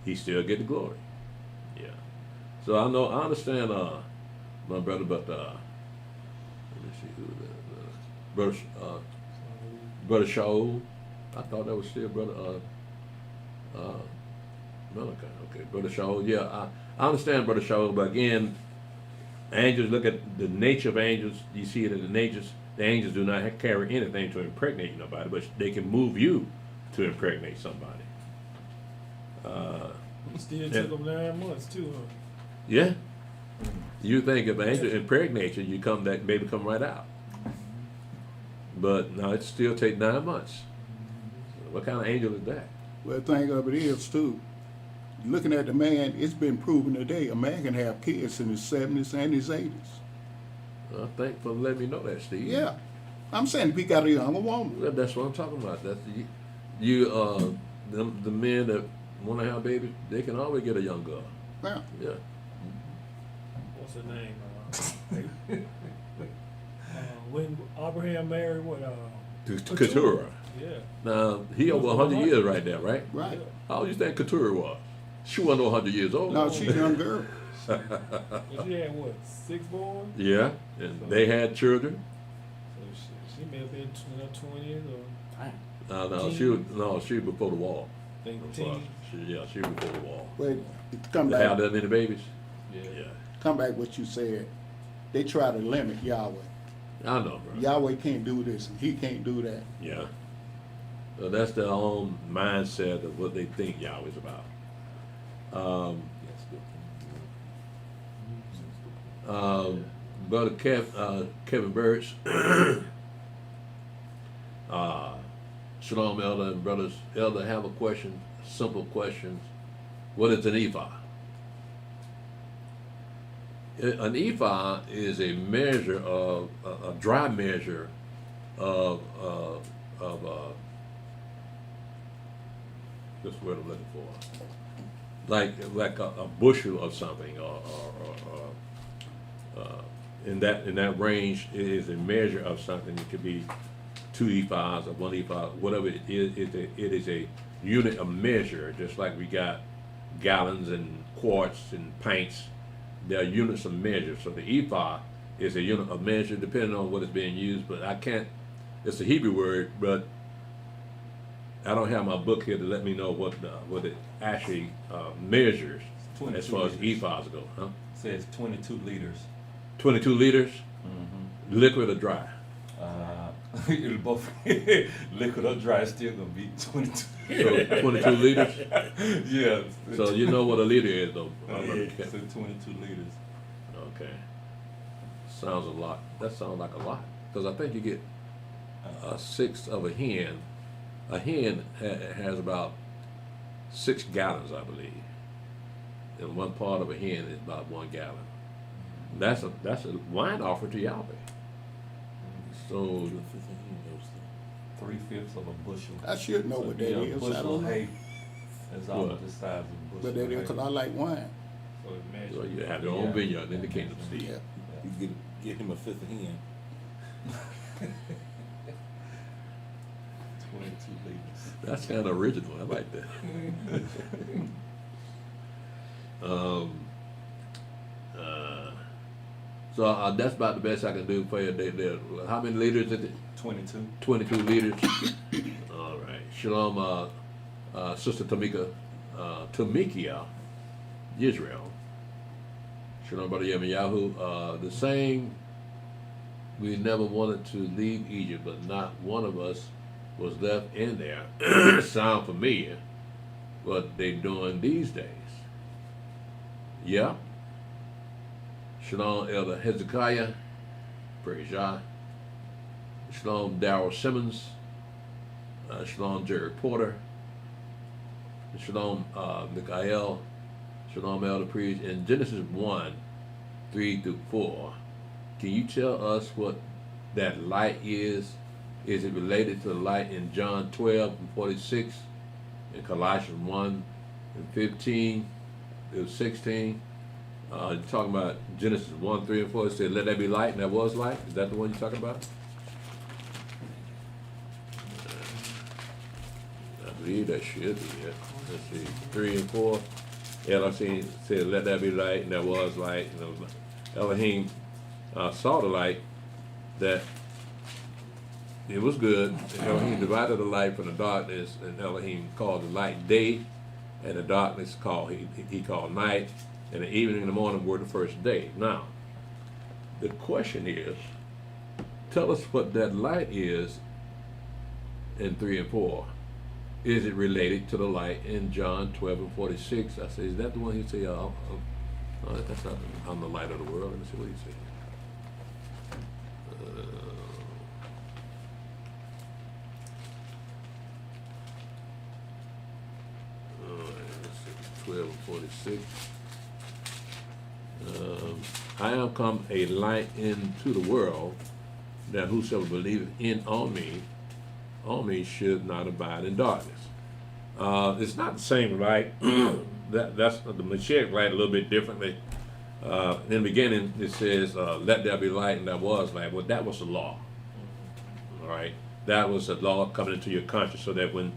He still get the glory. Yeah. So I understand, my brother, but let me see who brother, brother Shaul. I thought that was still brother Malachi. Okay, brother Shaul. Yeah, I understand, brother Shaul, but again, angels, look at the nature of angels. You see that the angels do not carry anything to impregnate nobody, but they can move you to impregnate somebody. It still took them 9 months too, huh? Yeah. You think if an angel impregnates you, that baby come right out. But no, it still take 9 months. What kind of angel is that? Well, the thing of it is, too, looking at the man, it's been proven today, a man can have kids in his 70s and his 80s. Thanks for letting me know that, Steve. Yeah. I'm saying if he got a younger woman. Well, that's what I'm talking about. That's the men that want to have babies, they can always get a young girl. Yeah. Yeah. What's her name? When Abraham married what? Keturah. Yeah. Now, he over 100 years right there, right? Right. How old you think Keturah was? She wasn't 100 years old. No, she's a young girl. And she had what? 6 boys. Yeah, and they had children. So she may have been in her 20s or No, she was before the wall. think She 10. was before the wall. Wait, come They have back. that many babies? Yeah. Yeah, Come back what you said. They try to limit Yahweh. I know, bro. Yahweh can't do this and he can't do that. Yeah. So that's their own mindset of what they think Yahweh's about. Brother Kevin Birch, Shalom, Elder and brothers. Elder, have a question, simple questions. What is an ephah? An ephah is a measure of a dry measure of this word I'm looking for, like a bushel of something, or in that range. It is a measure of something. It could be 2 ephahs or 1 ephah, whatever it is. It is a unit of measure, just like we got gallons and quarts and pints. There are units of measure. So the ephah is a unit of measure, depending on what is being used. But I can't. It's a Hebrew word, but I don't have my book here to let me know what it actually measures as far as ephahs go. Huh? Says 22 liters. 22 liters, liquid or dry? It'll both liquid or dry. It's still gonna be 22. So 22 liters. Yeah. So you know what a liter is, though. So 22 liters. Okay. Sounds a lot. That sounds like a lot, because I think you get a sixth of a hen. A hen has about 6 gallons, I believe, and one part of a hen is about 1 gallon. That's a wine offering to Yahweh. So 3/5 of a bushel. I should know what that Yeah, is. I bushel don't of know. hay. That's all What? the size of a bushel. But that of is hay. because I like wine. So it measures. So you have your own vineyard in the kingdom, Steve. Yeah. You get him a 5th of hen. 22 liters. That's kind of original. I like that. So that's about the best I can do for you. How many liters is it? 22. 22 liters. All right. Shalom, Sister Tamikia, Yisrael. Shalom, Brother Yirmiyahu. The saying, we never wanted to leave Egypt, but not one of us was left in there. Sound familiar, what they doing these days. Yeah. Shalom, Elder Hezekiah. Praise Yah. Shalom, Darrell Simmons. Shalom Jerry Porter, Shalom Mikael, Shalom Elder Priest. In Genesis 1, 3 through 4, can you tell us what that light is? Is it related to the light in John 12 and 46, in Colossians 1 and 15 through 16? You're talking about Genesis 1, 3, and 4. It said, let there be light, and there was light. Is that the one you're talking about? I believe that should be it. Let's see, 3 and 4. Elohim said, let there be light, and there was light. And Elohim saw the light, that it was good. And Elohim divided the light from the darkness, and Elohim called the light day, and the darkness he called night, and the evening and the morning were the first day. Now, the question is, tell us what that light is in 3 and 4. Is it related to the light in John 12 and 46? I say, is that the one he say, no, that's not, I'm the light of the world. Let me see what he said. Let's see, 12 and 46. I am come a light into the world, that whosoever believeth on me should not abide in darkness. It's not the same light. That's the Mashiach light a little bit differently. In the beginning, it says, let there be light, and there was light. Well, that was the law. All right? That was the law coming into your conscience, so that when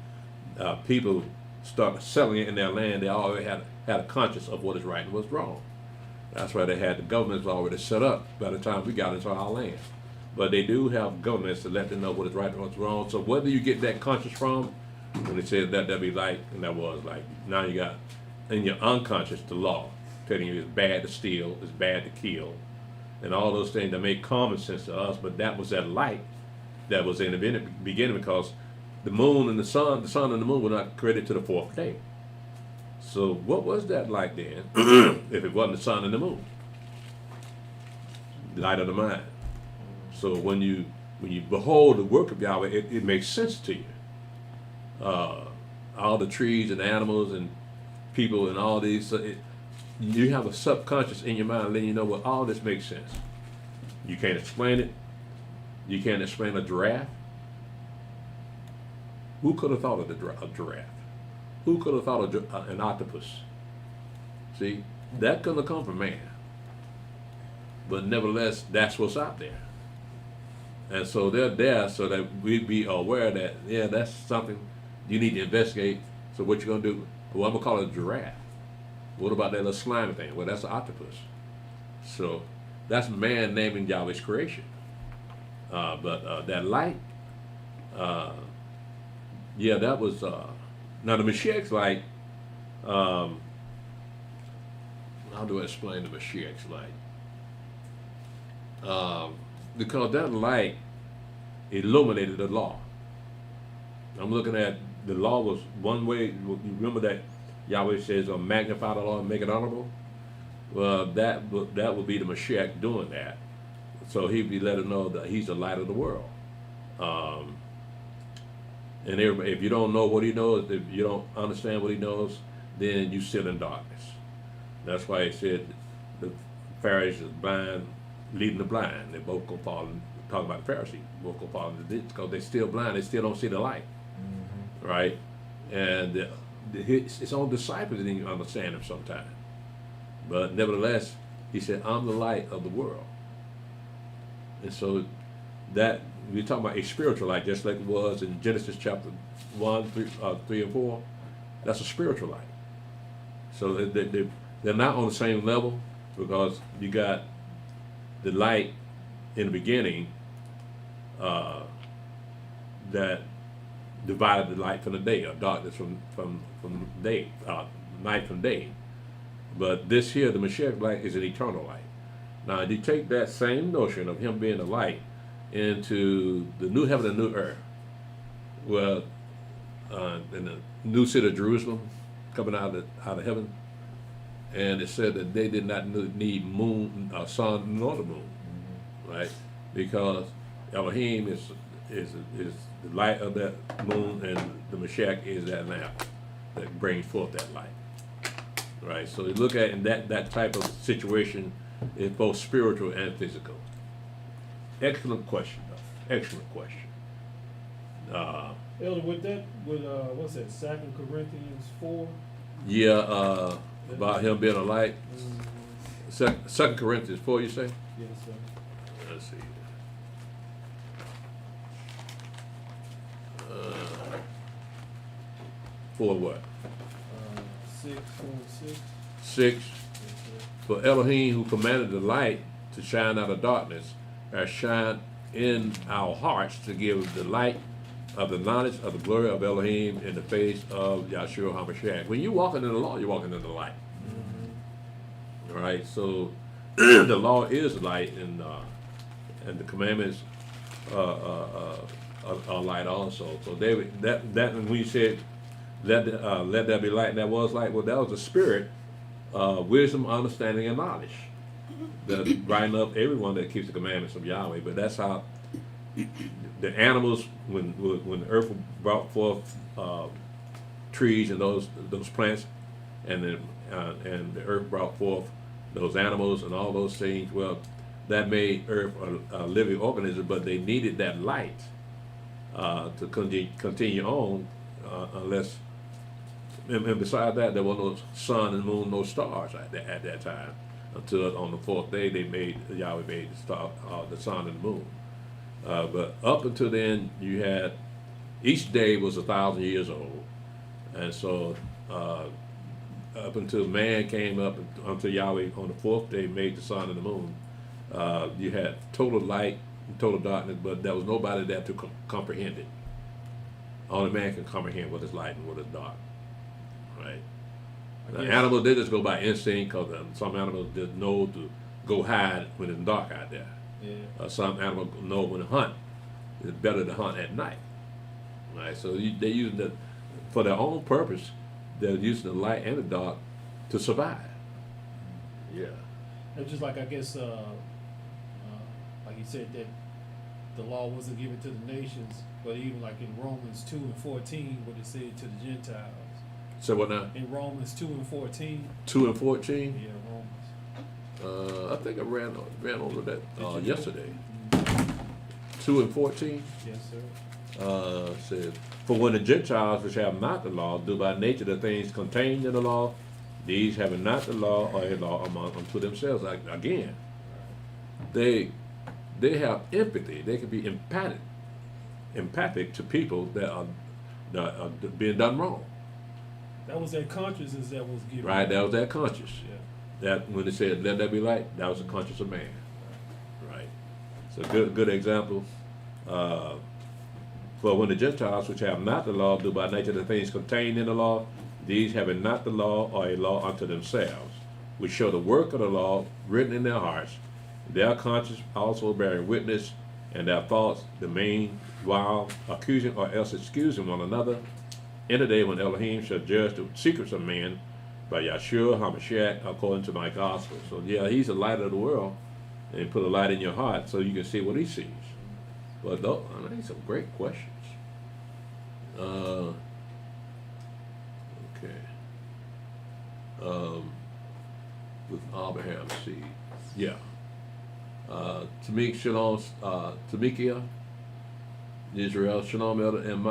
people start selling it in their land, they already had a conscience of what is right and what's wrong. That's why they had the governments already set up by the time we got into our land. But they do have governments to let them know what is right and what's wrong. So whether you get that conscience from, when it says that there be light, and that was light, now you got in your unconscious the law telling you it's bad to steal, it's bad to kill, and all those things that make common sense to us. But that was that light that was in the beginning, because the moon and the sun and the moon were not created to the fourth day. So what was that light then, if it wasn't the sun and the moon? Light of the mind. So when you behold the work of Yahweh, it makes sense to you. All the trees and animals and people and all these, you have a subconscious in your mind letting you know, well, all this makes sense. You can't explain it. You can't explain a giraffe. Who could have thought of a giraffe? Who could have thought of an octopus? See, that couldn't have come from man. But nevertheless, that's what's out there. And so they're there so that we be aware that, yeah, that's something you need to investigate. So what you going to do? Well, I'm going to call it a giraffe. What about that little slimy thing? Well, that's an octopus. So that's man naming Yahweh's creation. But that light, yeah, that was, now the Mashiach's light, how do I explain the Mashiach's light? Because that light illuminated the law. I'm looking at the law was one way. You remember that Yahweh says, magnify the law and make it honorable? Well, that would be the Mashiach doing that. So he'd be letting know that he's the light of the world. And everybody, if you don't know what he knows, if you don't understand what he knows, then you sit in darkness. That's why he said the Pharisees is blind, leading the blind. They both go fall and talk about the Pharisees. Both go fall into this because they're still blind. They still don't see the light, right? And his own disciples didn't even understand him sometimes. But nevertheless, he said, "I'm the light of the world." And so that we're talking about a spiritual light, just like it was in Genesis chapter 1, 3 and 4. That's a spiritual light. So they're not on the same level, because you got the light in the beginning that divided the light from the day, or darkness from day, night from day. But this here, the Mashiach light, is an eternal light. Now, you take that same notion of him being the light into the new heaven and new earth, well, in the new city of Jerusalem, coming out of heaven, and it said that they did not need moon, sun, nor the moon, right? Because Elohim is the light of that moon, and the Mashiach is that lamp that brings forth that light. Right. So you look at in that type of situation is both spiritual and physical. Excellent question, though. Excellent question. Elder, what's that, 2 Corinthians 4? Yeah, about him being a light. 2 Corinthians 4, you say? Yes, sir. Let's see. For what? 6, 6. 6. Yes, sir. For Elohim, who commanded the light to shine out of darkness, has shined in our hearts to give the light of the knowledge of the glory of Elohim in the face of Yahshua HaMashiach. When you're walking in the law, you're walking in the light. All right, so the law is light, and the commandments are light also. So David, that when you said let there be light, and that was light, well, that was the spirit, wisdom, understanding, and knowledge. The writing up everyone that keeps the commandments of Yahweh. But that's how the animals, when the earth brought forth trees and those plants, and the earth brought forth those animals and all those things, well, that made earth a living organism, but they needed that light to continue on, unless, and besides that, there was no sun and moon, no stars at that time, until on the fourth day Yahweh made the star, the sun and the moon. But up until then, you had, each day was 1,000 years old, and so up until man came up, until Yahweh on the fourth day made the sun and the moon, you had total light and total darkness, but there was nobody there to comprehend it. Only man can comprehend what is light and what is dark, right? The animals, they just go by instinct, because some animals just know to go hide when it's dark out there. Yeah. Some animals know when to hunt. It's better to hunt at night, right? So they use that for their own purpose. They're using the light and the dark to survive. Yeah. It's just like, I guess, like you said, that the law wasn't given to the nations, but even like in Romans 2 and 14, what it said to the Gentiles. So what now? In Romans 2 and 14. 2 and 14? Yeah, Romans. I think I ran over that Did you yesterday. 2 and 14 Yes, sir. says, for when the Gentiles which have not the law do by nature the things contained in the law, these having not the law are a law unto themselves. Again, they have empathy. They can be empathic to people that are being done wrong. That was that consciousness that was given. Right, that was that conscience. Yeah. That when they said let there be light, that was the conscience of man. Right. So good example. For when the Gentiles which have not the law do by nature the things contained in the law, these having not the law are a law unto themselves, which show the work of the law written in their hearts, their conscience also bearing witness, and their thoughts the main while accusing or else excusing one another, in the day when Elohim shall judge the secrets of men by Yahshua HaMashiach according to my gospel. So yeah, he's the light of the world, and he put a light in your heart so you can see what he sees. But though, I mean, some great questions. Okay. With Abraham seed. Yeah. Tamik Shalom, Tamikia, Yisrael, Shalom Elder, and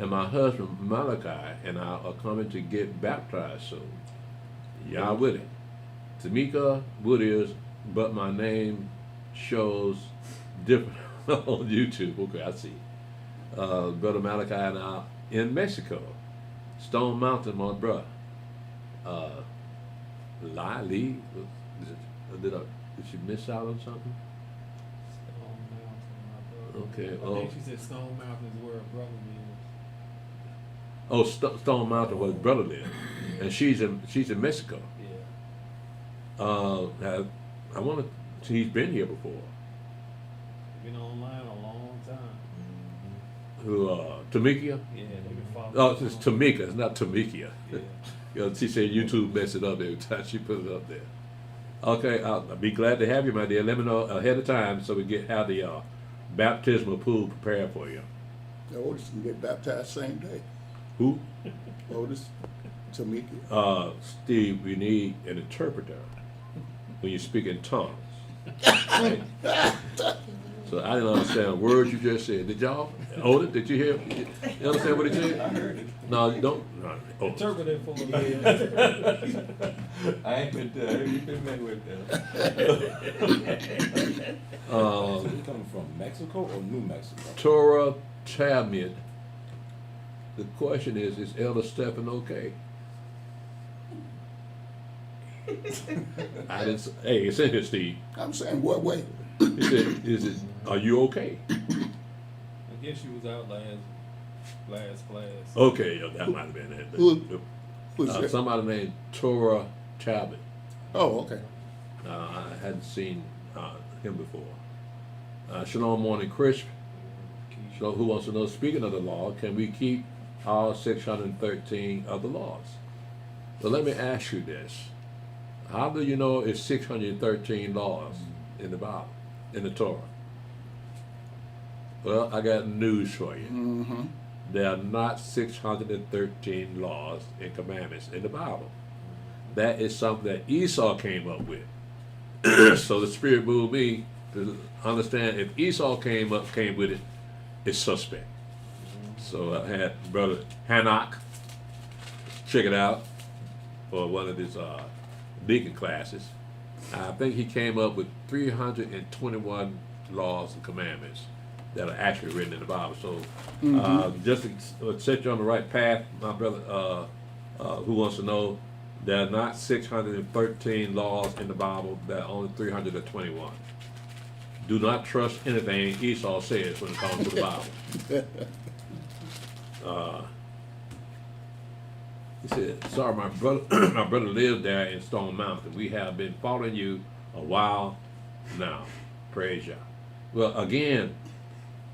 my husband Malachi and I are coming to get baptized soon. Y'all with it. Tamika Woodiers, but my name shows different on YouTube. Okay, I see. Brother Malachi and I in Mexico. Stone Mountain, my brother. Lee, did she miss out on something? Stone Mountain, my brother. Okay. I think she said Stone Mountain is where her brother lives. Oh, Stone Mountain where his brother lives, and she's in Mexico. Yeah. I want to. She's been here before. Been online a long time. Who? Tamikia? Yeah, they can follow. Oh, it's Tamika. It's not Tamikia. Yeah. You know, she said YouTube messed it up every time she put it up there. Okay, I'll be glad to have you, my dear. Let me know ahead of time so we have the baptismal pool prepared for you. Otis can get baptized same day. Who? Otis, Tamika. Steve, we need an interpreter when you speak in tongues. Right? So I didn't understand a word you just said. Did y'all? Otis, did you hear? You understand what he said? I heard it. No, you don't. No. Otis. Interpret it for me. I ain't been met with that. So he coming from Mexico or New Mexico? Torah Talmud. The question is Elder Stephen okay? I didn't. Hey, it's in here, Steve. I'm saying, what way? He said, are you okay? I guess she was out last class. Okay, that might have been it. Who's that? Somebody named Torah Talbot. Oh, okay. I hadn't seen him before. Shalom Morning Crisp. Shalom, who wants to know, speaking of the law, can we keep all 613 of the laws? Well, let me ask you this. How do you know it's 613 laws in the Bible, in the Torah? Well, I got news for you. Mm-hmm. There are not 613 laws and commandments in the Bible. That is something that Esau came up with. So the Spirit moved me to understand if Esau came with it, it's suspect. So I had Brother Hanok check it out for one of his deacon classes. I think he came up with 321 laws and commandments that are actually written in the Bible. So just to set you on the right path, my brother who wants to know, there are not 613 laws in the Bible, there are only 321. Do not trust anything Esau says when it comes to the Bible. He said, sorry, my brother lives there in Stone Mountain. We have been following you a while now. Praise Yah. Well, again,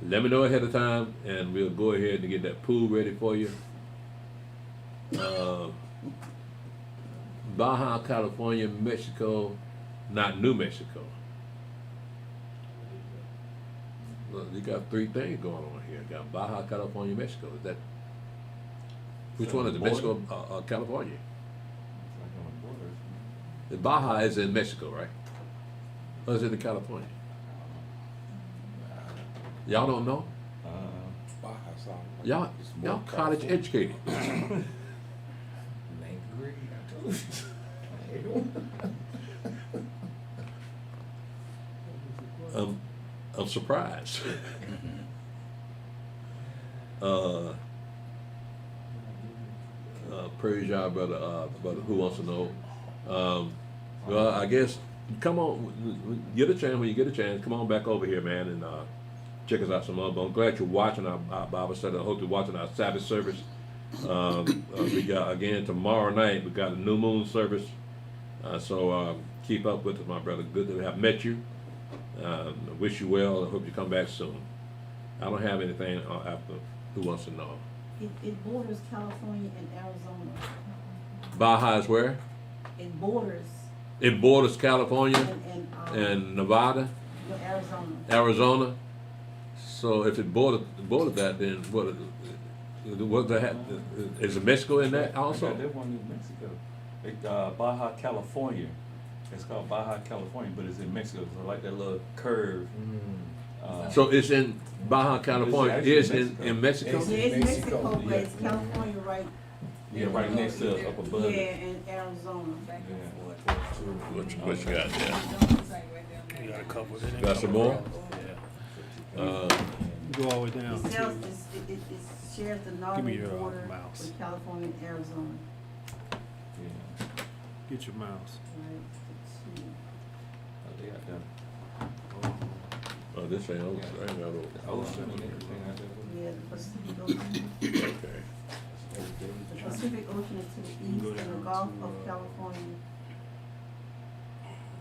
let me know ahead of time, and we'll go ahead and get that pool ready for you. Baja California, Mexico, not New Mexico. Well, you got three things going on here. You got Baja California, Mexico. Is that which one is it? Mexico, California? The Baja is in Mexico, right? Or is it in California? Y'all don't know? Baja sound like Y'all it's more college California. educated. Ninth grade, I told you. I'm surprised. Praise y'all, brother. Brother, who wants to know? Well, I guess come on, get a chance when you get a chance. Come on back over here, man, and check us out some more. But I'm glad you're watching our Bible study. I hope you're watching our Sabbath service. We got again tomorrow night. We got a new moon service. So keep up with us, my brother. Good to have met you. I wish you well. I hope you come back soon. I don't have anything after who wants to know. It borders California and Arizona. Baja is where? It borders It borders California and Nevada, Arizona. Arizona. So if it bordered that, then what is it Mexico in that also? That one is Mexico. Baja California. It's called Baja California, but it's in Mexico. So like that little curve. So it's in Baja California. actually Is Mexico. in Mexico. Yeah, it's Mexico, Mexico, but yeah. it's California right. Yeah, right next to up above Yeah, it. and Arizona. Yeah. What you got there? You got a couple of them. Got some more? Go all the way down. It shares the Give me northern your, border mouse. with California and Arizona. Yeah. Get your mouse. Right? Oh, they got them. Oh, this ain't over. I ain't got over. Ocean and everything out there. Yeah, the Pacific Ocean. Okay. The Pacific Ocean is to the east Go and the down Gulf to, of California.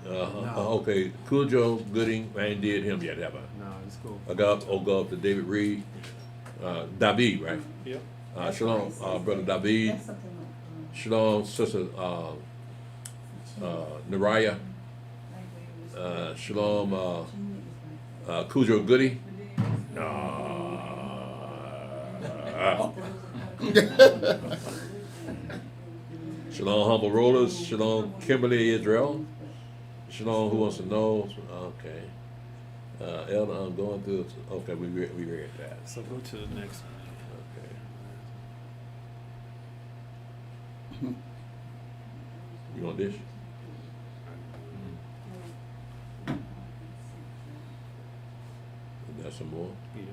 Okay. Cujo Gooding. I ain't did him yet, have I? No, it's cool. I go up to David Reed. David, right? Yep. Shalom, brother David. That's something like, Shalom, sister Naraya. Shalom, Cujo Goody. Shalom, humble rollers. Shalom, Kimberly Israel. Shalom, who wants to know? Okay. Elder, I'm going through. Okay, we read that. So go to the next one. Okay. You want this? Got some more? Yeah.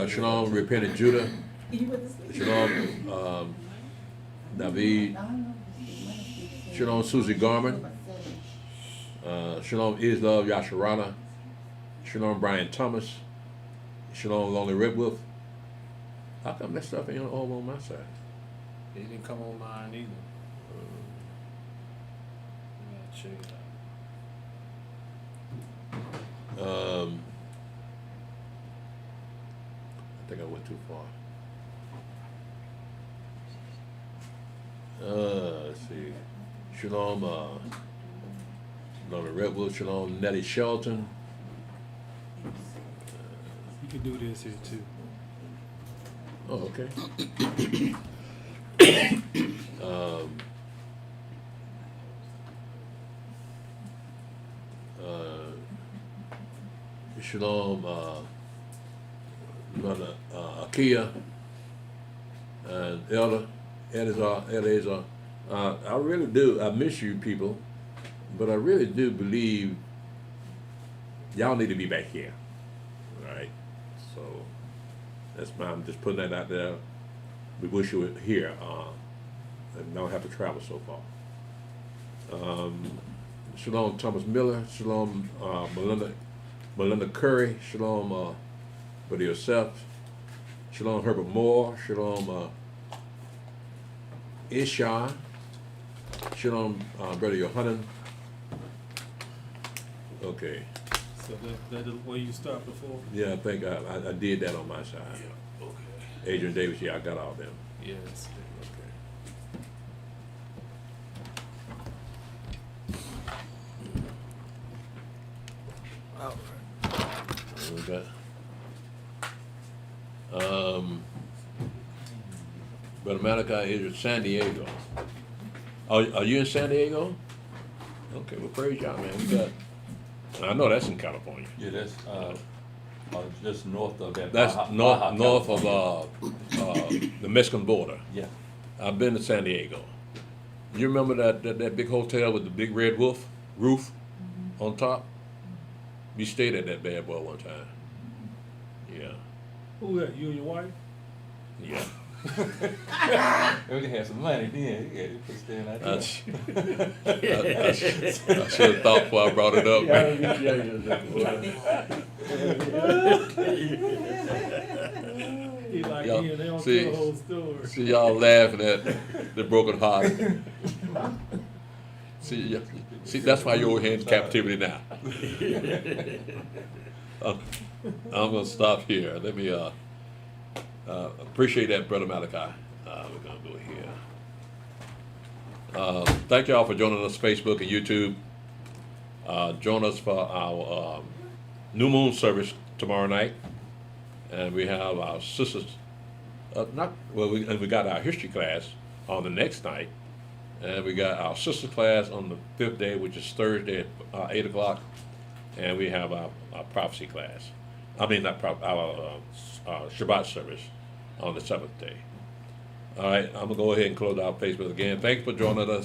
Shalom, repentant Judah. Shalom, David. Shalom, Susie Garman. Shalom, Islove Yasharana. Shalom, Brian Thomas. Shalom, Lonely Redwolf. How come that stuff ain't all on my side? It didn't come on mine either. Yeah, check it out. I think I went too far. Let's see. Shalom, Lonely Redwood. Shalom, Nettie Shelton. You can do this here too. Oh, okay. Shalom, Brother Akia and Elder Eleazar. I really do. I miss you people, but I really do believe y'all need to be back here. All right. So that's why I'm just putting that out there. We wish you were here and don't have to travel so far. Shalom, Thomas Miller. Shalom, Melinda Curry. Shalom, Brother Yosef. Shalom, Herbert Moore. Shalom, Isha. Shalom, Brother Yohanan. Okay. So that where you stopped before? Yeah, I think I did that on my side. Yeah. Okay. Adrian Davis, yeah, I got all them. Yes. Okay. Brother Malachi is in San Diego. Are you in San Diego? Okay, well, praise y'all, man. We got. I know that's in California. Yeah, that's just north of that. That's Baja, north California. of the Mexican border. Yeah. I've been to San Diego. You remember that big hotel with the big red roof on top? We stayed at that bad boy one time. Yeah. Who that? You and your wife? Yeah. We can have some money then. Yeah, you put staying out there. I should have thought before I brought it up, man. He like, Y'all- yeah, they don't see- tell the whole story. See y'all laughing at the broken heart. See, that's why you're over here in captivity now. I'm gonna stop here. Let me appreciate that, Brother Malachi. We're gonna go here. Thank y'all for joining us, Facebook and YouTube. Join us for our New Moon service tomorrow night, and we have our sisters. We got our history class on the next night, and we got our sister class on the 5th day, which is Thursday at 8 o'clock, and we have our prophecy class. I mean, not our Shabbat service on the 7th day. All right, I'm gonna go ahead and close out Facebook again. Thanks for joining us.